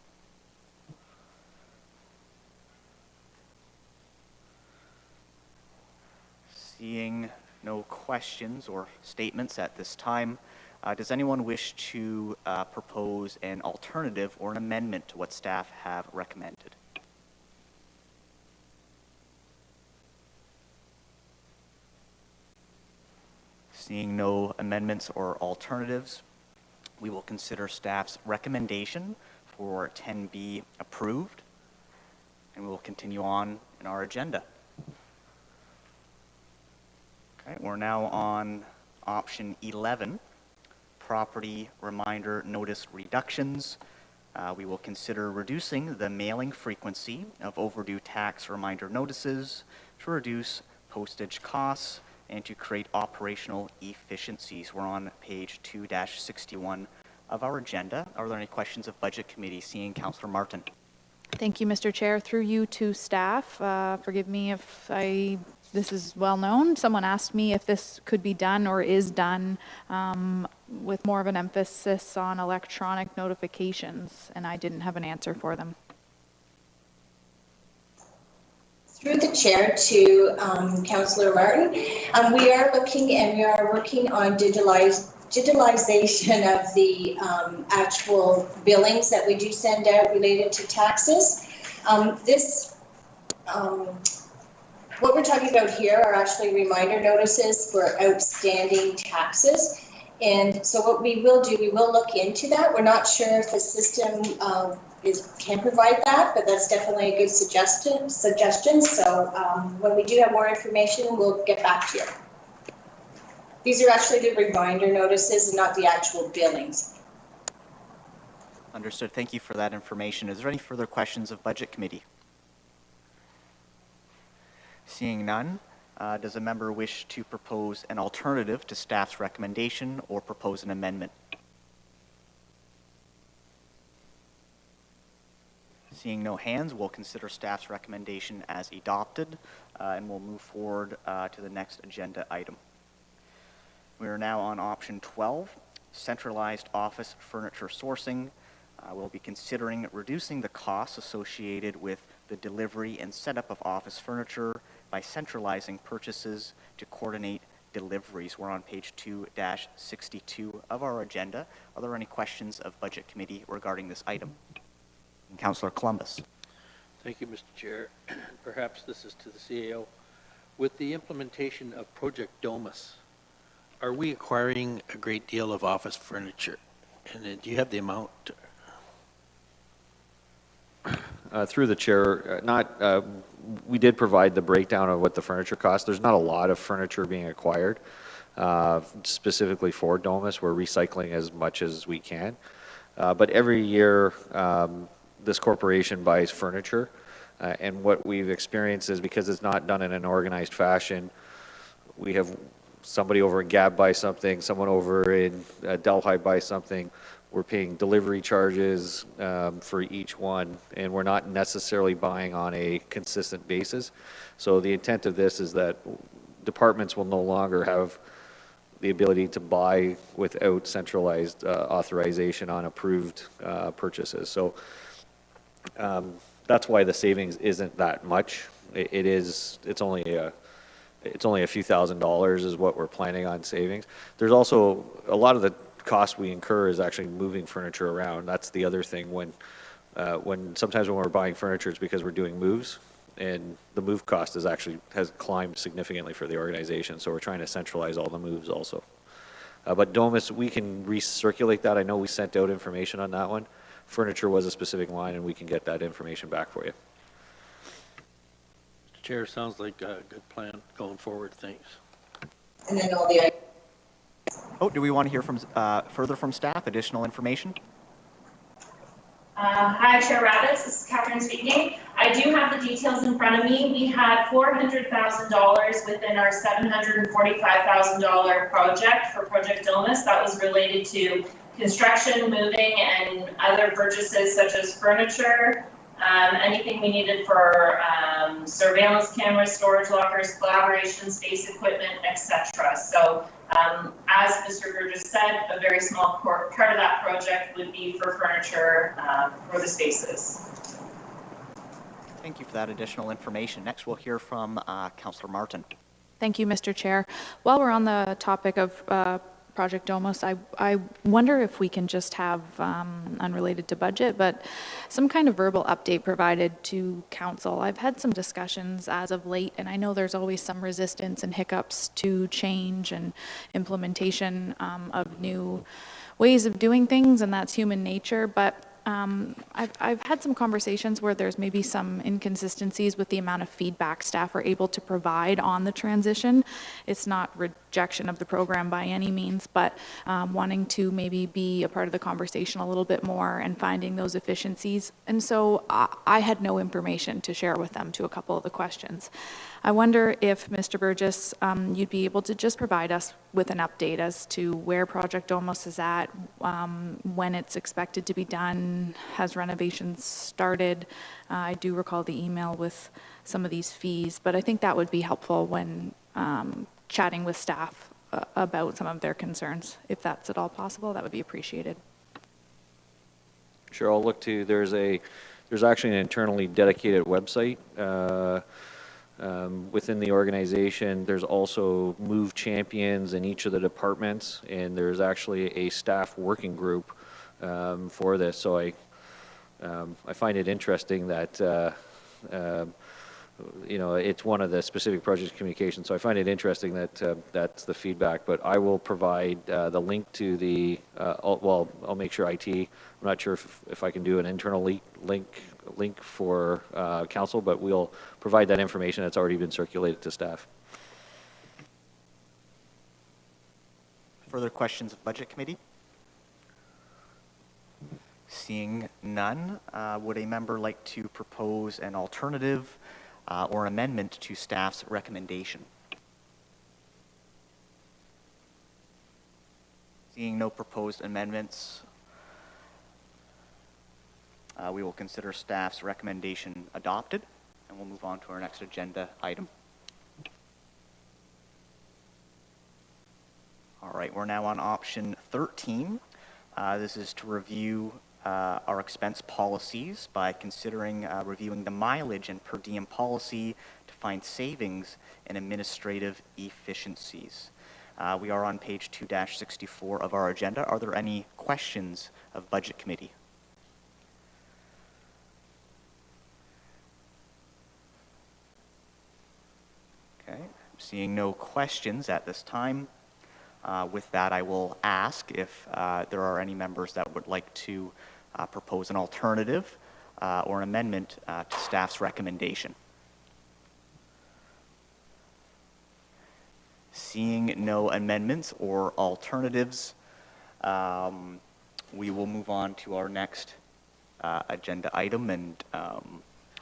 Seeing no questions or statements at this time, does anyone wish to propose an alternative or an amendment to what staff have recommended? Seeing no amendments or alternatives, we will consider staff's recommendation for 10B approved, and we will continue on in our agenda. Okay, we're now on option 11, property reminder notice reductions. We will consider reducing the mailing frequency of overdue tax reminder notices to reduce postage costs and to create operational efficiencies. We're on page 2-61 of our agenda. Are there any questions of Budget Committee? Seeing Councillor Martin. Thank you, Mr. Chair. Through you to staff, forgive me if this is well known. Someone asked me if this could be done or is done with more of an emphasis on electronic notifications, and I didn't have an answer for them. Through the chair to Councillor Martin, we are looking and we are working on digitalization of the actual billings that we do send out related to taxes. What we're talking about here are actually reminder notices for outstanding taxes. And so what we will do, we will look into that. We're not sure if the system can provide that, but that's definitely a good suggestion. So when we do have more information, we'll get back to you. These are actually the reminder notices and not the actual billings. Understood. Thank you for that information. Is there any further questions of Budget Committee? Seeing none, does a member wish to propose an alternative to staff's recommendation or propose an amendment? Seeing no hands, we'll consider staff's recommendation as adopted, and we'll move forward to the next agenda item. We are now on option 12, centralized office furniture sourcing. We'll be considering reducing the costs associated with the delivery and setup of office furniture by centralizing purchases to coordinate deliveries. We're on page 2-62 of our agenda. Are there any questions of Budget Committee regarding this item? And Councillor Columbus. Thank you, Mr. Chair. Perhaps this is to the CAO. With the implementation of Project Domus, are we acquiring a great deal of office furniture? And do you have the amount? Through the chair, we did provide the breakdown of what the furniture costs. There's not a lot of furniture being acquired specifically for Domus. We're recycling as much as we can. But every year, this corporation buys furniture. And what we've experienced is because it's not done in an organized fashion, we have somebody over in Gab buy something, someone over in Delhi buy something. We're paying delivery charges for each one, and we're not necessarily buying on a consistent basis. So the intent of this is that departments will no longer have the ability to buy without centralized authorization on approved purchases. So that's why the savings isn't that much. It's only a few $1,000s is what we're planning on savings. There's also a lot of the cost we incur is actually moving furniture around. That's the other thing when sometimes when we're buying furniture, it's because we're doing moves, and the move cost has climbed significantly for the organization. So we're trying to centralize all the moves also. But Domus, we can recirculate that. I know we sent out information on that one. Furniture was a specific line, and we can get that information back for you. Mr. Chair, sounds like a good plan going forward. Thanks. And then all the Oh, do we want to hear from further from staff, additional information? Hi, Chair Rabbits. This is Catherine speaking. I do have the details in front of me. We had $400,000 within our $745,000 project for Project Domus. That was related to construction, moving, and other purchases such as furniture, anything we needed for surveillance cameras, storage lockers, collaboration space equipment, etc. So as Mr. Burgess said, a very small part of that project would be for furniture for the spaces. Thank you for that additional information. Next, we'll hear from Councillor Martin. Thank you, Mr. Chair. While we're on the topic of Project Domus, I wonder if we can just have, unrelated to budget, but some kind of verbal update provided to council. I've had some discussions as of late, and I know there's always some resistance and hiccups to change and implementation of new ways of doing things, and that's human nature, but I've had some conversations where there's maybe some inconsistencies with the amount of feedback staff are able to provide on the transition. It's not rejection of the program by any means, but wanting to maybe be a part of the conversation a little bit more and finding those efficiencies. And so I had no information to share with them to a couple of the questions. I wonder if, Mr. Burgess, you'd be able to just provide us with an update as to where Project Domus is at, when it's expected to be done, has renovations started? I do recall the email with some of these fees, but I think that would be helpful when chatting with staff about some of their concerns. If that's at all possible, that would be appreciated. Sure, I'll look to, there's actually an internally dedicated website within the organization. There's also move champions in each of the departments, and there's actually a staff working group for this. So I find it interesting that it's one of the specific project communications. So I find it interesting that that's the feedback. But I will provide the link to the. I'll make sure IT. I'm not sure if I can do an internal link for council, but we'll provide that information that's already been circulated to staff. Further questions of Budget Committee? Seeing none, would a member like to propose an alternative or amendment to staff's recommendation? Seeing no proposed amendments, we will consider staff's recommendation adopted, and we'll move on to our next agenda item. All right, we're now on option 13. This is to review our expense policies by considering reviewing the mileage and per diem policy to find savings and administrative efficiencies. We are on page 2-64 of our agenda. Are there any questions of Budget Committee? Okay, seeing no questions at this time. With that, I will ask if there are any members that would like to propose an alternative or an amendment to staff's recommendation. Seeing no amendments or alternatives, we will move on to our next agenda item. And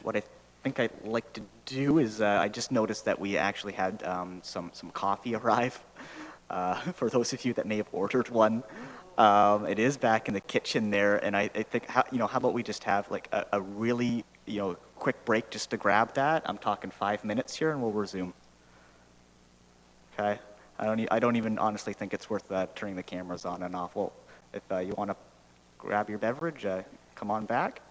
what I think I'd like to do is I just noticed that we actually had some coffee arrive. For those of you that may have ordered one, it is back in the kitchen there, and I think how about we just have like a really quick break just to grab that. I'm talking 5 minutes here, and we'll resume. Okay, I don't even honestly think it's worth turning the cameras on and off. Well, if you want to grab your beverage, come on back.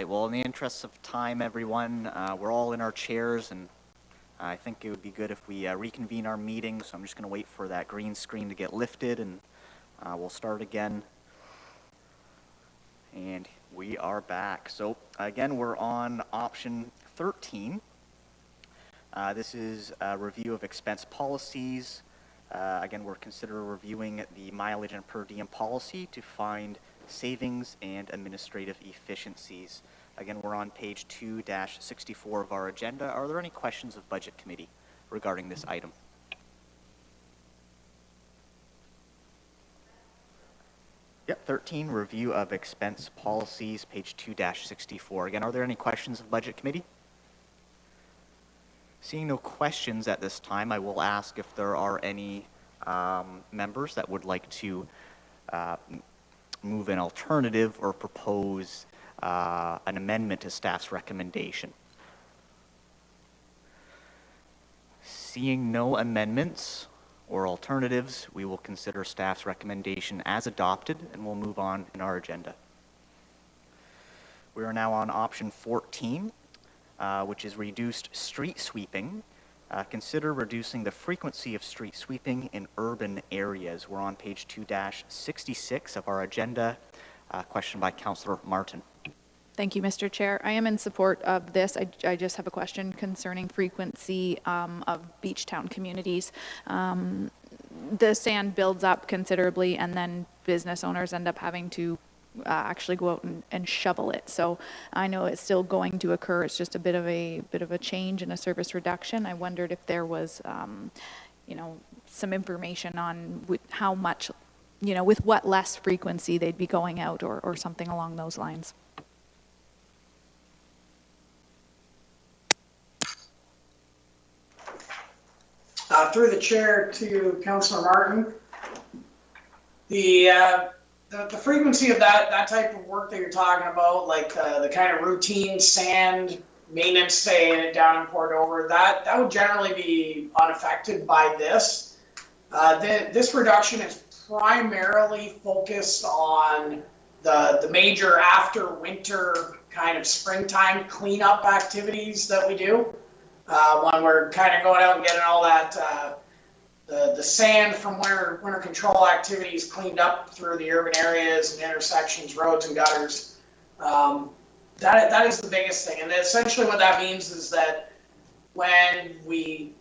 right, well, in the interest of time, everyone, we're all in our chairs, and I think it would be good if we reconvene our meeting, so I'm just going to wait for that green screen to get lifted, and we'll start again. And we are back. So, again, we're on option 13. This is a review of expense policies. Again, we're considering reviewing the mileage and per diem policy to find savings and administrative efficiencies. Again, we're on page 2-64 of our agenda. Are there any questions of Budget Committee regarding this item? Yep, 13, review of expense policies, page 2-64. Again, are there any questions of Budget Committee? Seeing no questions at this time, I will ask if there are any members that would like to move an alternative or propose an amendment to staff's recommendation. Seeing no amendments or alternatives, we will consider staff's recommendation as adopted and we'll move on in our agenda. We are now on option 14, which is reduced street sweeping. Consider reducing the frequency of street sweeping in urban areas. We're on page 2-66 of our agenda. Question by Councillor Martin. Thank you, Mr. Chair. I am in support of this. I just have a question concerning frequency of beach town communities. The sand builds up considerably, and then business owners end up having to actually go out and shovel it. So I know it's still going to occur. It's just a bit of a change and a service reduction. I wondered if there was, some information on how much, with what less frequency they'd be going out or something along those lines. Through the chair to Councillor Martin, the frequency of that type of work that you're talking about, like the kind of routine sand maintenance, say down in Port Dover, that would generally be unaffected by this. This reduction is primarily focused on the major after winter kind of springtime cleanup activities that we do. When we're kind of going out and getting all that the sand from winter control activities cleaned up through the urban areas and intersections, roads and gutters. That is the biggest thing. And essentially what that means is that when we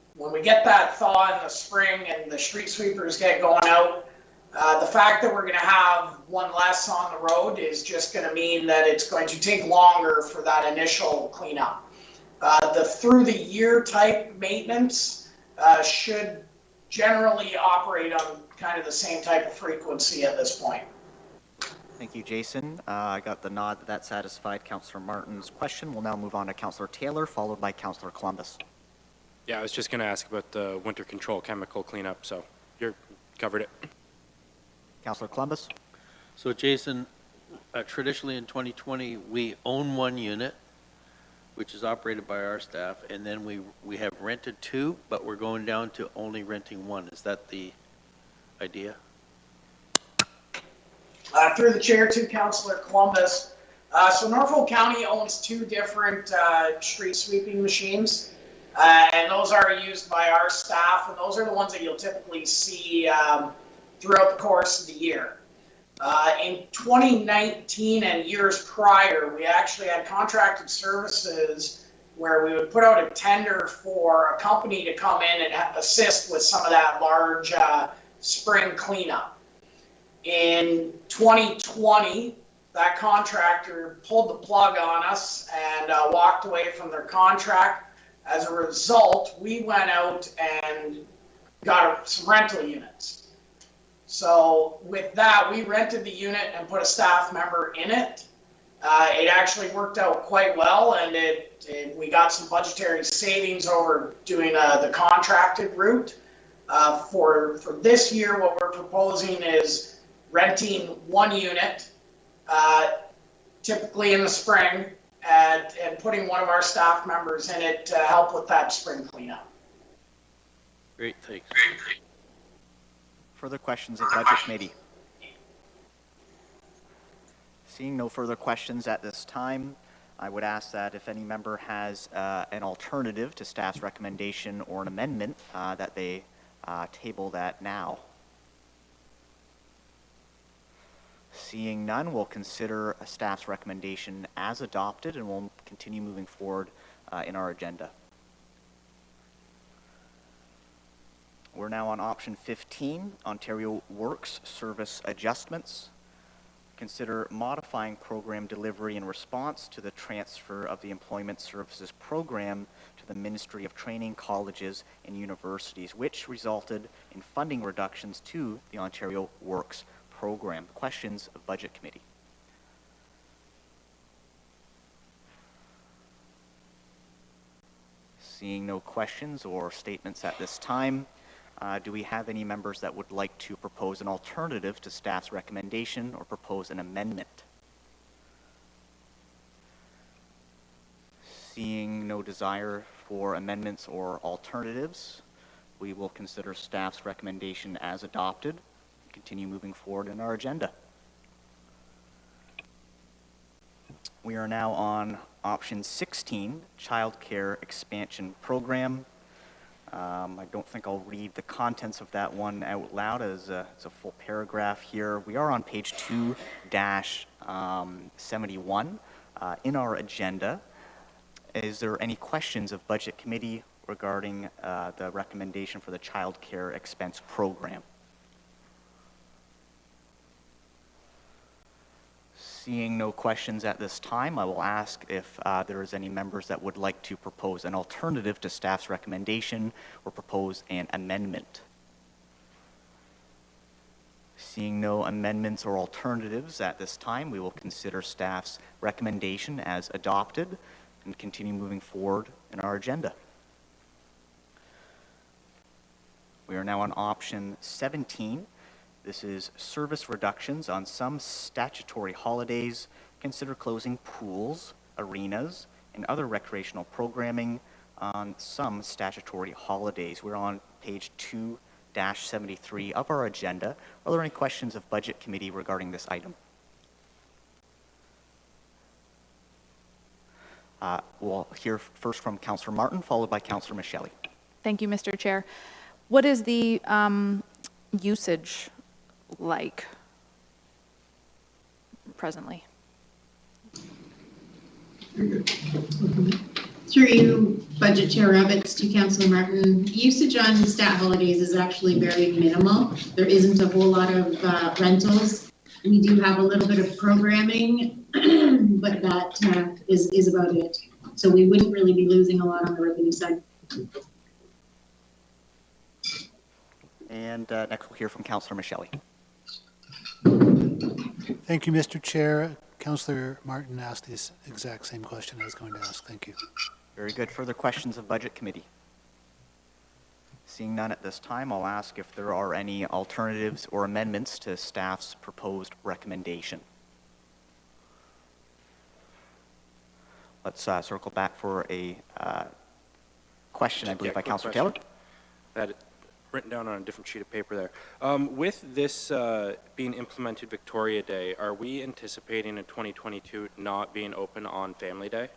get that thaw in the spring and the street sweepers get going out, the fact that we're going to have one less on the road is just going to mean that it's going to take longer for that initial cleanup. The through the year type maintenance should generally operate on kind of the same type of frequency at this point. Thank you, Jason. I got the nod that satisfied Councillor Martin's question. We'll now move on to Councillor Taylor, followed by Councillor Columbus. Yeah, I was just going to ask about the winter control chemical cleanup, so you covered it. Councillor Columbus. So Jason, traditionally in 2020, we own one unit, which is operated by our staff, and then we have rented two, but we're going down to only renting one. Is that the idea? Through the chair to Councillor Columbus. So Norfolk County owns two different street sweeping machines, and those are used by our staff, and those are the ones that you'll typically see throughout the course of the year. In 2019 and years prior, we actually had contracted services where we would put out a tender for a company to come in and assist with some of that large spring cleanup. In 2020, that contractor pulled the plug on us and walked away from their contract. As a result, we went out and got some rental units. So with that, we rented the unit and put a staff member in it. It actually worked out quite well, and we got some budgetary savings over doing the contracted route. For this year, what we're proposing is renting one unit, typically in the spring, and putting one of our staff members in it to help with that spring cleanup. Great, thanks. Further questions of Budget Committee? Seeing no further questions at this time, I would ask that if any member has an alternative to staff's recommendation or an amendment, that they table that now. Seeing none, we'll consider a staff's recommendation as adopted, and we'll continue moving forward in our agenda. We're now on option 15, Ontario Works Service Adjustments. Consider modifying program delivery in response to the transfer of the Employment Services Program to the Ministry of Training, Colleges, and Universities, which resulted in funding reductions to the Ontario Works Program. Questions of Budget Committee? Seeing no questions or statements at this time, do we have any members that would like to propose an alternative to staff's recommendation or propose an amendment? Seeing no desire for amendments or alternatives, we will consider staff's recommendation as adopted and continue moving forward in our agenda. We are now on option 16, Child Care Expansion Program. I don't think I'll read the contents of that one out loud as it's a full paragraph here. We are on page 2-71 in our agenda. Is there any questions of Budget Committee regarding the recommendation for the Child Care Expense Program? Seeing no questions at this time, I will ask if there is any members that would like to propose an alternative to staff's recommendation or propose an amendment. Seeing no amendments or alternatives at this time, we will consider staff's recommendation as adopted and continue moving forward in our agenda. We are now on option 17. This is service reductions on some statutory holidays. Consider closing pools, arenas, and other recreational programming on some statutory holidays. We're on page 2-73 of our agenda. Are there any questions of Budget Committee regarding this item? We'll hear first from Councillor Martin, followed by Councillor Micheli. Thank you, Mr. Chair. What is the usage like presently? Through you, Budget Chair Rabbits, to Councillor Martin, usage on stat holidays is actually very minimal. There isn't a whole lot of rentals. We do have a little bit of programming, but that is about it. So we wouldn't really be losing a lot on the revenue side. And next we'll hear from Councillor Micheli. Thank you, Mr. Chair. Councillor Martin asked this exact same question I was going to ask. Thank you. Very good. Further questions of Budget Committee? Seeing none at this time, I'll ask if there are any alternatives or amendments to staff's proposed recommendation. Let's circle back for a question, I believe, by Councillor Taylor. That written down on a different sheet of paper there. With this being implemented Victoria Day, are we anticipating in 2022 not being open on Family Day?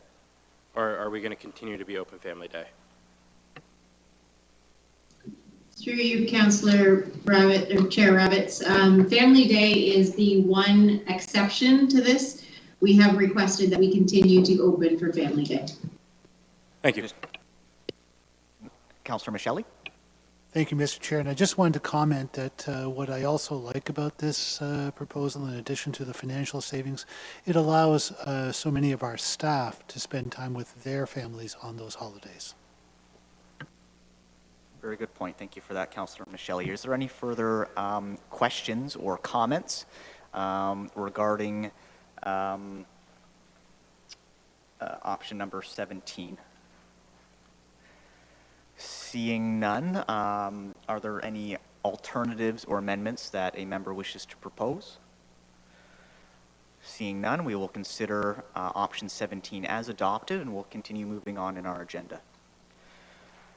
Or are we going to continue to be open Family Day? Through you, Councillor Rabbit, or Chair Rabbits, Family Day is the one exception to this. We have requested that we continue to open for Family Day. Thank you. Councillor Micheli. Thank you, Mr. Chair. And I just wanted to comment that what I also like about this proposal, in addition to the financial savings, it allows so many of our staff to spend time with their families on those holidays. Very good point. Thank you for that, Councillor Micheli. Is there any further questions or comments regarding option number 17? Seeing none, are there any alternatives or amendments that a member wishes to propose? Seeing none, we will consider option 17 as adopted, and we'll continue moving on in our agenda.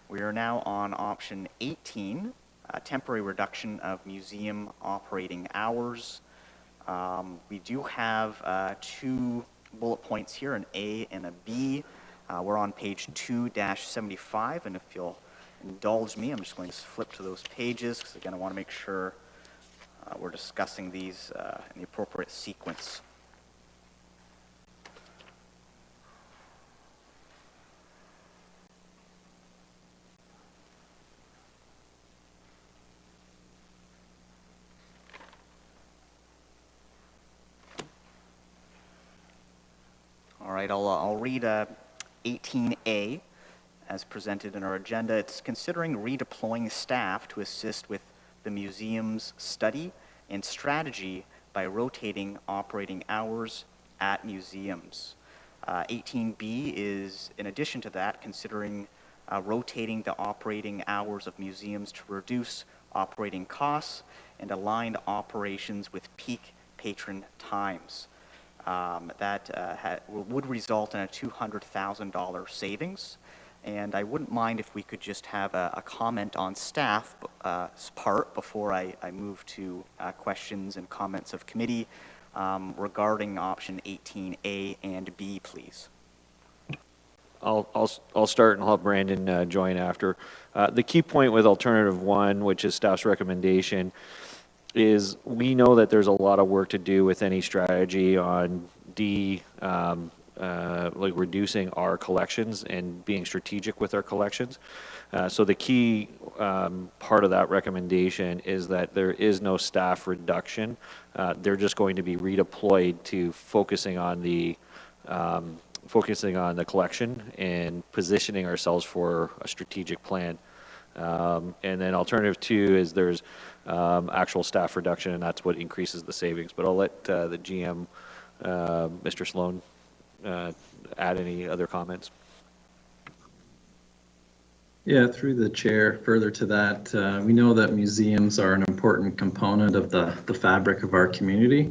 We are now on option 18, temporary reduction of museum operating hours. We do have two bullet points here, an A and a B. We're on page 2-75, and if you'll indulge me, I'm just going to flip to those pages, because again, I want to make sure we're discussing these in the appropriate sequence. All right, I'll read 18A as presented in our agenda. It's considering redeploying staff to assist with the museum's study and strategy by rotating operating hours at museums. 18B is, in addition to that, considering rotating the operating hours of museums to reduce operating costs and align operations with peak patron times. That would result in a $200,000 savings. And I wouldn't mind if we could just have a comment on staff's part before I move to questions and comments of committee regarding option 18A and B, please. I'll start and I'll have Brandon join after. The key point with alternative one, which is staff's recommendation, is we know that there's a lot of work to do with any strategy on like reducing our collections and being strategic with our collections. So the key part of that recommendation is that there is no staff reduction. They're just going to be redeployed to focusing on the collection and positioning ourselves for a strategic plan. And then alternative two is there's actual staff reduction, and that's what increases the savings. But I'll let the GM, Mr. Sloan, add any other comments. Yeah, through the chair, further to that, we know that museums are an important component of the fabric of our community.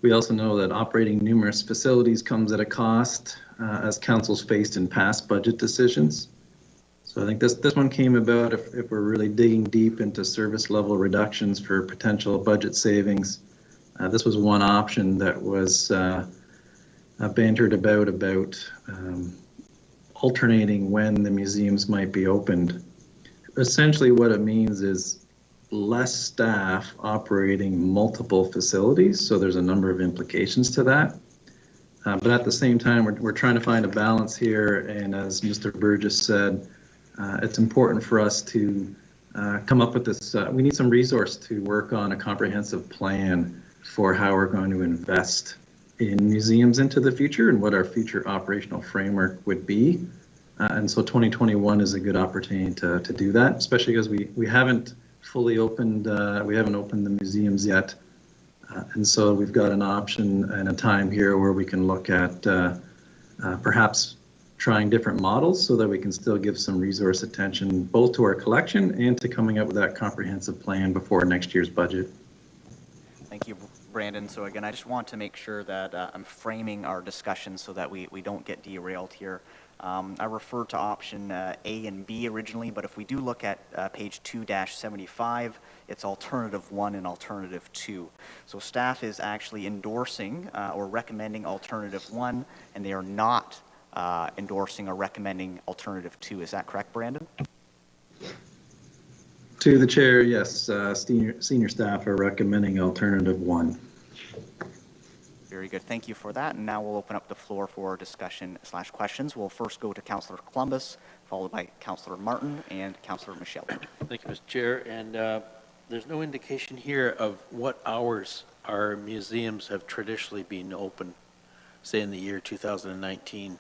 We also know that operating numerous facilities comes at a cost, as council's faced in past budget decisions. So I think this one came about if we're really digging deep into service level reductions for potential budget savings. This was one option that was bantered about alternating when the museums might be opened. Essentially what it means is less staff operating multiple facilities, so there's a number of implications to that. But at the same time, we're trying to find a balance here, and as Mr. Burgess said, it's important for us to come up with this. We need some resource to work on a comprehensive plan for how we're going to invest in museums into the future and what our future operational framework would be. And so 2021 is a good opportunity to do that, especially because we haven't fully opened, we haven't opened the museums yet. And so we've got an option and a time here where we can look at perhaps trying different models so that we can still give some resource attention both to our collection and to coming up with that comprehensive plan before next year's budget. Thank you, Brandon. So again, I just want to make sure that I'm framing our discussion so that we don't get derailed here. I referred to option A and B originally, but if we do look at page 2-75, it's alternative 1 and alternative 2. So staff is actually endorsing or recommending alternative 1, and they are not endorsing or recommending alternative 2. Is that correct, Brandon? To the chair, yes, senior staff are recommending alternative 1. Very good. Thank you for that. And now we'll open up the floor for discussion/questions. We'll first go to Councillor Columbus, followed by Councillor Martin and Councillor Michelle. Thank you, Mr. Chair. And there's no indication here of what hours our museums have traditionally been open, say in the year 2019.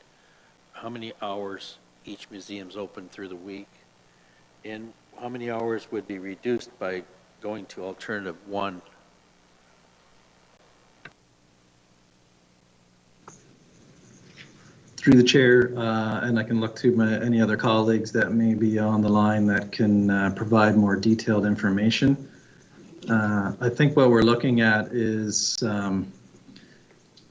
How many hours each museum's open through the week? And how many hours would be reduced by going to alternative 1? Through the chair, and I can look to any other colleagues that may be on the line that can provide more detailed information. I think what we're looking at is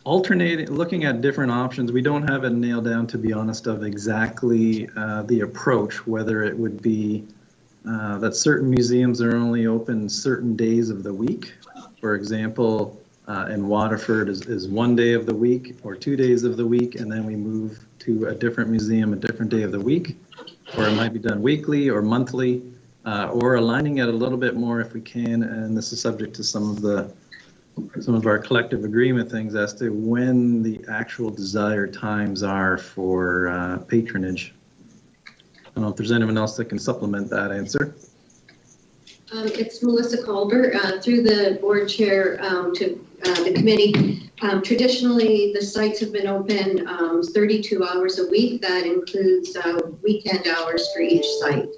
looking at different options. We don't have it nailed down, to be honest, of exactly the approach, whether it would be that certain museums are only open certain days of the week. For example, And Waterford is 1 day of the week or 2 days of the week, and then we move to a different museum a different day of the week. Or it might be done weekly or monthly, or aligning it a little bit more if we can. And this is subject to some of our collective agreement things as to when the actual desired times are for patronage. I don't know if there's anyone else that can supplement that answer. It's Melissa Calder, through the board chair to the committee. Traditionally, the sites have been open 32 hours a week. That includes weekend hours for each site.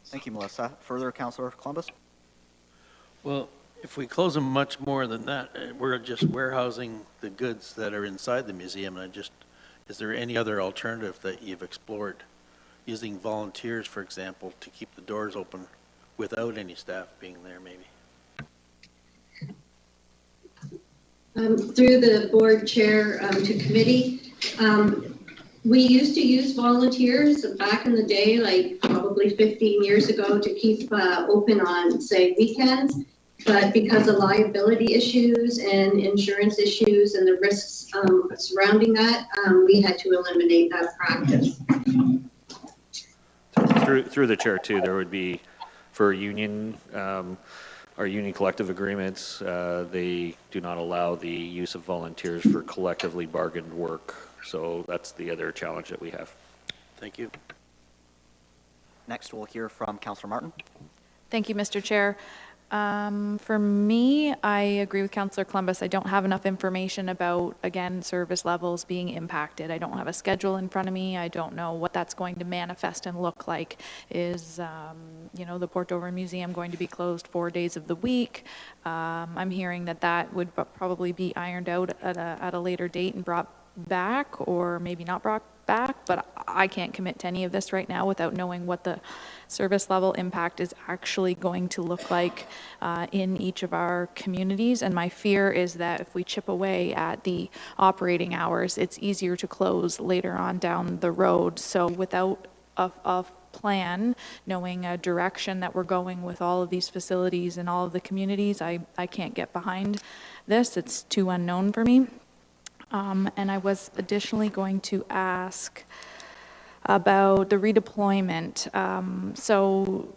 Thank you, Melissa. Further, Councillor Columbus? Well, if we close them much more than that, we're just warehousing the goods that are inside the museum. And is there any other alternative that you've explored? Using volunteers, for example, to keep the doors open without any staff being there, maybe? Through the board chair to committee, we used to use volunteers back in the day, like probably 15 years ago, to keep open on, say, weekends. But because of liability issues and insurance issues and the risks surrounding that, we had to eliminate that practice. Through the chair too, there would be for union, our union collective agreements, they do not allow the use of volunteers for collectively bargained work. So that's the other challenge that we have. Thank you. Next, we'll hear from Councillor Martin. Thank you, Mr. Chair. For me, I agree with Councillor Columbus. I don't have enough information about, again, service levels being impacted. I don't have a schedule in front of me. I don't know what that's going to manifest and look like. Is, the Port Dover Museum going to be closed 4 days of the week? I'm hearing that would probably be ironed out at a later date and brought back, or maybe not brought back, but I can't commit to any of this right now without knowing what the service level impact is actually going to look like in each of our communities. And my fear is that if we chip away at the operating hours, it's easier to close later on down the road. So without a plan, knowing a direction that we're going with all of these facilities and all of the communities, I can't get behind this. It's too unknown for me. And I was additionally going to ask about the redeployment. So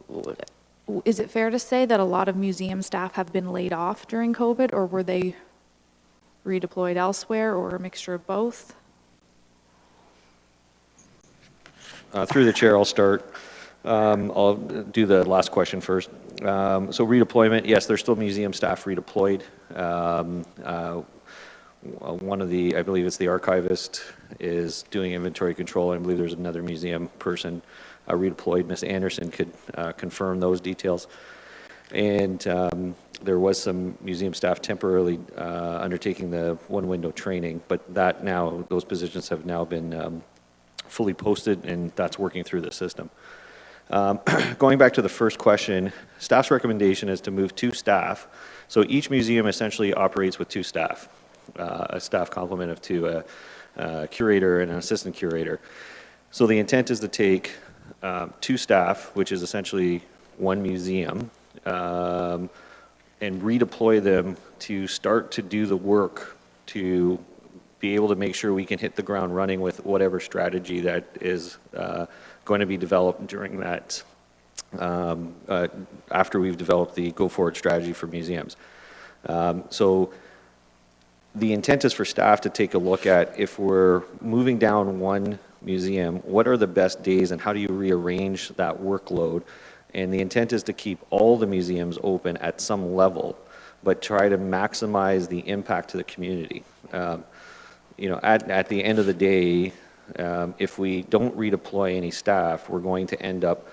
is it fair to say that a lot of museum staff have been laid off during COVID, or were they redeployed elsewhere, or a mixture of both? Through the chair, I'll start. I'll do the last question first. So redeployment, yes, there's still museum staff redeployed. One of the, I believe it's the archivist, is doing inventory control. I believe there's another museum person redeployed. Ms. Anderson could confirm those details. And there was some museum staff temporarily undertaking the one-window training, but those positions have now been fully posted, and that's working through the system. Going back to the first question, staff's recommendation is to move 2 staff. So each museum essentially operates with 2 staff. A staff complement of 2, a curator and an assistant curator. So the intent is to take 2 staff, which is essentially 1 museum, and redeploy them to start to do the work to be able to make sure we can hit the ground running with whatever strategy that is going to be developed during that, after we've developed the go-forward strategy for museums. So the intent is for staff to take a look at, if we're moving down 1 museum, what are the best days and how do you rearrange that workload? And the intent is to keep all the museums open at some level, but try to maximize the impact to the community. At the end of the day, if we don't redeploy any staff, we're going to end up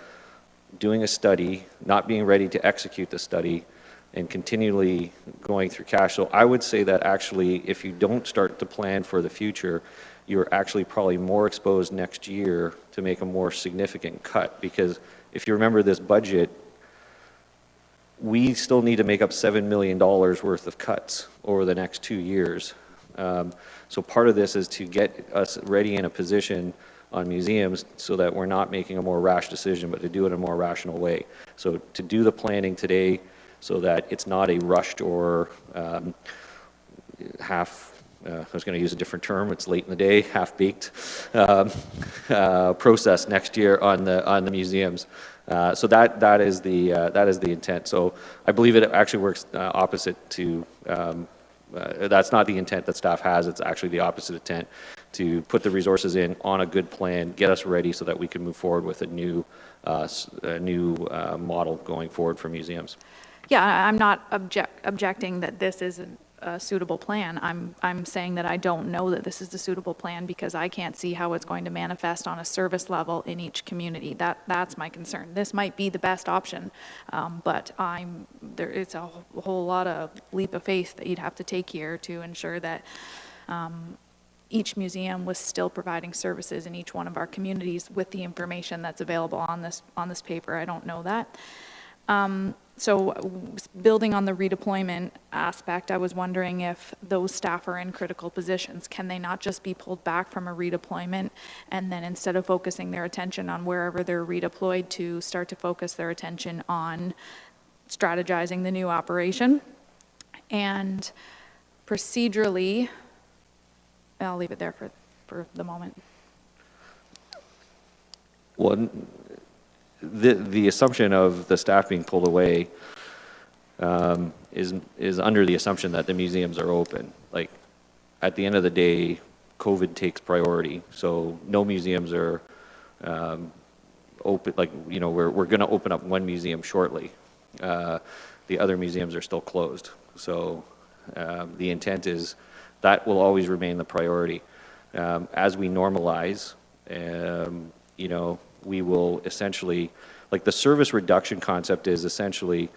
doing a study, not being ready to execute the study, and continually going through cash. So I would say that actually, if you don't start to plan for the future, you're actually probably more exposed next year to make a more significant cut. Because if you remember this budget, we still need to make up $7 million worth of cuts over the next 2 years. So part of this is to get us ready in a position on museums so that we're not making a more rash decision, but to do it in a more rational way. So to do the planning today, so that it's not a rushed or I was going to use a different term, it's late in the day, half-baked process next year on the museums. So that is the intent. So I believe it actually works opposite to, that's not the intent that staff has, it's actually the opposite intent, to put the resources in on a good plan, get us ready so that we can move forward with a new model going forward for museums. Yeah, I'm not objecting that this isn't a suitable plan. I'm saying that I don't know that this is the suitable plan because I can't see how it's going to manifest on a service level in each community. That's my concern. This might be the best option, but it's a whole lot of leap of faith that you'd have to take here to ensure that each museum was still providing services in each one of our communities with the information that's available on this paper. I don't know that. So building on the redeployment aspect, I was wondering if those staff are in critical positions. Can they not just be pulled back from a redeployment and then instead of focusing their attention on wherever they're redeployed to start to focus their attention on strategizing the new operation? And procedurally, I'll leave it there for the moment. Well, the assumption of the staff being pulled away is under the assumption that the museums are open. Like, at the end of the day, COVID takes priority, so no museums are open. Like, you know, we're going to open up one museum shortly. The other museums are still closed. So the intent is that will always remain the priority. As we normalize, you know, we will essentially, like the service reduction concept is essentially,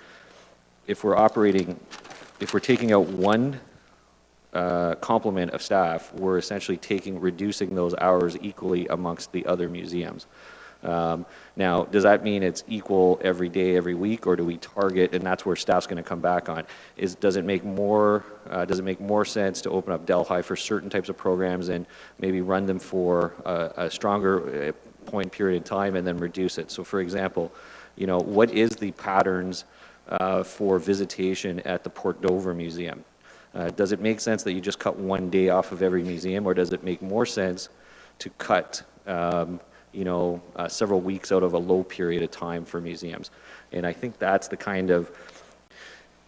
if we're taking out one complement of staff, we're essentially reducing those hours equally amongst the other museums. Now, does that mean it's equal every day, every week, or do we target, and that's where staff's going to come back on, does it make more sense to open up Delhi for certain types of programs and maybe run them for a stronger point period in time and then reduce it? So for example, you know, what is the patterns for visitation at the Port Dover Museum? Does it make sense that you just cut one day off of every museum, or does it make more sense to cut you know, several weeks out of a low period of time for museums? And I think that's the kind of,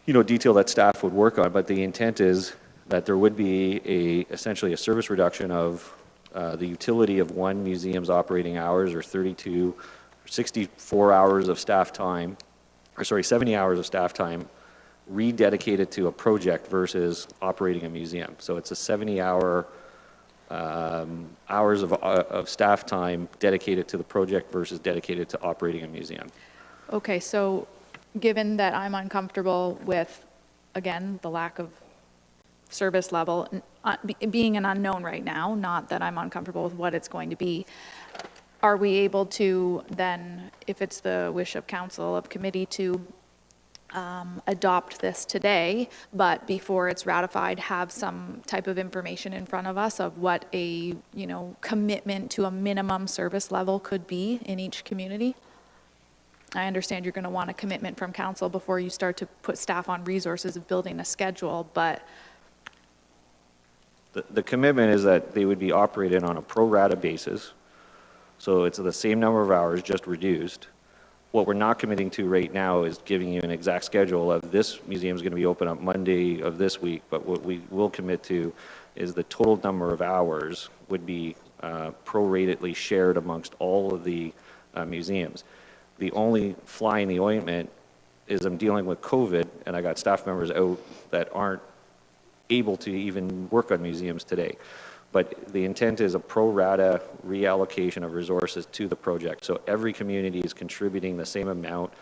you know, detail that staff would work on, but the intent is that there would be essentially a service reduction of the utility of one museum's operating hours, or 64 hours of staff time, or sorry, 70 hours of staff time, rededicated to a project versus operating a museum. So it's a 70-hour hours of staff time dedicated to the project versus dedicated to operating a museum. Okay, so given that I'm uncomfortable with, again, the lack of service level, being an unknown right now, not that I'm uncomfortable with what it's going to be, are we able to then, if it's the wish of council, of committee, to adopt this today, but before it's ratified, have some type of information in front of us of what a, you know, commitment to a minimum service level could be in each community? I understand you're going to want a commitment from council before you start to put staff on resources of building a schedule, but the commitment is that they would be operated on a pro rata basis, so it's the same number of hours, just reduced. What we're not committing to right now is giving you an exact schedule of this museum is going to be open up Monday of this week, but what we will commit to is the total number of hours would be proratedly shared amongst all of the museums. The only fly in the ointment is I'm dealing with COVID, and I got staff members out that aren't able to even work on museums today. But the intent is a pro rata reallocation of resources to the project. So every community is contributing the same amount,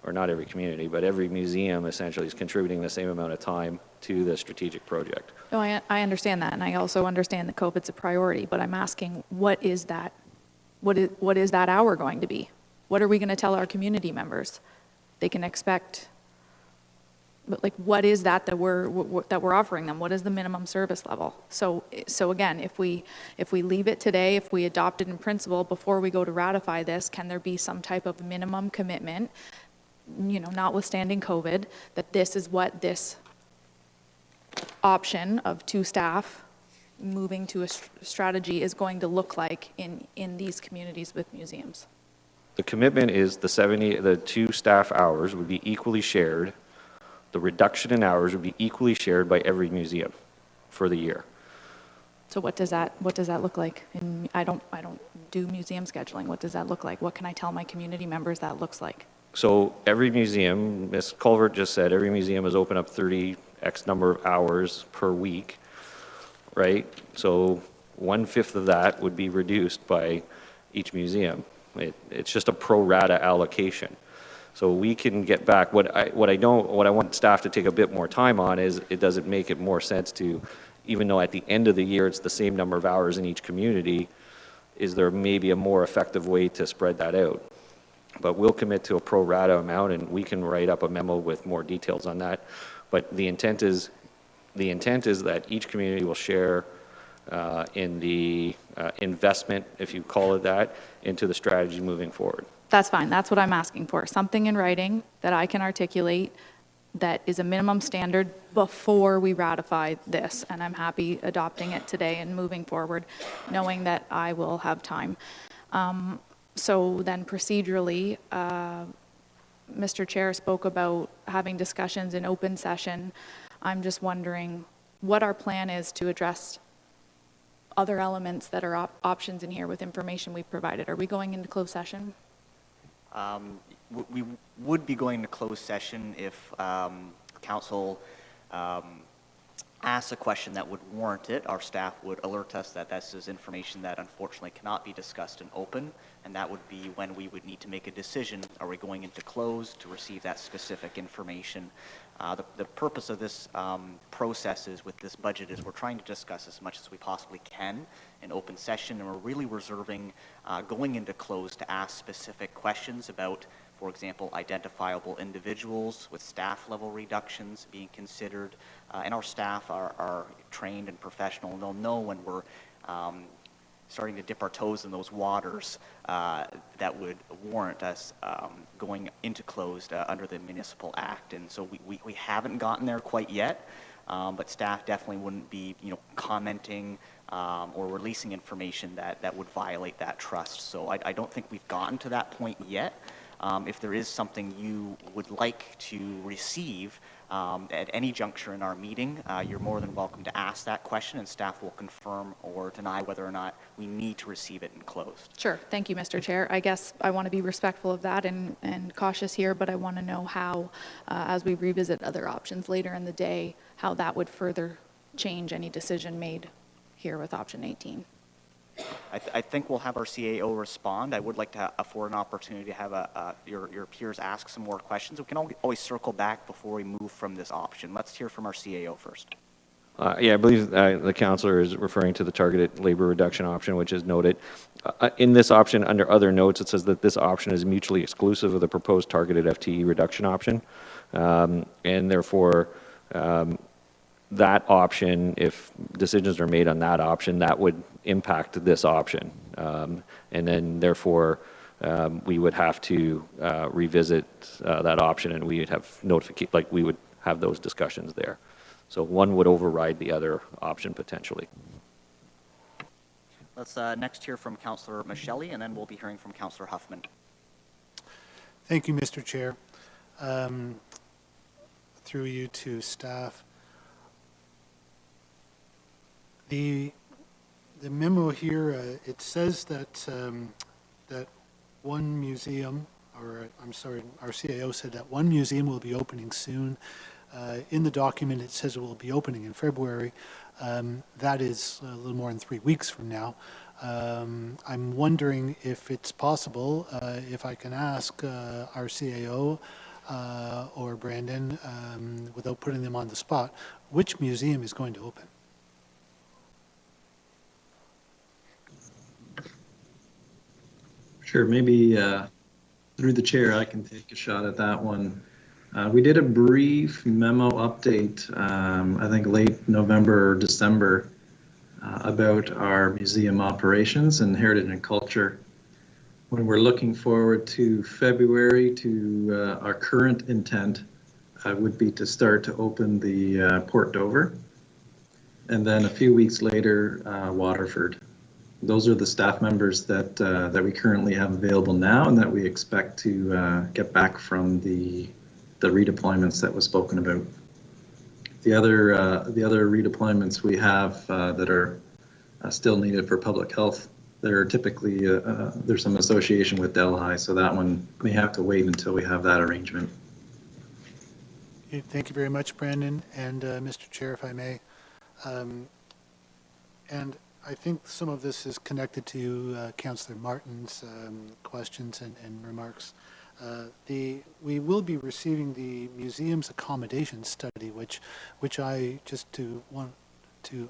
or not every community, but every museum essentially is contributing the same amount of time to the strategic project. no, I understand that, and I also understand that COVID's a priority, but I'm asking, what is that hour going to be? What are we going to tell our community members? They can expect, but like, what is that we're offering them? What is the minimum service level? So again, if we leave it today, if we adopt it in principle before we go to ratify this, can there be some type of minimum commitment notwithstanding COVID, that this is what this option of 2 staff moving to a strategy is going to look like in these communities with museums. The commitment is the 2 staff hours would be equally shared. The reduction in hours would be equally shared by every museum for the year. So what does that look like? And I don't do museum scheduling. What does that look like? What can I tell my community members that looks like? So every museum, Ms. Culvert just said, every museum is open up 30 X number of hours per week, right? So 1/5 of that would be reduced by each museum. It's just a pro rata allocation. So we can get back, what I want staff to take a bit more time on is, it doesn't make it more sense to, even though at the end of the year it's the same number of hours in each community, is there maybe a more effective way to spread that out? But we'll commit to a pro rata amount, and we can write up a memo with more details on that. But the intent is that each community will share in the investment, if you call it that, into the strategy moving forward. That's fine. That's what I'm asking for. Something in writing that I can articulate that is a minimum standard before we ratify this. And I'm happy adopting it today and moving forward, knowing that I will have time. So then procedurally, Mr. Chair spoke about having discussions in open session. I'm just wondering what our plan is to address other elements that are options in here with information we've provided. Are we going into closed session? We would be going to closed session if council asks a question that would warrant it. Our staff would alert us that this is information that unfortunately cannot be discussed in open, and that would be when we would need to make a decision. Are we going into closed to receive that specific information? The purpose of this process is, with this budget, is we're trying to discuss as much as we possibly can in open session, and we're really reserving going into closed to ask specific questions about, for example, identifiable individuals with staff level reductions being considered, and our staff are trained and professional, and they'll know when we're starting to dip our toes in those waters that would warrant us going into closed under the Municipal Act. And so we haven't gotten there quite yet, but staff definitely wouldn't be commenting or releasing information that would violate that trust. So I don't think we've gotten to that point yet. If there is something you would like to receive at any juncture in our meeting, you're more than welcome to ask that question, and staff will confirm or deny whether or not we need to receive it in closed. Sure. Thank you, Mr. Chair. I guess I want to be respectful of that and cautious here, but I want to know how, as we revisit other options later in the day, how that would further change any decision made here with option 18. I think we'll have our CAO respond. I would like to afford an opportunity to have your peers ask some more questions. We can always circle back before we move from this option. Let's hear from our CAO first. Yeah, I believe the councillor is referring to the targeted labor reduction option, which is noted. In this option, under other notes, it says that this option is mutually exclusive of the proposed targeted FTE reduction option. And therefore, that option, if decisions are made on that option, that would impact this option. And then therefore, we would have to revisit that option, and we would have we would have those discussions there. So one would override the other option potentially. Let's next hear from Councillor Michelle, and then we'll be hearing from Councillor Huffman. Thank you, Mr. Chair. Through you to staff. The memo here, it says that that one museum, or I'm sorry, our CAO said that one museum will be opening soon. In the document, it says it will be opening in February. That is a little more than 3 weeks from now. I'm wondering if it's possible, if I can ask our CAO or Brandon, without putting them on the spot, which museum is going to open? Sure, maybe through the chair, I can take a shot at that one. We did a brief memo update, I think late November or December, about our museum operations and heritage and culture. when we're looking forward to February, to our current intent would be to start to open the Port Dover, and then a few weeks later, Waterford. Those are the staff members that we currently have available now and that we expect to get back from the redeployments that was spoken about. The other redeployments we have that are still needed for public health, there are typically there's some association with Delhi, so that one may have to wait until we have that arrangement. Okay, thank you very much, Brandon. And Mr. Chair, if I may. And I think some of this is connected to Councillor Martin's questions and remarks. We will be receiving the museum's accommodation study, which I just want to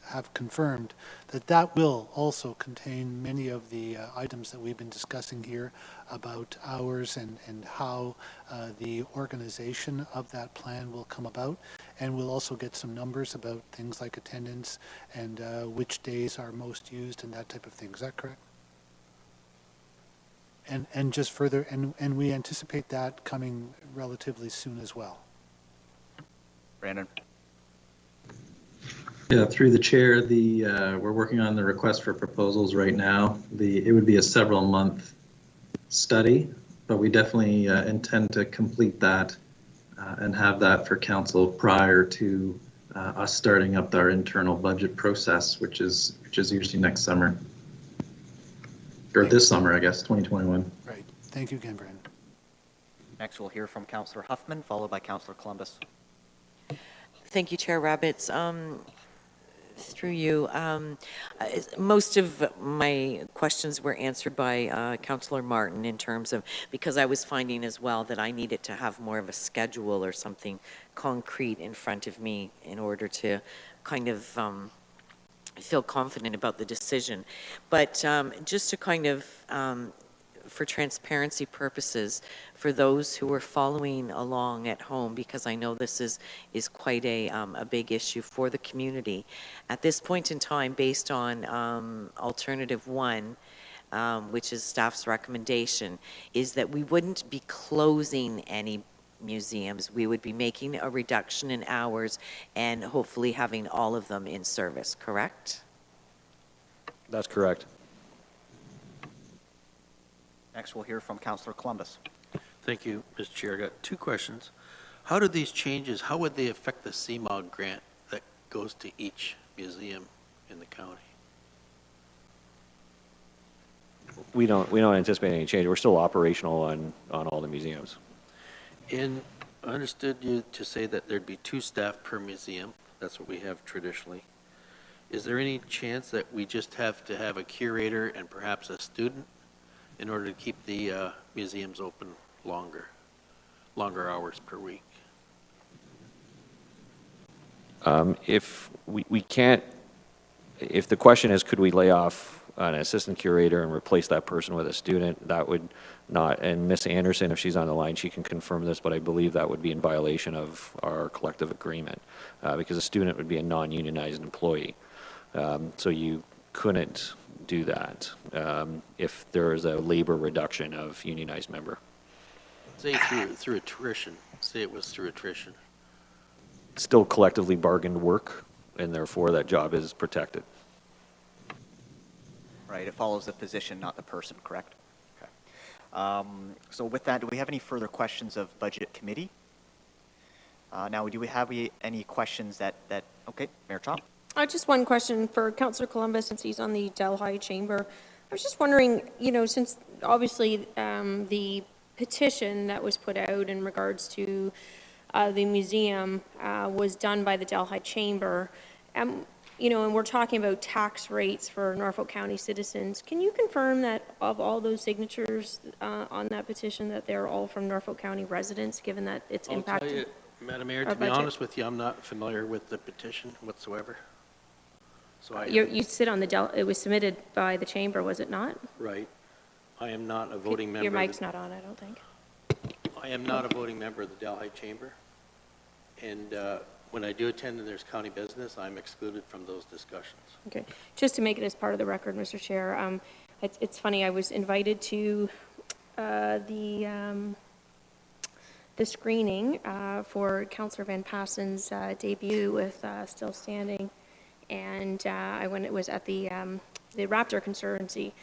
have confirmed that will also contain many of the items that we've been discussing here about hours and how the organization of that plan will come about. And we'll also get some numbers about things like attendance and which days are most used and that type of thing. Is that correct? And just further, and we anticipate that coming relatively soon as well. Brandon. Yeah, through the chair, we're working on the request for proposals right now. It would be a several-month study, but we definitely intend to complete that and have that for council prior to us starting up our internal budget process, which is usually next summer. Or this summer, I guess, 2021. Right. Thank you again, Brandon. Next, we'll hear from Councillor Huffman, followed by Councillor Columbus. Thank you, Chair Rabbits. Through you, most of my questions were answered by Councillor Martin in terms of, because I was finding as well that I needed to have more of a schedule or something concrete in front of me in order to kind of feel confident about the decision. But just to kind of, for transparency purposes, for those who are following along at home, because I know this is quite a big issue for the community. At this point in time, based on alternative one, which is staff's recommendation, is that we wouldn't be closing any museums. We would be making a reduction in hours and hopefully having all of them in service, correct? That's correct. Next, we'll hear from Councillor Columbus. Thank you, Mr. Chair. I got two questions. How do these changes, how would they affect the CMOG grant that goes to each museum in the county? We don't anticipate any change. We're still operational on all the museums. And I understood you to say that there'd be 2 staff per museum. That's what we have traditionally. Is there any chance that we just have to have a curator and perhaps a student in order to keep the museums open longer hours per week? If we can't, if the question is, could we lay off an assistant curator and replace that person with a student, that would not, and Ms. Anderson, if she's on the line, she can confirm this, but I believe that would be in violation of our collective agreement because a student would be a non-unionized employee. So you couldn't do that if there is a labor reduction of unionized member. Say through attrition. Say it was through attrition. Still collectively bargained work, and therefore that job is protected. Right, it follows the position, not the person, correct? Okay. So with that, do we have any further questions of Budget Committee? Now, do we have any questions that okay, Mayor Chop? Just one question for Councillor Columbus, since he's on the Delhi Chamber. I was just wondering, since obviously the petition that was put out in regards to the museum was done by the Delhi Chamber, and we're talking about tax rates for Norfolk County citizens. Can you confirm that of all those signatures on that petition that they're all from Norfolk County residents, given that it's impacted? I'll tell you, Madam Mayor, to be honest with you, I'm not familiar with the petition whatsoever. So you sit on it was submitted by the chamber, was it not? Right. I am not a voting member. Your mic's not on, I don't think. I am not a voting member of the Delhi Chamber. And when I do attend and there's county business, I'm excluded from those discussions. Okay. Just to make it as part of the record, Mr. Chair, It's funny, I was invited to the screening for Councillor Van Passen's debut with Still Standing, and it was at the Raptor Conservancy,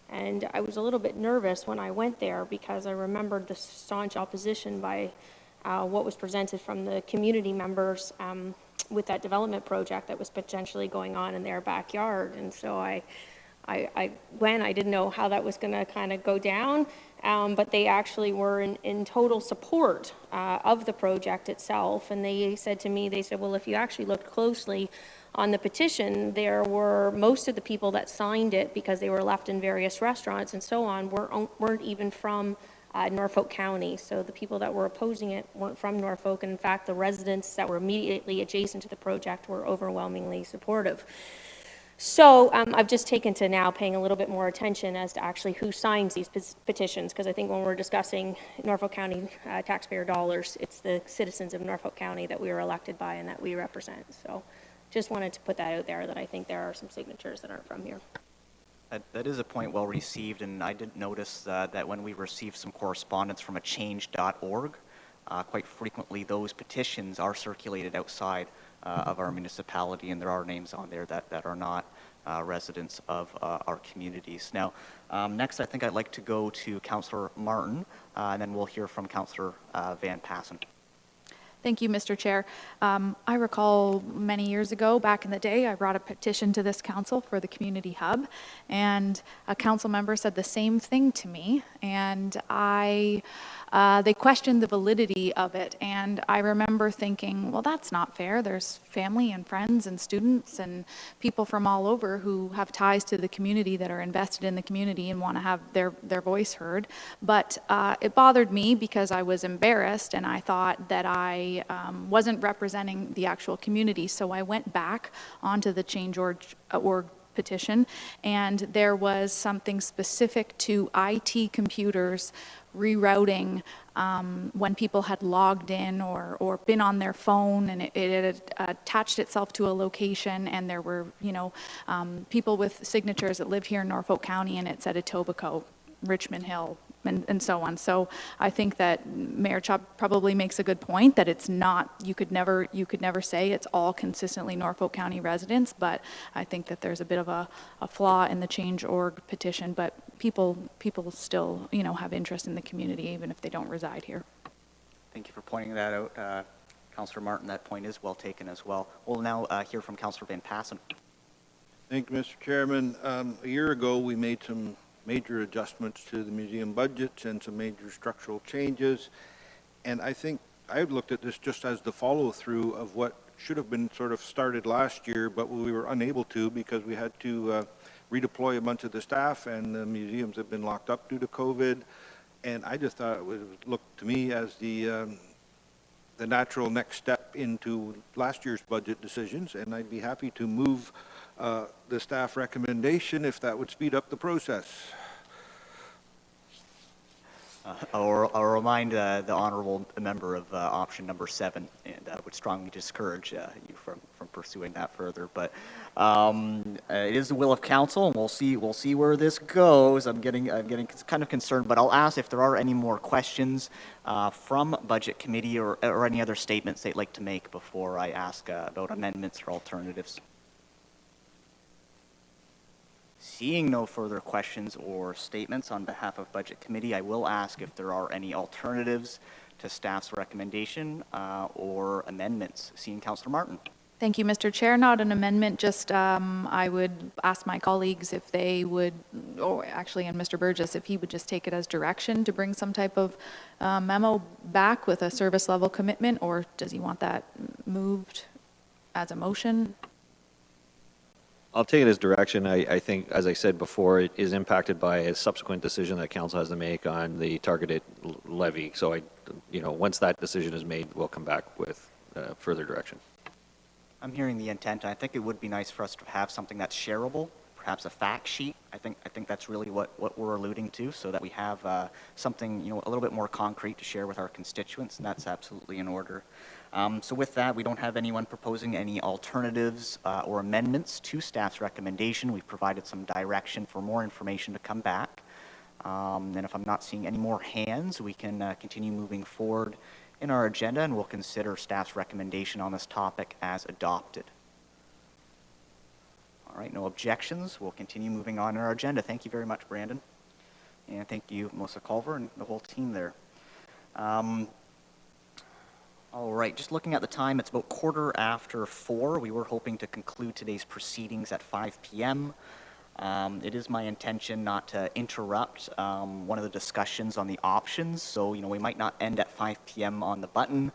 and I was a little bit nervous when I went there because I remembered the staunch opposition by what was presented from the community members with that development project that was potentially going on in their backyard, and so I didn't know how that was going to kind of go down, but they actually were in total support of the project itself. And they said to me, well, if you actually looked closely on the petition, there were most of the people that signed it, because they were left in various restaurants and so on, weren't even from Norfolk County. So the people that were opposing it weren't from Norfolk. And in fact, the residents that were immediately adjacent to the project were overwhelmingly supportive. So I've just taken to now paying a little bit more attention as to actually who signs these petitions, because I think when we're discussing Norfolk County taxpayer dollars, it's the citizens of Norfolk County that we are elected by and that we represent. So just wanted to put that out there, that I think there are some signatures that aren't from here. That is a point well received, and I did notice that when we received some correspondence from a change.org, quite frequently those petitions are circulated outside of our municipality, and there are names on there that are not residents of our communities. Now, next I think I'd like to go to Councillor Martin, and then we'll hear from Councillor Van Passen. Thank you, Mr. Chair. I recall many years ago, back in the day, I brought a petition to this council for the community hub, and a council member said the same thing to me, and they questioned the validity of it, and I remember thinking, well, that's not fair. There's family and friends and students and people from all over who have ties to the community, that are invested in the community and want to have their voice heard. But it bothered me because I was embarrassed, and I thought that I wasn't representing the actual community. So I went back onto the Change.org petition, and there was something specific to IT computers rerouting when people had logged in or been on their phone, and it had attached itself to a location, and there were, people with signatures that lived here in Norfolk County, and it said Etobicoke, Richmond Hill, and so on. So I think that Mayor Chop probably makes a good point, that it's not, you could never say it's all consistently Norfolk County residents, but I think that there's a bit of a flaw in the Change.org petition, but people still, have interest in the community, even if they don't reside here. Thank you for pointing that out, Councillor Martin. That point is well taken as well. We'll now hear from Councillor Van Passen. Thank you, Mr. Chairman. A year ago, we made some major adjustments to the museum budgets and some major structural changes. And I think I looked at this just as the follow-through of what should have been sort of started last year, but we were unable to because we had to redeploy a bunch of the staff, and the museums have been locked up due to COVID. And I just thought it would look to me as the natural next step into last year's budget decisions, and I'd be happy to move the staff recommendation if that would speed up the process. I'll remind the honourable member of option number 7, and would strongly discourage you from pursuing that further. But it is the will of council, and we'll see where this goes. I'm getting kind of concerned, but I'll ask if there are any more questions from Budget Committee or any other statements they'd like to make before I ask about amendments or alternatives. Seeing no further questions or statements on behalf of Budget Committee, I will ask if there are any alternatives to staff's recommendation or amendments. Seeing Councillor Martin. Thank you, Mr. Chair. Not an amendment, just I would ask my colleagues if they would, or actually, and Mr. Burgess, if he would just take it as direction to bring some type of memo back with a service level commitment, or does he want that moved as a motion? I'll take it as direction. I think, as I said before, it is impacted by a subsequent decision that council has to make on the targeted levy. So once that decision is made, we'll come back with further direction. I'm hearing the intent. I think it would be nice for us to have something that's shareable perhaps a fact sheet. I think that's really what we're alluding to, so that we have something, you know, a little bit more concrete to share with our constituents, and that's absolutely in order. So with that, we don't have anyone proposing any alternatives or amendments to staff's recommendation. We've provided some direction for more information to come back. And if I'm not seeing any more hands, we can continue moving forward in our agenda, and we'll consider staff's recommendation on this topic as adopted. All right, no objections. We'll continue moving on in our agenda. Thank you very much, Brandon. And thank you, Melissa Culver, and the whole team there. All right, just looking at the time, it's about 4:15. We were hoping to conclude today's proceedings at 5 p.m. It is my intention not to interrupt one of the discussions on the options, so you know we might not end at 5 p.m. on the button,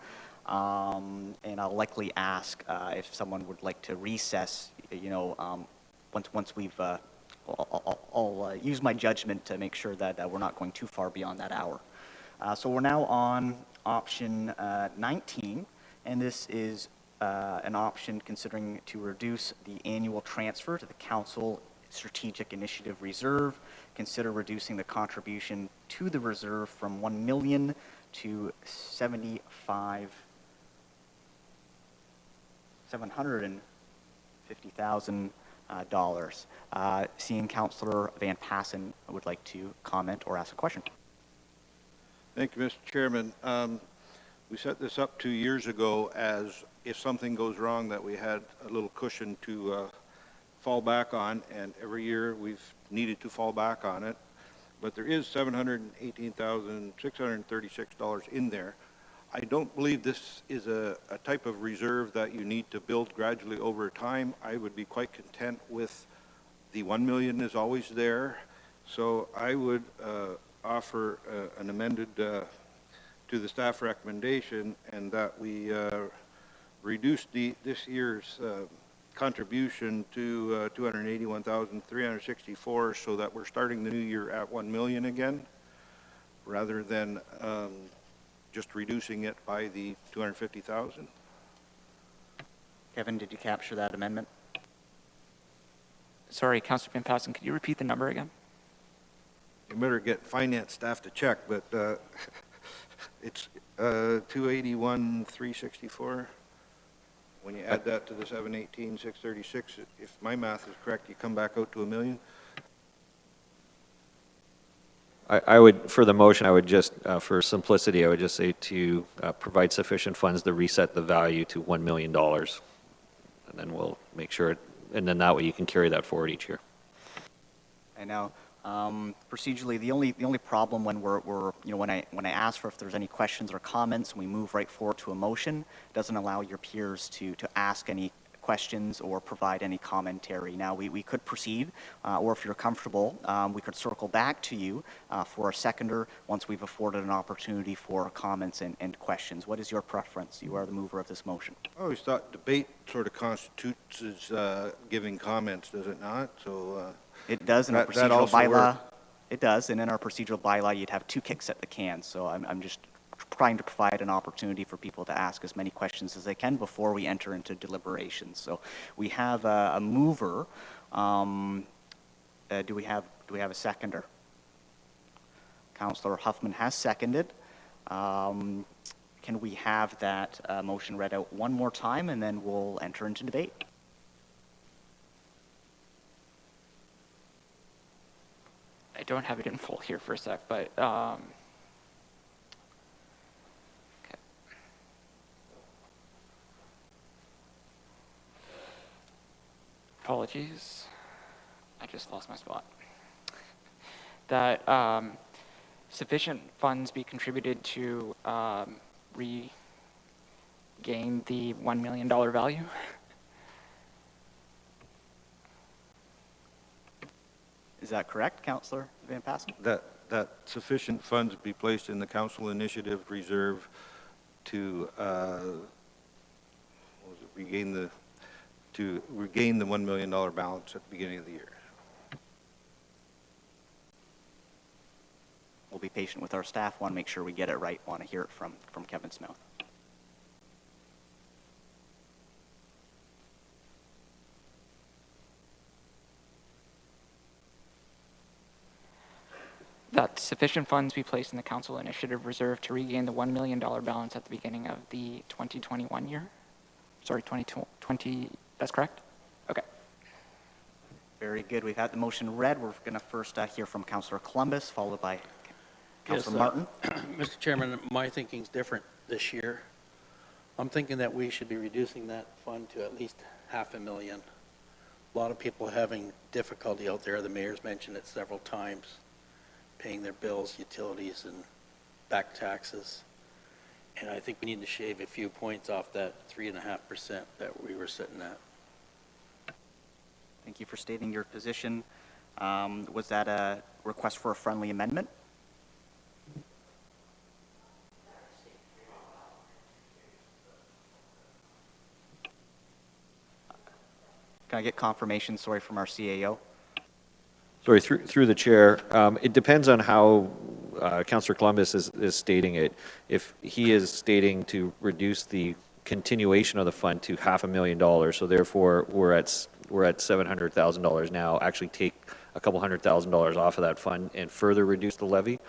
and I'll likely ask if someone would like to recess. You know, once we've, I'll use my judgment to make sure that we're not going too far beyond that hour. So we're now on option 19, and this is an option considering to reduce the annual transfer to the Council Strategic Initiative Reserve. Consider reducing the contribution to the reserve from $1 million to $750,000. Seeing Councillor Van Passen would like to comment or ask a question. Thank you, Mr. Chairman. We set this up 2 years ago as if something goes wrong that we had a little cushion to fall back on, and every year we've needed to fall back on it. But there is $718,636 in there. I don't believe this is a type of reserve that you need to build gradually over time. I would be quite content with the $1 million is always there. So I would offer an amended to the staff recommendation, and that we reduce this year's contribution to $281,364, so that we're starting the new year at $1 million again, rather than just reducing it by the $250,000. Kevin, did you capture that amendment? Sorry, Councillor Van Passen, could you repeat the number again? You better get finance staff to check, but it's 281,364. When you add that to the 718,636, if my math is correct, you come back out to $1 million. I would, for the motion, I would just, for simplicity, I would just say to provide sufficient funds to reset the value to $1 million. And then we'll make sure, and then that way you can carry that forward each year. I know. Procedurally, the only problem when we're you know when I ask for if there's any questions or comments and we move right forward to a motion, doesn't allow your peers to ask any questions or provide any commentary. Now we could proceed, or if you're comfortable, we could circle back to you for a seconder once we've afforded an opportunity for comments and questions. What is your preference? You are the mover of this motion. I always thought debate sort of constitutes as giving comments, does it not? So. It does in our procedural bylaw. It does, and in our procedural bylaw, you'd have 2 kicks at the can. So I'm just trying to provide an opportunity for people to ask as many questions as they can before we enter into deliberations. So we have a mover. Do we have a seconder? Councillor Huffman has seconded. Can we have that motion read out one more time, and then we'll enter into debate? I don't have it in full here for a sec, but okay. Apologies, I just lost my spot. That sufficient funds be contributed to regain the $1 million value. Is that correct, Councillor Van Passen? That sufficient funds be placed in the Council Initiative Reserve to regain the $1 million balance at the beginning of the year. We'll be patient with our staff. Want to make sure we get it right. Want to hear it from Kevin's mouth. that sufficient funds be placed in the council initiative reserve to regain the $1 million balance at the beginning of the 2021 year? Sorry, 2020, that's correct? Okay. Very good. We've had the motion read. We're going to first hear from Councillor Columbus, followed by Councillor Martin. Mr. Chairman, my thinking's different this year. I'm thinking that we should be reducing that fund to at least $500,000. A lot of people having difficulty out there. The mayor's mentioned it several times, paying their bills, utilities, and back taxes. And I think we need to shave a few points off that 3.5% that we were sitting at. Thank you for stating your position. Was that a request for a friendly amendment? Can I get confirmation, sorry, from our CAO? Sorry, through the chair. It depends on how Councillor Columbus is stating it. If he is stating to reduce the continuation of the fund to $500,000, so therefore we're at $700,000 now, actually take a couple $100,000 off of that fund and further reduce the levy,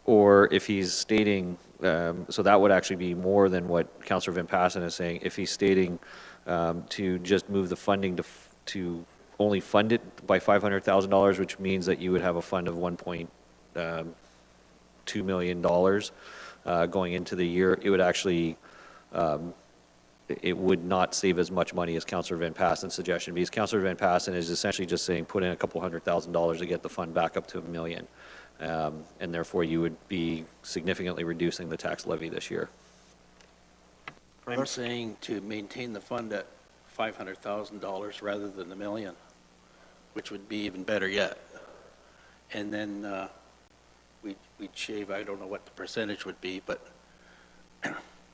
or if he's stating, so that would actually be more than what Councillor Van Passen is saying. If he's stating to just move the funding to only fund it by $500,000, which means that you would have a fund of $1.2 million going into the year, it would actually it would not save as much money as Councillor Van Passen's suggestion, because Councillor Van Passen is essentially just saying put in a couple $100,000 to get the fund back up to $1 million, and therefore you would be significantly reducing the tax levy this year. I'm saying to maintain the fund at $500,000 rather than $1 million, which would be even better yet. And then we'd shave, I don't know what the percentage would be, but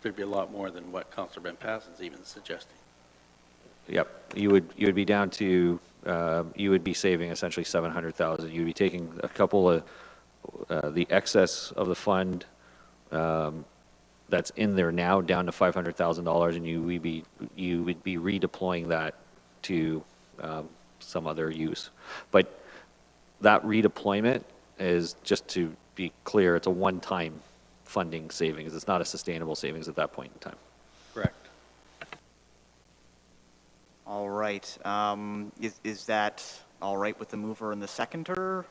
there'd be a lot more than what Councillor Van Passen's even suggesting. Yep, you would be down to you would be saving essentially $700,000. You'd be taking a couple of the excess of the fund that's in there now down to $500,000, and you would be redeploying that to some other use. But that redeployment is, just to be clear, it's a one-time funding savings. It's not a sustainable savings at that point in time. Correct. All right. Is that all right with the mover and the seconder?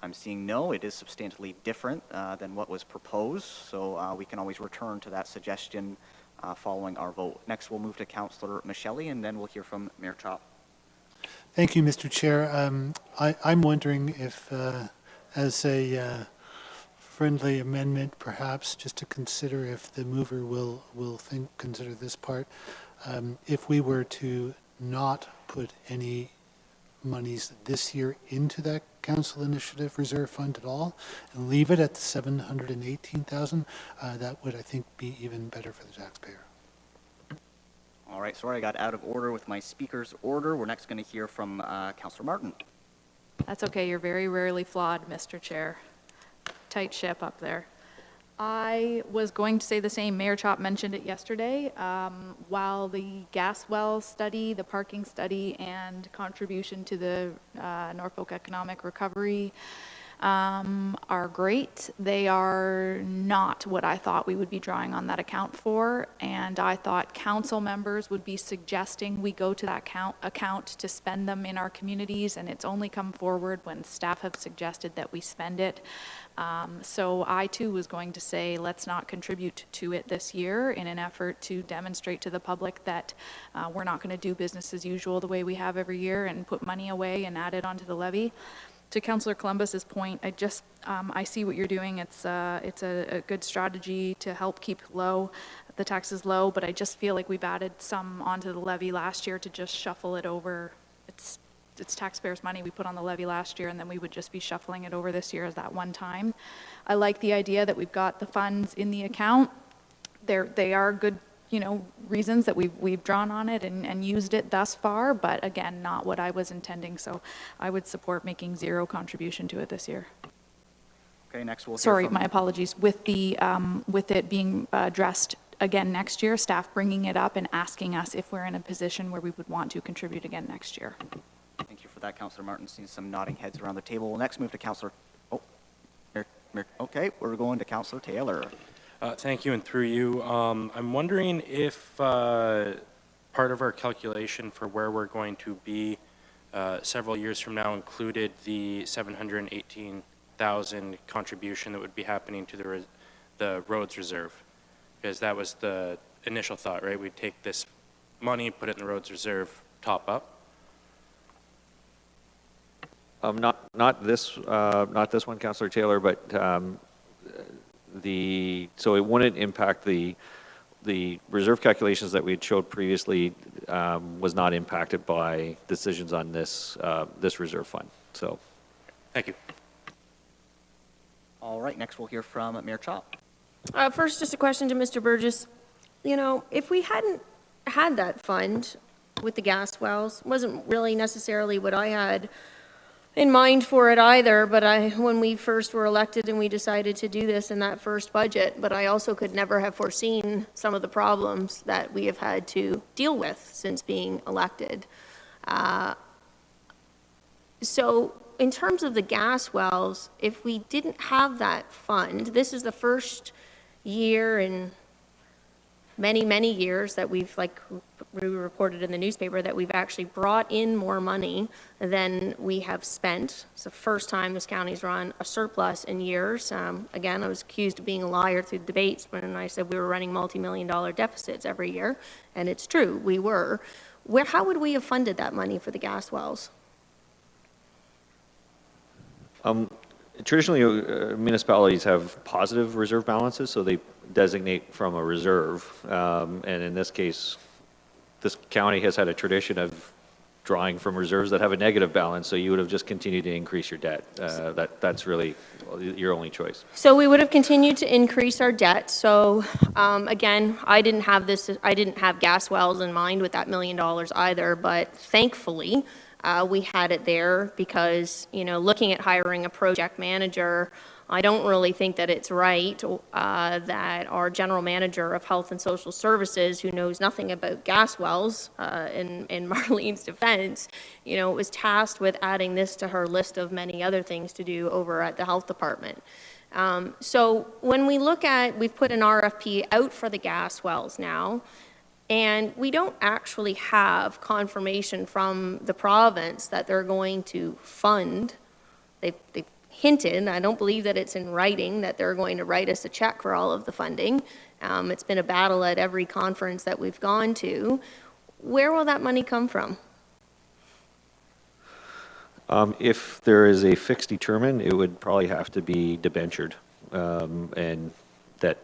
I'm seeing no. It is substantially different than what was proposed, so we can always return to that suggestion following our vote. Next, we'll move to Councillor Michele, and then we'll hear from Mayor Chop. Thank you, Mr. Chair. I'm wondering if, as a friendly amendment, perhaps, just to consider if the mover will consider this part, if we were to not put any monies this year into that council initiative reserve fund at all and leave it at the $718,000, that would, I think, be even better for the taxpayer. All right, sorry, I got out of order with my speaker's order. We're next going to hear from Councillor Martin. That's okay. You're very rarely flawed, Mr. Chair. Tight ship up there. I was going to say the same. Mayor Chop mentioned it yesterday. While the gas well study, the parking study, and contribution to the Norfolk economic recovery are great, they are not what I thought we would be drawing on that account for, and I thought council members would be suggesting we go to that account to spend them in our communities, and it's only come forward when staff have suggested that we spend it. So I too was going to say let's not contribute to it this year in an effort to demonstrate to the public that we're not going to do business as usual the way we have every year and put money away and add it onto the levy. To Councillor Columbus's point, I see what you're doing. It's a good strategy to help keep the taxes low, but I just feel like we've added some onto the levy last year to just shuffle it over. It's taxpayers' money we put on the levy last year, and then we would just be shuffling it over this year as that one time. I like the idea that we've got the funds in the account. They are good, reasons that we've drawn on it and used it thus far, but again, not what I was intending. So I would support making zero contribution to it this year. Okay, next we'll hear Sorry, from... my apologies. With it being addressed again next year, staff bringing it up and asking us if we're in a position where we would want to contribute again next year. Thank you for that, Councillor Martin. Seeing some nodding heads around the table. We'll next move to Councillor Okay, we're going to Councillor Taylor. Thank you, and through you, I'm wondering if part of our calculation for where we're going to be several years from now included the 718,000 contribution that would be happening to the roads reserve, because that was the initial thought, right? We'd take this money, put it in the roads reserve, top up. Not this one, Councillor Taylor, but so it wouldn't impact the reserve calculations that we had showed previously was not impacted by decisions on this reserve fund. So, thank you. All right, next we'll hear from Mayor Chop. First, just a question to Mr. Burgess. You know, if we hadn't had that fund with the gas wells, wasn't really necessarily what I had in mind for it either, but when we first were elected and we decided to do this in that first budget, but I also could never have foreseen some of the problems that we have had to deal with since being elected. So in terms of the gas wells, if we didn't have that fund, this is the first year in many, many years that we've, like we reported in the newspaper, that we've actually brought in more money than we have spent. It's the first time this county's run a surplus in years. Again, I was accused of being a liar through the debates when I said we were running multi-million-dollar deficits every year, and it's true, we were. How would we have funded that money for the gas wells? Traditionally, municipalities have positive reserve balances, so they designate from a reserve. And in this case, this county has had a tradition of drawing from reserves that have a negative balance, so you would have just continued to increase your debt. That's really your only choice. So we would have continued to increase our debt. So again, I didn't have gas wells in mind with that $1 million either, but thankfully, we had it there because, you know, looking at hiring a project manager, I don't really think that it's right that our general manager of health and social services, who knows nothing about gas wells, in Marlene's defense, you know, was tasked with adding this to her list of many other things to do over at the health department. So when we look at, we've put an RFP out for the gas wells now, and we don't actually have confirmation from the province that they're going to fund. They've hinted, I don't believe that it's in writing, that they're going to write us a check for all of the funding. It's been a battle at every conference that we've gone to. Where will that money come from? If there is a fixed determined, it would probably have to be debentured, and that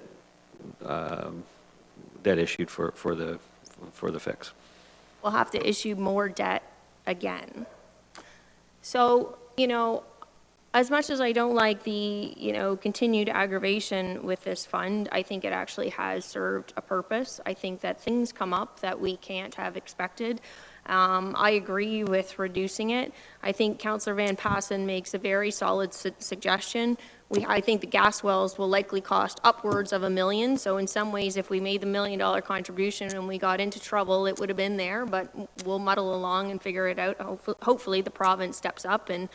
issued for the fix. We'll have to issue more debt again. So, you know, as much as I don't like the, you know, continued aggravation with this fund, I think it actually has served a purpose. I think that things come up that we can't have expected. I agree with reducing it. I think Councillor Van Passen makes a very solid suggestion. I think the gas wells will likely cost upwards of $1 million. So in some ways, if we made the $1 million contribution and we got into trouble, it would have been there, but we'll muddle along and figure it out. Hopefully the province steps up and,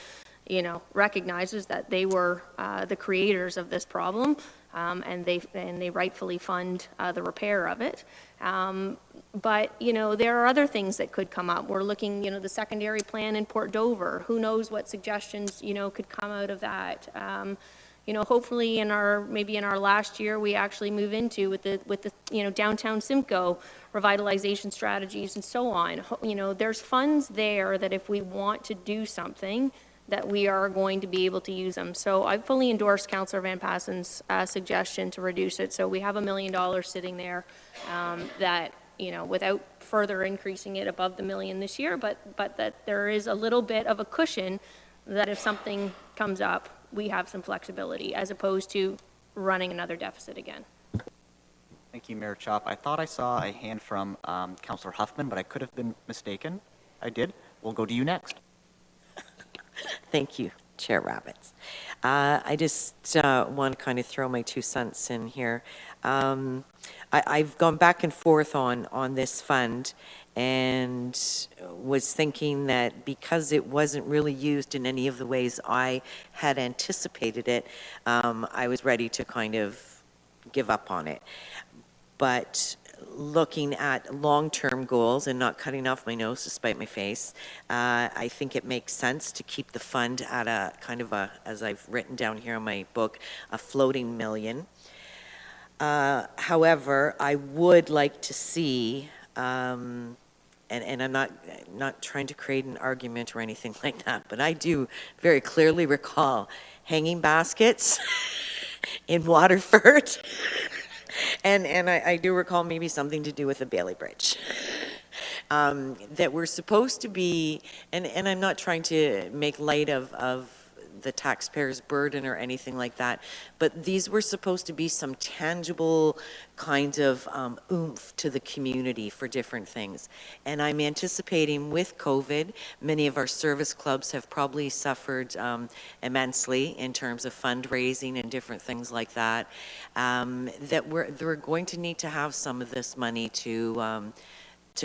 you know, recognizes that they were the creators of this problem, and they rightfully fund the repair of it. But, you know, there are other things that could come up. We're looking, you know, the secondary plan in Port Dover. Who knows what suggestions, you know, could come out of that. You know, hopefully maybe in our last year, we actually move into with the you know, downtown Simcoe revitalization strategies and so on. You know, there's funds there that if we want to do something, that we are going to be able to use them. So I fully endorse Councillor Van Passen's suggestion to reduce it. So we have $1 million sitting there that, you know, without further increasing it above the $1 million this year, but that there is a little bit of a cushion that if something comes up, we have some flexibility as opposed to running another deficit again. Thank you, Mayor Chop. I thought I saw a hand from Councillor Huffman, but I could have been mistaken. I did. We'll go to you next. Thank you, Chair Roberts. I just want to kind of throw my 2 cents in here. I've gone back and forth on this fund and was thinking that because it wasn't really used in any of the ways I had anticipated it, I was ready to kind of give up on it. But looking at long-term goals and not cutting off my nose to spite my face, I think it makes sense to keep the fund at a kind of a, as I've written down here in my book, a floating million. However, I would like to see, and I'm not trying to create an argument or anything like that, but I do very clearly recall hanging baskets in Waterford. And I do recall maybe something to do with the Bailey Bridge. That we're supposed to be, and I'm not trying to make light of the taxpayer's burden or anything like that, but these were supposed to be some tangible kind of oomph to the community for different things. And I'm anticipating with COVID, many of our service clubs have probably suffered immensely in terms of fundraising and different things like that, that we're going to need to have some of this money to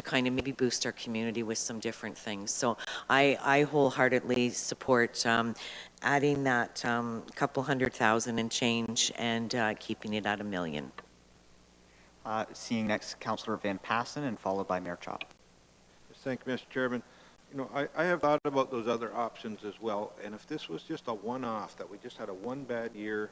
kind of maybe boost our community with some different things. So I wholeheartedly support adding that couple $100,000 and change and keeping it at $1 million. Seeing next Councillor Van Passen and followed by Mayor Chop. Thank you, Mr. Chairman. You know, I have thought about those other options as well, and if this was just a one-off, that we just had a one bad year,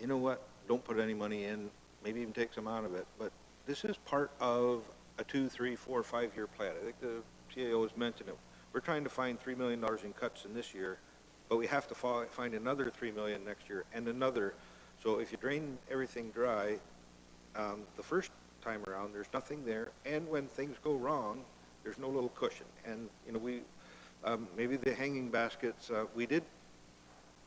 you know what, don't put any money in, maybe even take some out of it, but this is part of a 2, 3, 4, 5-year plan. I think the CAO has mentioned it. We're trying to find $3 million in cuts in this year, but we have to find another $3 million next year and another. So if you drain everything dry, the first time around, there's nothing there, and when things go wrong, there's no little cushion. And you know, we maybe the hanging baskets, we did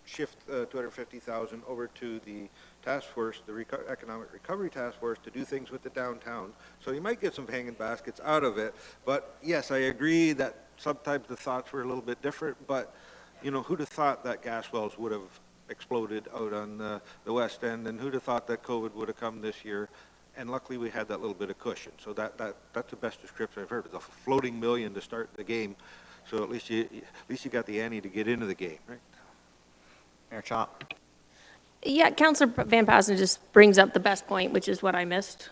shift 250,000 over to the task force, the economic recovery task force, to do things with the downtown. So you might get some hanging baskets out of it. But yes, I agree that sometimes the thoughts were a little bit different. But you know, who'd have thought that gas wells would have exploded out on the West End, and who'd have thought that COVID would have come this year? And luckily we had that little bit of cushion. So that's the best description I've heard. It's a floating million to start the game. So at least you got the ante to get into the game, right? Mayor Chop. Yeah, Councillor Van Passen just brings up the best point, which is what I missed,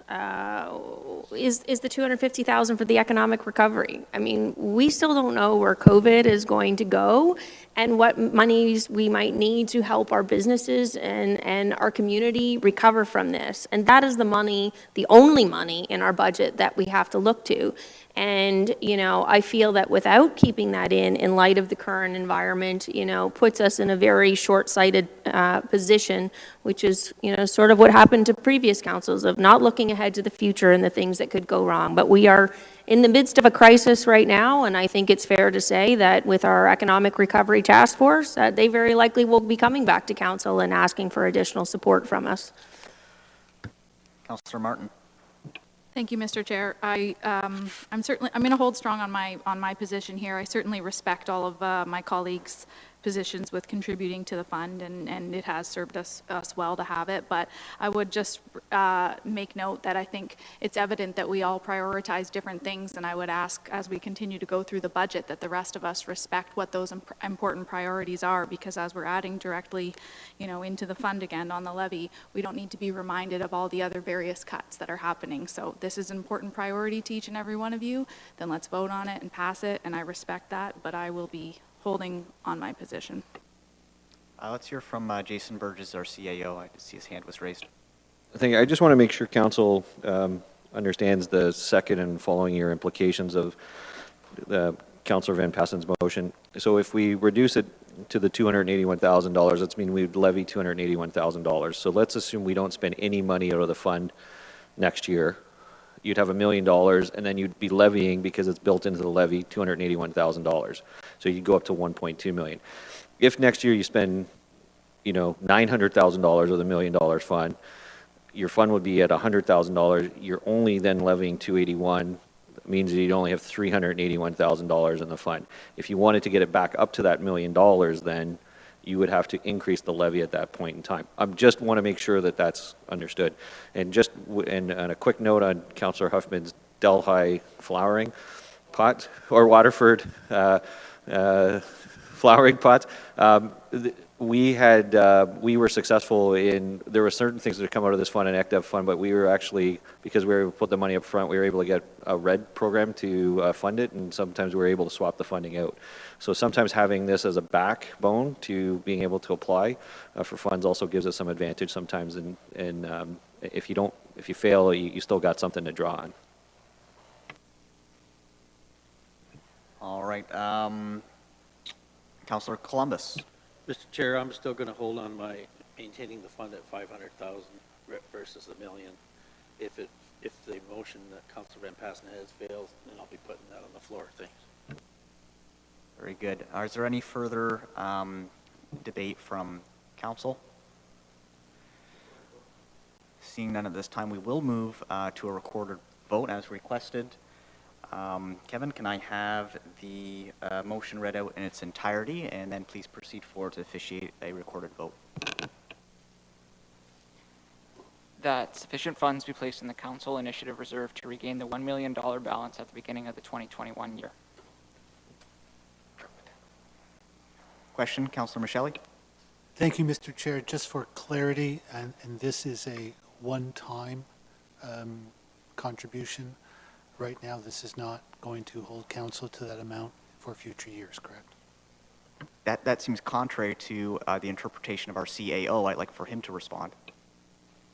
is the $250,000 for the economic recovery. I mean, we still don't know where COVID is going to go and what monies we might need to help our businesses and our community recover from this. And that is the money, the only money in our budget that we have to look to. And, you know, I feel that without keeping that in light of the current environment, you know, puts us in a very short-sighted position, which is, you know, sort of what happened to previous councils of not looking ahead to the future and the things that could go wrong. But we are in the midst of a crisis right now, and I think it's fair to say that with our Economic Recovery Task Force, they very likely will be coming back to council and asking for additional support from us. Councillor Martin. Thank you, Mr. Chair. I'm going to hold strong on my position here. I certainly respect all of my colleagues' positions with contributing to the fund, and it has served us well to have it. But I would just make note that I think it's evident that we all prioritize different things, and I would ask, as we continue to go through the budget, that the rest of us respect what those important priorities are, because as we're adding directly, you know, into the fund again on the levy, we don't need to be reminded of all the other various cuts that are happening. So this is an important priority to each and every one of you. Then let's vote on it and pass it, and I respect that, but I will be holding on my position. Let's hear from Jason Burgess, our CAO. I see his hand was raised. I just want to make sure council understands the second and following year implications of the Councillor Van Passen's motion. So if we reduce it to the $281,000, that's mean we'd levy $281,000. So let's assume we don't spend any money out of the fund next year. You'd have $1 million, and then you'd be levying, because it's built into the levy, $281,000. So you'd go up to $1.2 million. If next year you spend, you know, $900,000 of the $1 million fund, your fund would be at $100,000. You're only then levying $281,000. That means that you'd only have $381,000 in the fund. If you wanted to get it back up to that $1 million, then you would have to increase the levy at that point in time. I just want to make sure that that's understood. And just, and a quick note on Councillor Huffman's Delhi flowering pot, or Waterford flowering pots. We were successful in, there were certain things that had come out of this fund, an ACTEV fund, but we were actually, because we were able to put the money up front, we were able to get a RED program to fund it, and sometimes we were able to swap the funding out. So sometimes having this as a backbone to being able to apply for funds also gives us some advantage sometimes, and if you fail, you still got something to draw on. All right, Councillor Columbus. Mr. Chair, I'm still going to hold on my maintaining the fund at 500,000 versus $1 million. If the motion that Councillor Van Passen has fails, then I'll be putting that on the floor. Thanks. Very good. Is there any further debate from council? Seeing none at this time, we will move to a recorded vote as requested. Kevin, can I have the motion read out in its entirety, and then please proceed forward to officiate a recorded vote. That sufficient funds be placed in the council initiative reserve to regain the $1 million balance at the beginning of the 2021 year. Question, Councillor Michelli? Thank you, Mr. Chair. Just for clarity, and this is a one-time contribution. Right now, this is not going to hold council to that amount for future years, correct? That seems contrary to the interpretation of our CAO. I'd like for him to respond.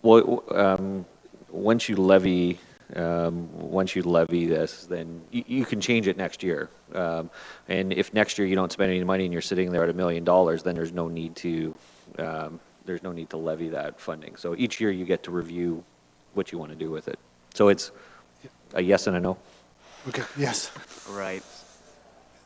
Well, once you levy this, then you can change it next year. And if next year you don't spend any money and you're sitting there at $1 million, then there's no need to levy that funding. So each year you get to review what you want to do with it. So it's a yes and a no. Okay, yes. Right.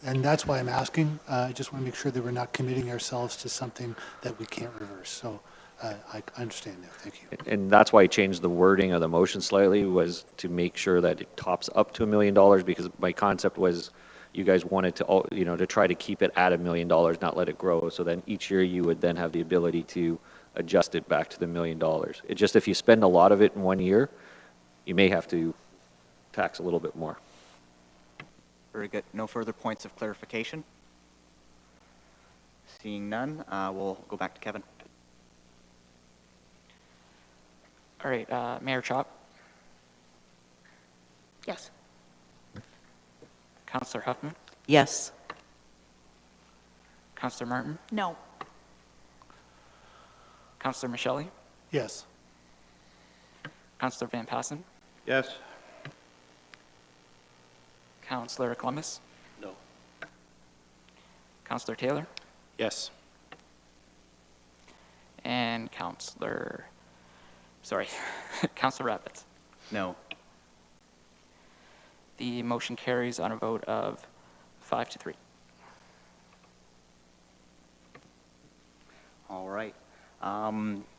And that's why I'm asking. I just want to make sure that we're not committing ourselves to something that we can't reverse. So I understand that. Thank you. And that's why I changed the wording of the motion slightly, was to make sure that it tops up to $1 million, because my concept was you guys wanted to, to try to keep it at $1 million, not let it grow. So then each year you would then have the ability to adjust it back to the $1 million. It just, if you spend a lot of it in 1 year, you may have to tax a little bit more. Very good. No further points of clarification? Seeing none, we'll go back to Kevin. All right, Mayor Chop, Yes. Councillor Huffman, Yes. Councillor Martin, No. Councillor Michelli, Yes. Councillor Van Passen, Yes. Councillor Columbus, No. Councillor Taylor, Yes. and Councillor Rabbits. No. The motion carries on a vote of 5-3. All right.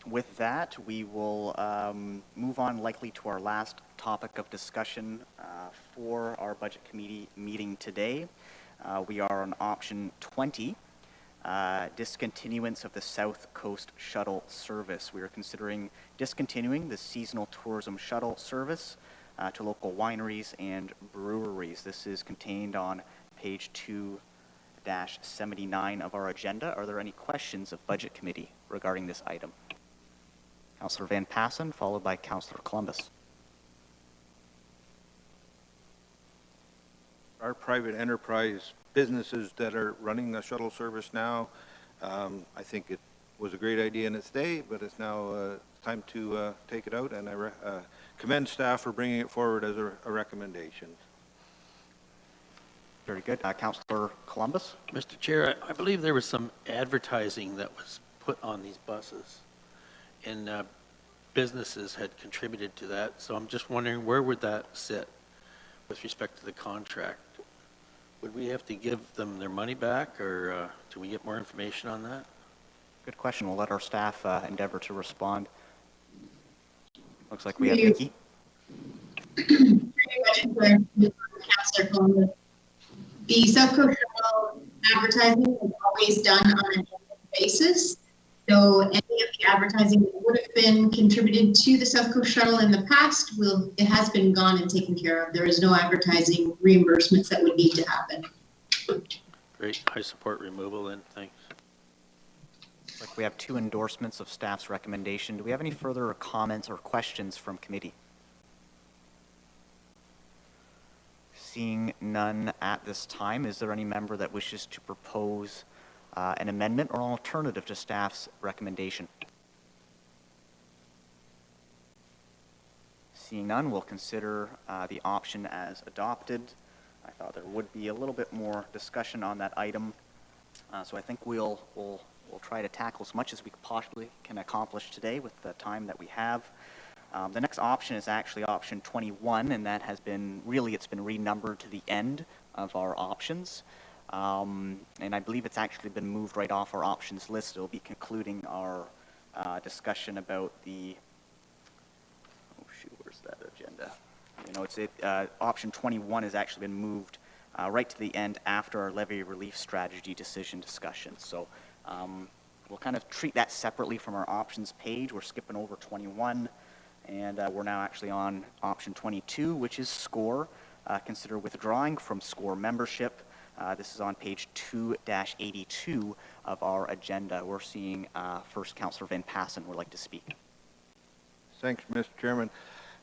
With that, we will move on likely to our last topic of discussion for our Budget Committee meeting today. We are on option 20, discontinuance of the South Coast Shuttle Service. We are considering discontinuing the seasonal tourism shuttle service to local wineries and breweries. This is contained on page 2-79 of our agenda. Are there any questions of Budget Committee regarding this item? Councillor Van Passen, followed by Councillor Columbus. Our private enterprise businesses that are running the shuttle service now, I think it was a great idea in its day, but it's now time to take it out, and I commend staff for bringing it forward as a recommendation. Very good. Councillor Columbus? Mr. Chair, I believe there was some advertising that was put on these buses, and businesses had contributed to that. So I'm just wondering, where would that sit with respect to the contract? Would we have to give them their money back, or do we get more information on that? Good question. We'll let our staff endeavor to respond. Looks like we have Nikki. Councillor Columbus. The South Coast Shuttle advertising is always done on an annual basis. So any of the advertising that would have been contributed to the South Coast Shuttle in the past it has been gone and taken care of. There is no advertising reimbursements that would need to happen. Great, I support removal then, thanks. Like we have 2 endorsements of staff's recommendation. Do we have any further comments or questions from committee? Seeing none at this time, is there any member that wishes to propose an amendment or alternative to staff's recommendation? Seeing none, we'll consider the option as adopted. I thought there would be a little bit more discussion on that item, so I think we'll try to tackle as much as we possibly can accomplish today with the time that we have. The next option is actually option 21, and that has been, it's been renumbered to the end of our options. And I believe it's actually been moved right off our options list. It'll be concluding our discussion about the, where's that agenda? Option 21 has actually been moved right to the end after our levy relief strategy decision discussion. So we'll kind of treat that separately from our options page. We're skipping over 21, and we're now actually on option 22, which is SCORE. Consider withdrawing from SCORE membership. This is on page 2-82 of our agenda. We're seeing first Councillor Van Passen would like to speak. Thanks, Mr. Chairman.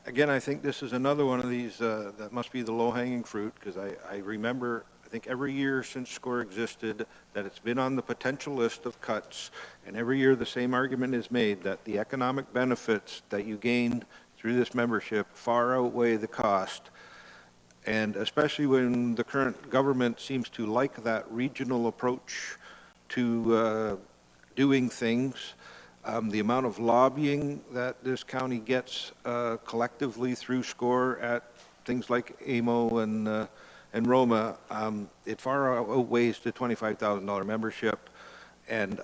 Again, I think this is another one of these that must be the low-hanging fruit, because I remember, I think every year since SCORE existed, that it's been on the potential list of cuts, and every year the same argument is made that the economic benefits that you gain through this membership far outweigh the cost. And especially when the current government seems to like that regional approach to doing things, the amount of lobbying that this county gets collectively through SCORE at things like AMO and Roma, it far outweighs the $25,000 membership. And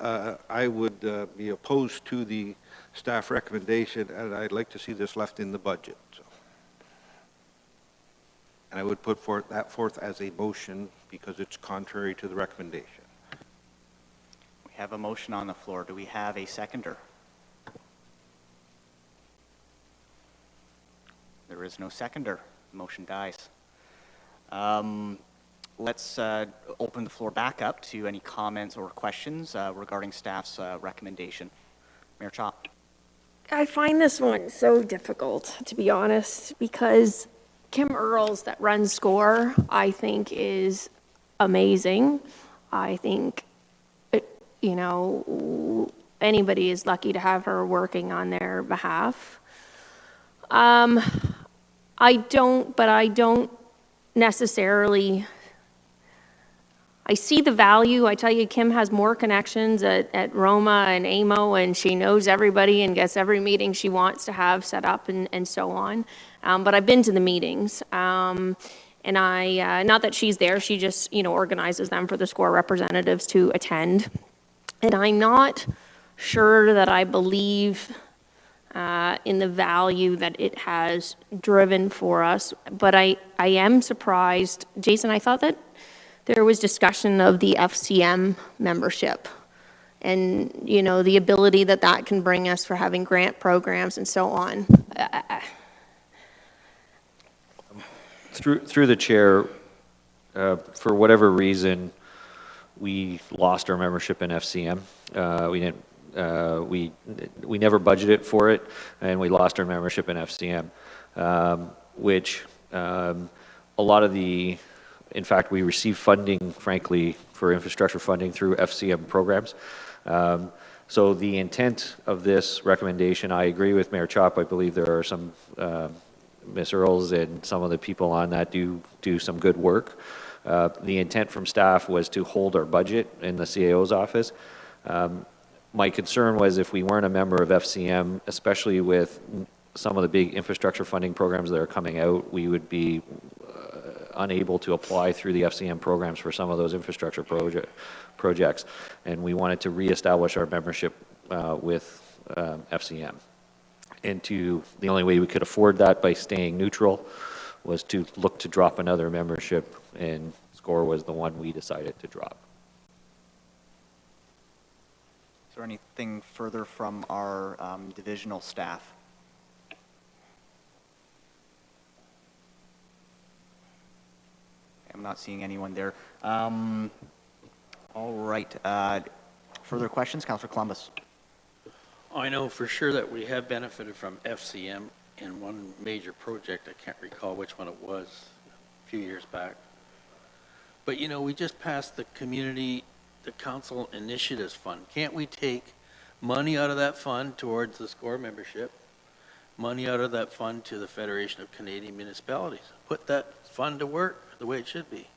I would be opposed to the staff recommendation, and I'd like to see this left in the budget. So. And I would put that forth as a motion because it's contrary to the recommendation. We have a motion on the floor. Do we have a seconder? There is no seconder. The motion dies. Let's open the floor back up to any comments or questions regarding staff's recommendation. Mayor Chop. I find this one so difficult, to be honest, because Kim Earls that runs SCORE, I think is amazing. I think, anybody is lucky to have her working on their behalf. I don't necessarily, I see the value. I tell you, Kim has more connections at Roma and AMO, and she knows everybody and gets every meeting she wants to have set up and so on. But I've been to the meetings, and not that she's there, she just, organizes them for the SCORE representatives to attend. And I'm not sure that I believe in the value that it has driven for us, but I am surprised. Jason, I thought that there was discussion of the FCM membership and, the ability that can bring us for having grant programs and so on. Through the chair, for whatever reason, we lost our membership in FCM. We never budgeted for it, and we lost our membership in FCM, which a lot of in fact, we received funding, frankly, for infrastructure funding through FCM programs. So the intent of this recommendation, I agree with Mayor Chop. I believe there are some, Ms. Earls and some of the people on that do some good work. The intent from staff was to hold our budget in the CAO's office. My concern was if we weren't a member of FCM, especially with some of the big infrastructure funding programs that are coming out, we would be unable to apply through the FCM programs for some of those infrastructure projects. And we wanted to reestablish our membership with FCM. And the only way we could afford that by staying neutral was to look to drop another membership, and SCORE was the one we decided to drop. Is there anything further from our divisional staff? I'm not seeing anyone there. All right. Further questions? Councillor Columbus. I know for sure that we have benefited from FCM in one major project. I can't recall which one it was a few years back. But, you know, we just passed the council initiatives fund. Can't we take money out of that fund towards the SCORE membership, money out of that fund to the Federation of Canadian Municipalities? Put that fund to work the way it should be.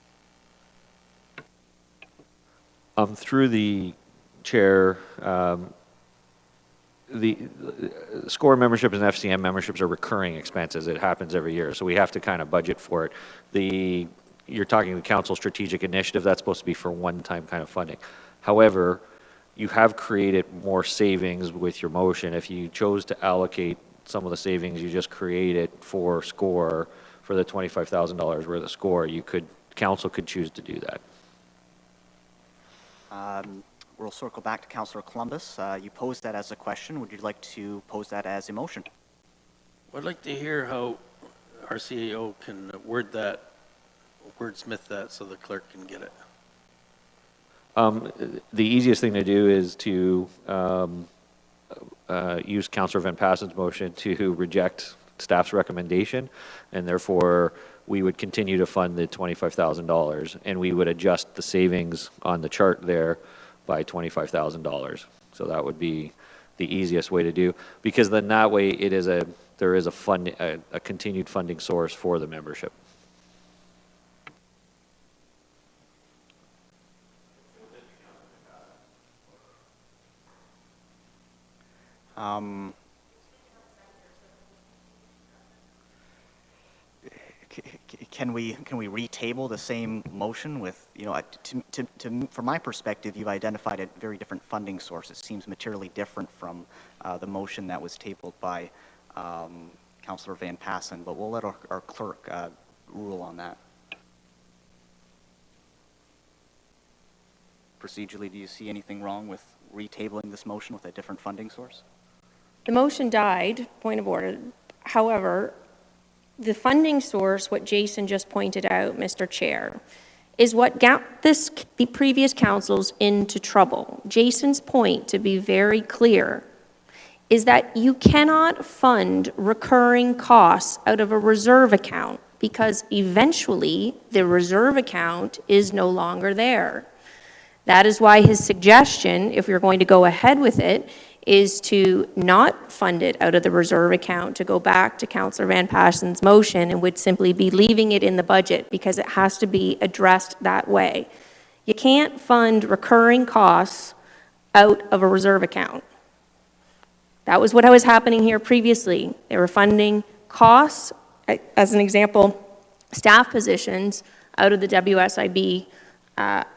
Through the chair, the SCORE memberships and FCM memberships are recurring expenses. It happens every year, so we have to kind of budget for it. You're talking the council strategic initiative, that's supposed to be for one-time kind of funding. However, you have created more savings with your motion. If you chose to allocate some of the savings you just created for SCORE, for the $25,000 worth of SCORE, council could choose to do that. We'll circle back to Councillor Columbus. You posed that as a question. Would you like to pose that as a motion? I'd like to hear how our CEO can wordsmith that so the clerk can get it. The easiest thing to do is to use Councillor Van Passen's motion to reject staff's recommendation, and therefore we would continue to fund the $25,000, and we would adjust the savings on the chart there by $25,000. So that would be the easiest way to do, because then that way there is a continued funding source for the membership. Can we retable the same motion with, you know, from my perspective, you've identified a very different funding source. It seems materially different from the motion that was tabled by Councillor Van Passen, but we'll let our clerk rule on that. Procedurally, do you see anything wrong with retabling this motion with a different funding source? The motion died, point of order. However, the funding source, what Jason just pointed out, Mr. Chair, is what got the previous councils into trouble. Jason's point, to be very clear, is that you cannot fund recurring costs out of a reserve account because eventually the reserve account is no longer there. That is why his suggestion, if you're going to go ahead with it, is to not fund it out of the reserve account, to go back to Councillor Van Passen's motion and would simply be leaving it in the budget because it has to be addressed that way. You can't fund recurring costs out of a reserve account. That was what was happening here previously. They were funding costs, as an example, staff positions out of the WSIB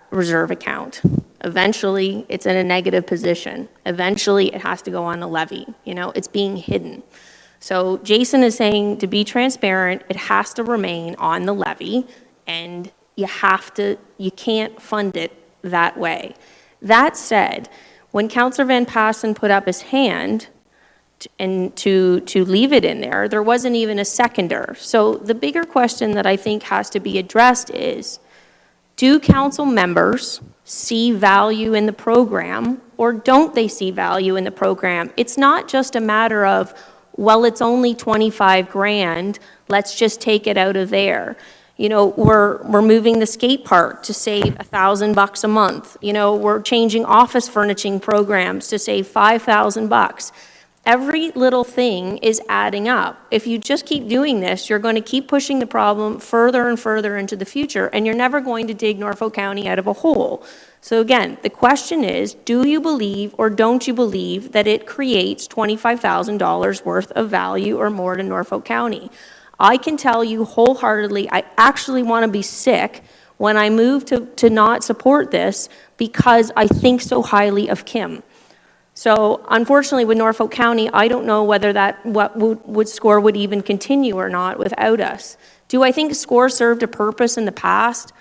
reserve account. Eventually, it's in a negative position. Eventually, it has to go on a levy. You know, it's being hidden. So Jason is saying, to be transparent, it has to remain on the levy, and you can't fund it that way. That said, when Councillor Van Passen put up his hand to leave it in there, there wasn't even a seconder. So the bigger question that I think has to be addressed is, do council members see value in the program, or don't they see value in the program? It's not just a matter of, well, it's only 25 grand, let's just take it out of there. You know, we're moving the skate park to save $1,000 a month. You know, we're changing office furnishing programs to save $5,000. Every little thing is adding up. If you just keep doing this, you're going to keep pushing the problem further and further into the future, and you're never going to dig Norfolk County out of a hole. So again, the question is, do you believe or don't you believe that it creates $25,000 worth of value or more to Norfolk County? I can tell you wholeheartedly, I actually want to be sick when I move to not support this because I think so highly of Kim. So unfortunately with Norfolk County, I don't know whether would SCORE would even continue or not without us. Do I think SCORE served a purpose in the past?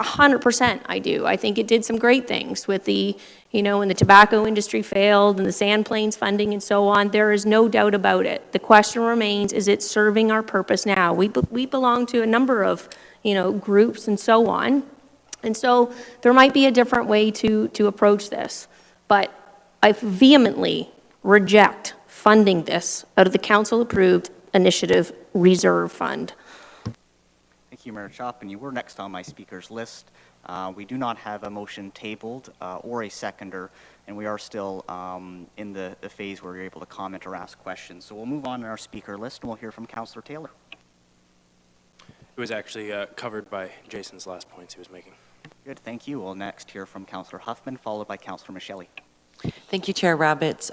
100% I do. I think it did some great things with the You know, when the tobacco industry failed and the Sand Plains funding and so on, there is no doubt about it. The question remains, is it serving our purpose now? We belong to a number of, you know, groups and so on. And so there might be a different way to approach this. But I vehemently reject funding this out of the council-approved initiative reserve fund. Thank you, Mayor Chopin. You were next on my speakers list. We do not have a motion tabled or a seconder, and we are still in the phase where you're able to comment or ask questions. So we'll move on in our speaker list, and we'll hear from Councillor Taylor. It was actually covered by Jason's last points he was making. Good, thank you. We'll next hear from Councillor Huffman, followed by Councillor Michele. Thank you, Chair Rabbit.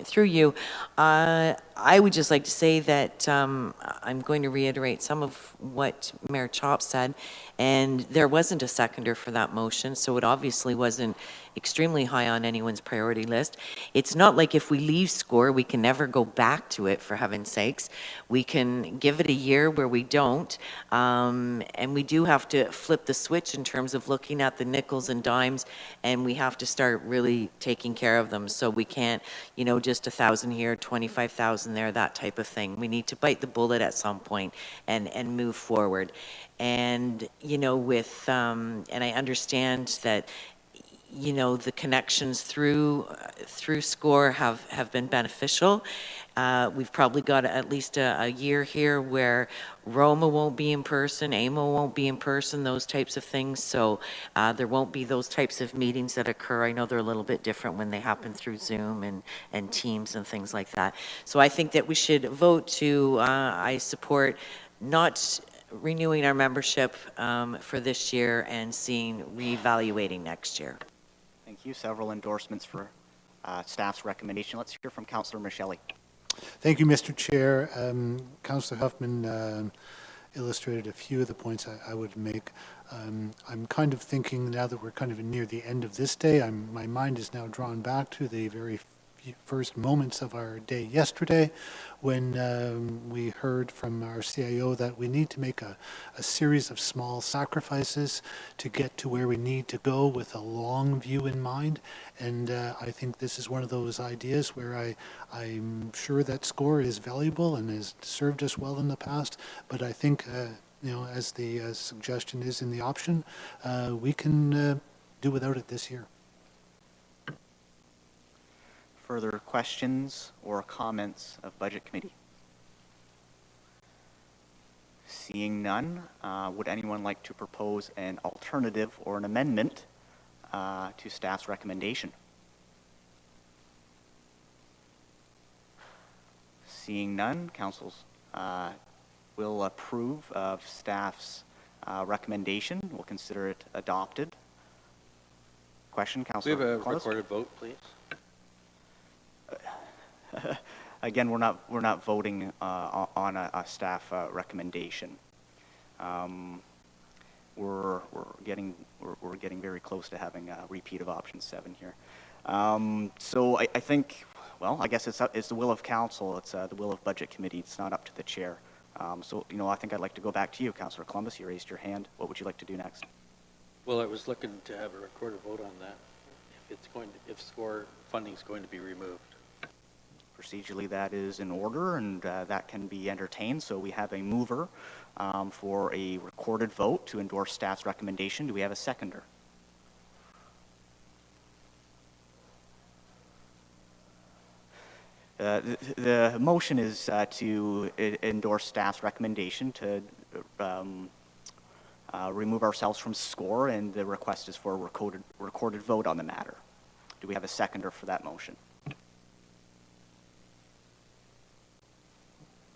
Through you, I would just like to say that I'm going to reiterate some of what Mayor Chop said, and there wasn't a seconder for that motion, so it obviously wasn't extremely high on anyone's priority list. It's not like if we leave SCORE, we can never go back to it, for heaven's sakes. We can give it a year where we don't, and we do have to flip the switch in terms of looking at the nickels and dimes, and we have to start really taking care of them. So we can't, you know, just 1,000 here, 25,000 there, that type of thing. We need to bite the bullet at some point and move forward. And, you know, with, and I understand that, you know, the connections through SCORE have been beneficial. We've probably got at least a year here where Roma won't be in person, AMO won't be in person, those types of things. So there won't be those types of meetings that occur. I know they're a little bit different when they happen through Zoom and Teams and things like that. So I think that we should vote to, I support not renewing our membership for this year and reevaluating next year. Thank you. Several endorsements for staff's recommendation. Let's hear from Councillor Michele. Thank you, Mr. Chair. Councillor Huffman illustrated a few of the points I would make. I'm kind of thinking now that we're kind of near the end of this day, my mind is now drawn back to the very first moments of our day yesterday when we heard from our CIO that we need to make a series of small sacrifices to get to where we need to go with a long view in mind. And I think this is one of those ideas where I'm sure that SCORE is valuable and has served us well in the past, but I think you know, as the suggestion is in the option, we can do without it this year. Further questions or comments of Budget Committee? Seeing none, would anyone like to propose an alternative or an amendment to staff's recommendation? Seeing none, councils will approve of staff's recommendation. We'll consider it adopted. Question, Councillor We have a Carlos? recorded vote, please. Again, we're not voting on a staff recommendation. We're getting very close to having a repeat of option 7 here. So I think, well, I guess it's the will of council. It's the will of Budget Committee. It's not up to the chair. So, you know, I think I'd like to go back to you, Councillor Columbus. You raised your hand. What would you like to do next? Well, I was looking to have a recorded vote on that. If SCORE funding is going to be removed. Procedurally, that is in order, and that can be entertained. So we have a mover for a recorded vote to endorse staff's recommendation. Do we have a seconder? The motion is to endorse staff's recommendation to remove ourselves from SCORE, and the request is for a recorded vote on the matter. Do we have a seconder for that motion?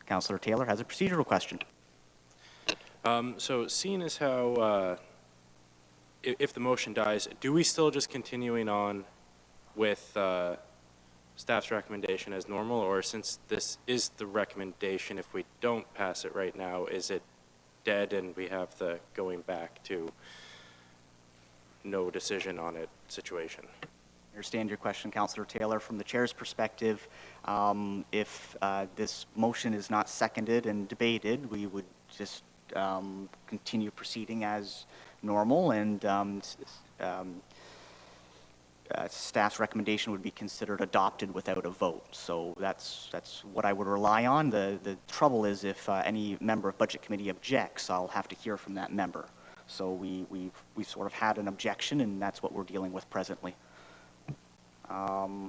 Councillor Taylor has a procedural question. So seeing as how, if the motion dies, do we still just continuing on with staff's recommendation as normal, or since this is the recommendation, if we don't pass it right now, is it dead and we have the going back to no decision on it situation? I understand your question, Councillor Taylor. From the chair's perspective, if this motion is not seconded and debated, we would just continue proceeding as normal and staff's recommendation would be considered adopted without a vote. So that's what I would rely on. The trouble is if any member of Budget Committee objects, I'll have to hear from that member. So we sort of had an objection, and that's what we're dealing with presently.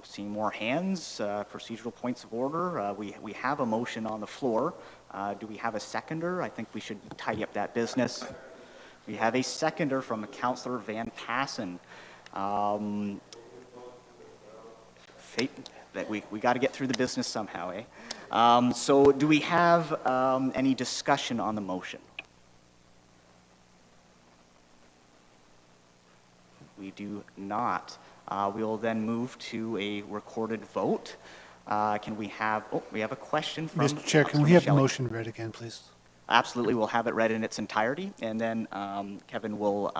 Seeing more hands, procedural points of order. We have a motion on the floor. Do we have a seconder? I think we should tidy up that business. We have a seconder from Councillor Van Passen. That we got to get through the business somehow, eh? So do we have any discussion on the motion? We do not. We will then move to a recorded vote. Can we have, we have a question from Mr. Chair, can Councillor we have the Micheli. motion read again, please? Absolutely, we'll have it read in its entirety, and then Kevin will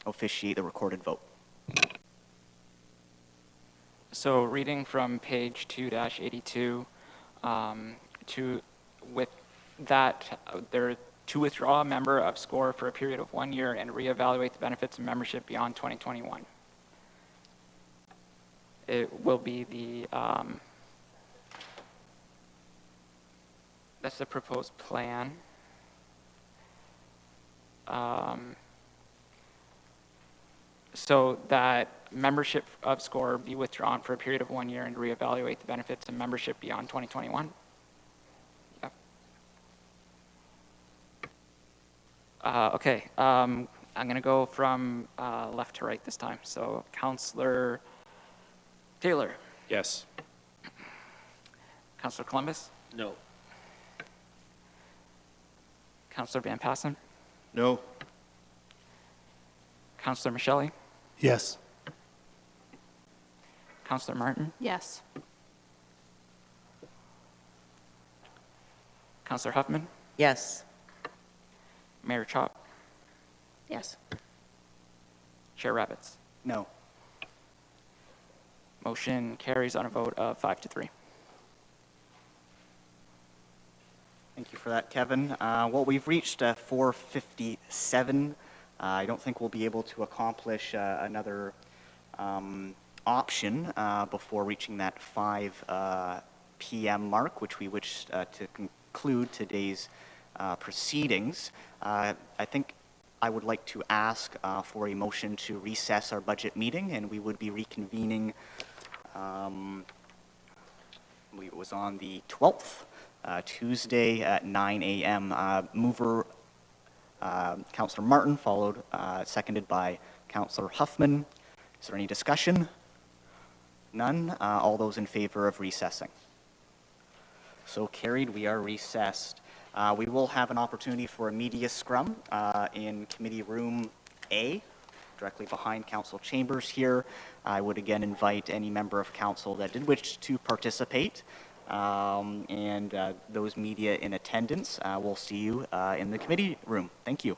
officiate the recorded vote. So reading from page 2-82, with that, to withdraw a member of SCORE for a period of 1 year and reevaluate the benefits of membership beyond 2021. It will be the, that's the proposed plan. So that membership of SCORE be withdrawn for a period of 1 year and reevaluate the benefits of membership beyond 2021. Yep. Okay, I'm going to go from left to right this time. So Councillor Taylor. Yes. Councillor Columbus. No. Councillor Van Passen. No. Councillor Micheli. Yes. Councillor Martin. Yes. Councillor Huffman. Yes. Mayor Chop. Yes. Chair Rabbits. No. Motion carries on a vote of 5-3. Thank you for that, Kevin. Well, we've reached 4:57. I don't think we'll be able to accomplish another option before reaching that 5 p.m. mark, which we wish to conclude today's proceedings. I think I would like to ask for a motion to recess our budget meeting, and we would be reconvening, I believe it was on the 12th, Tuesday at 9 a.m. Mover, Councillor Martin, followed, seconded by Councillor Huffman. Is there any discussion? None. All those in favor of recessing? So carried. We are recessed. We will have an opportunity for a media scrum in Committee Room A, directly behind Council Chambers here. I would again invite any member of Council that did wish to participate, and those media in attendance. We'll see you in the committee room. Thank you.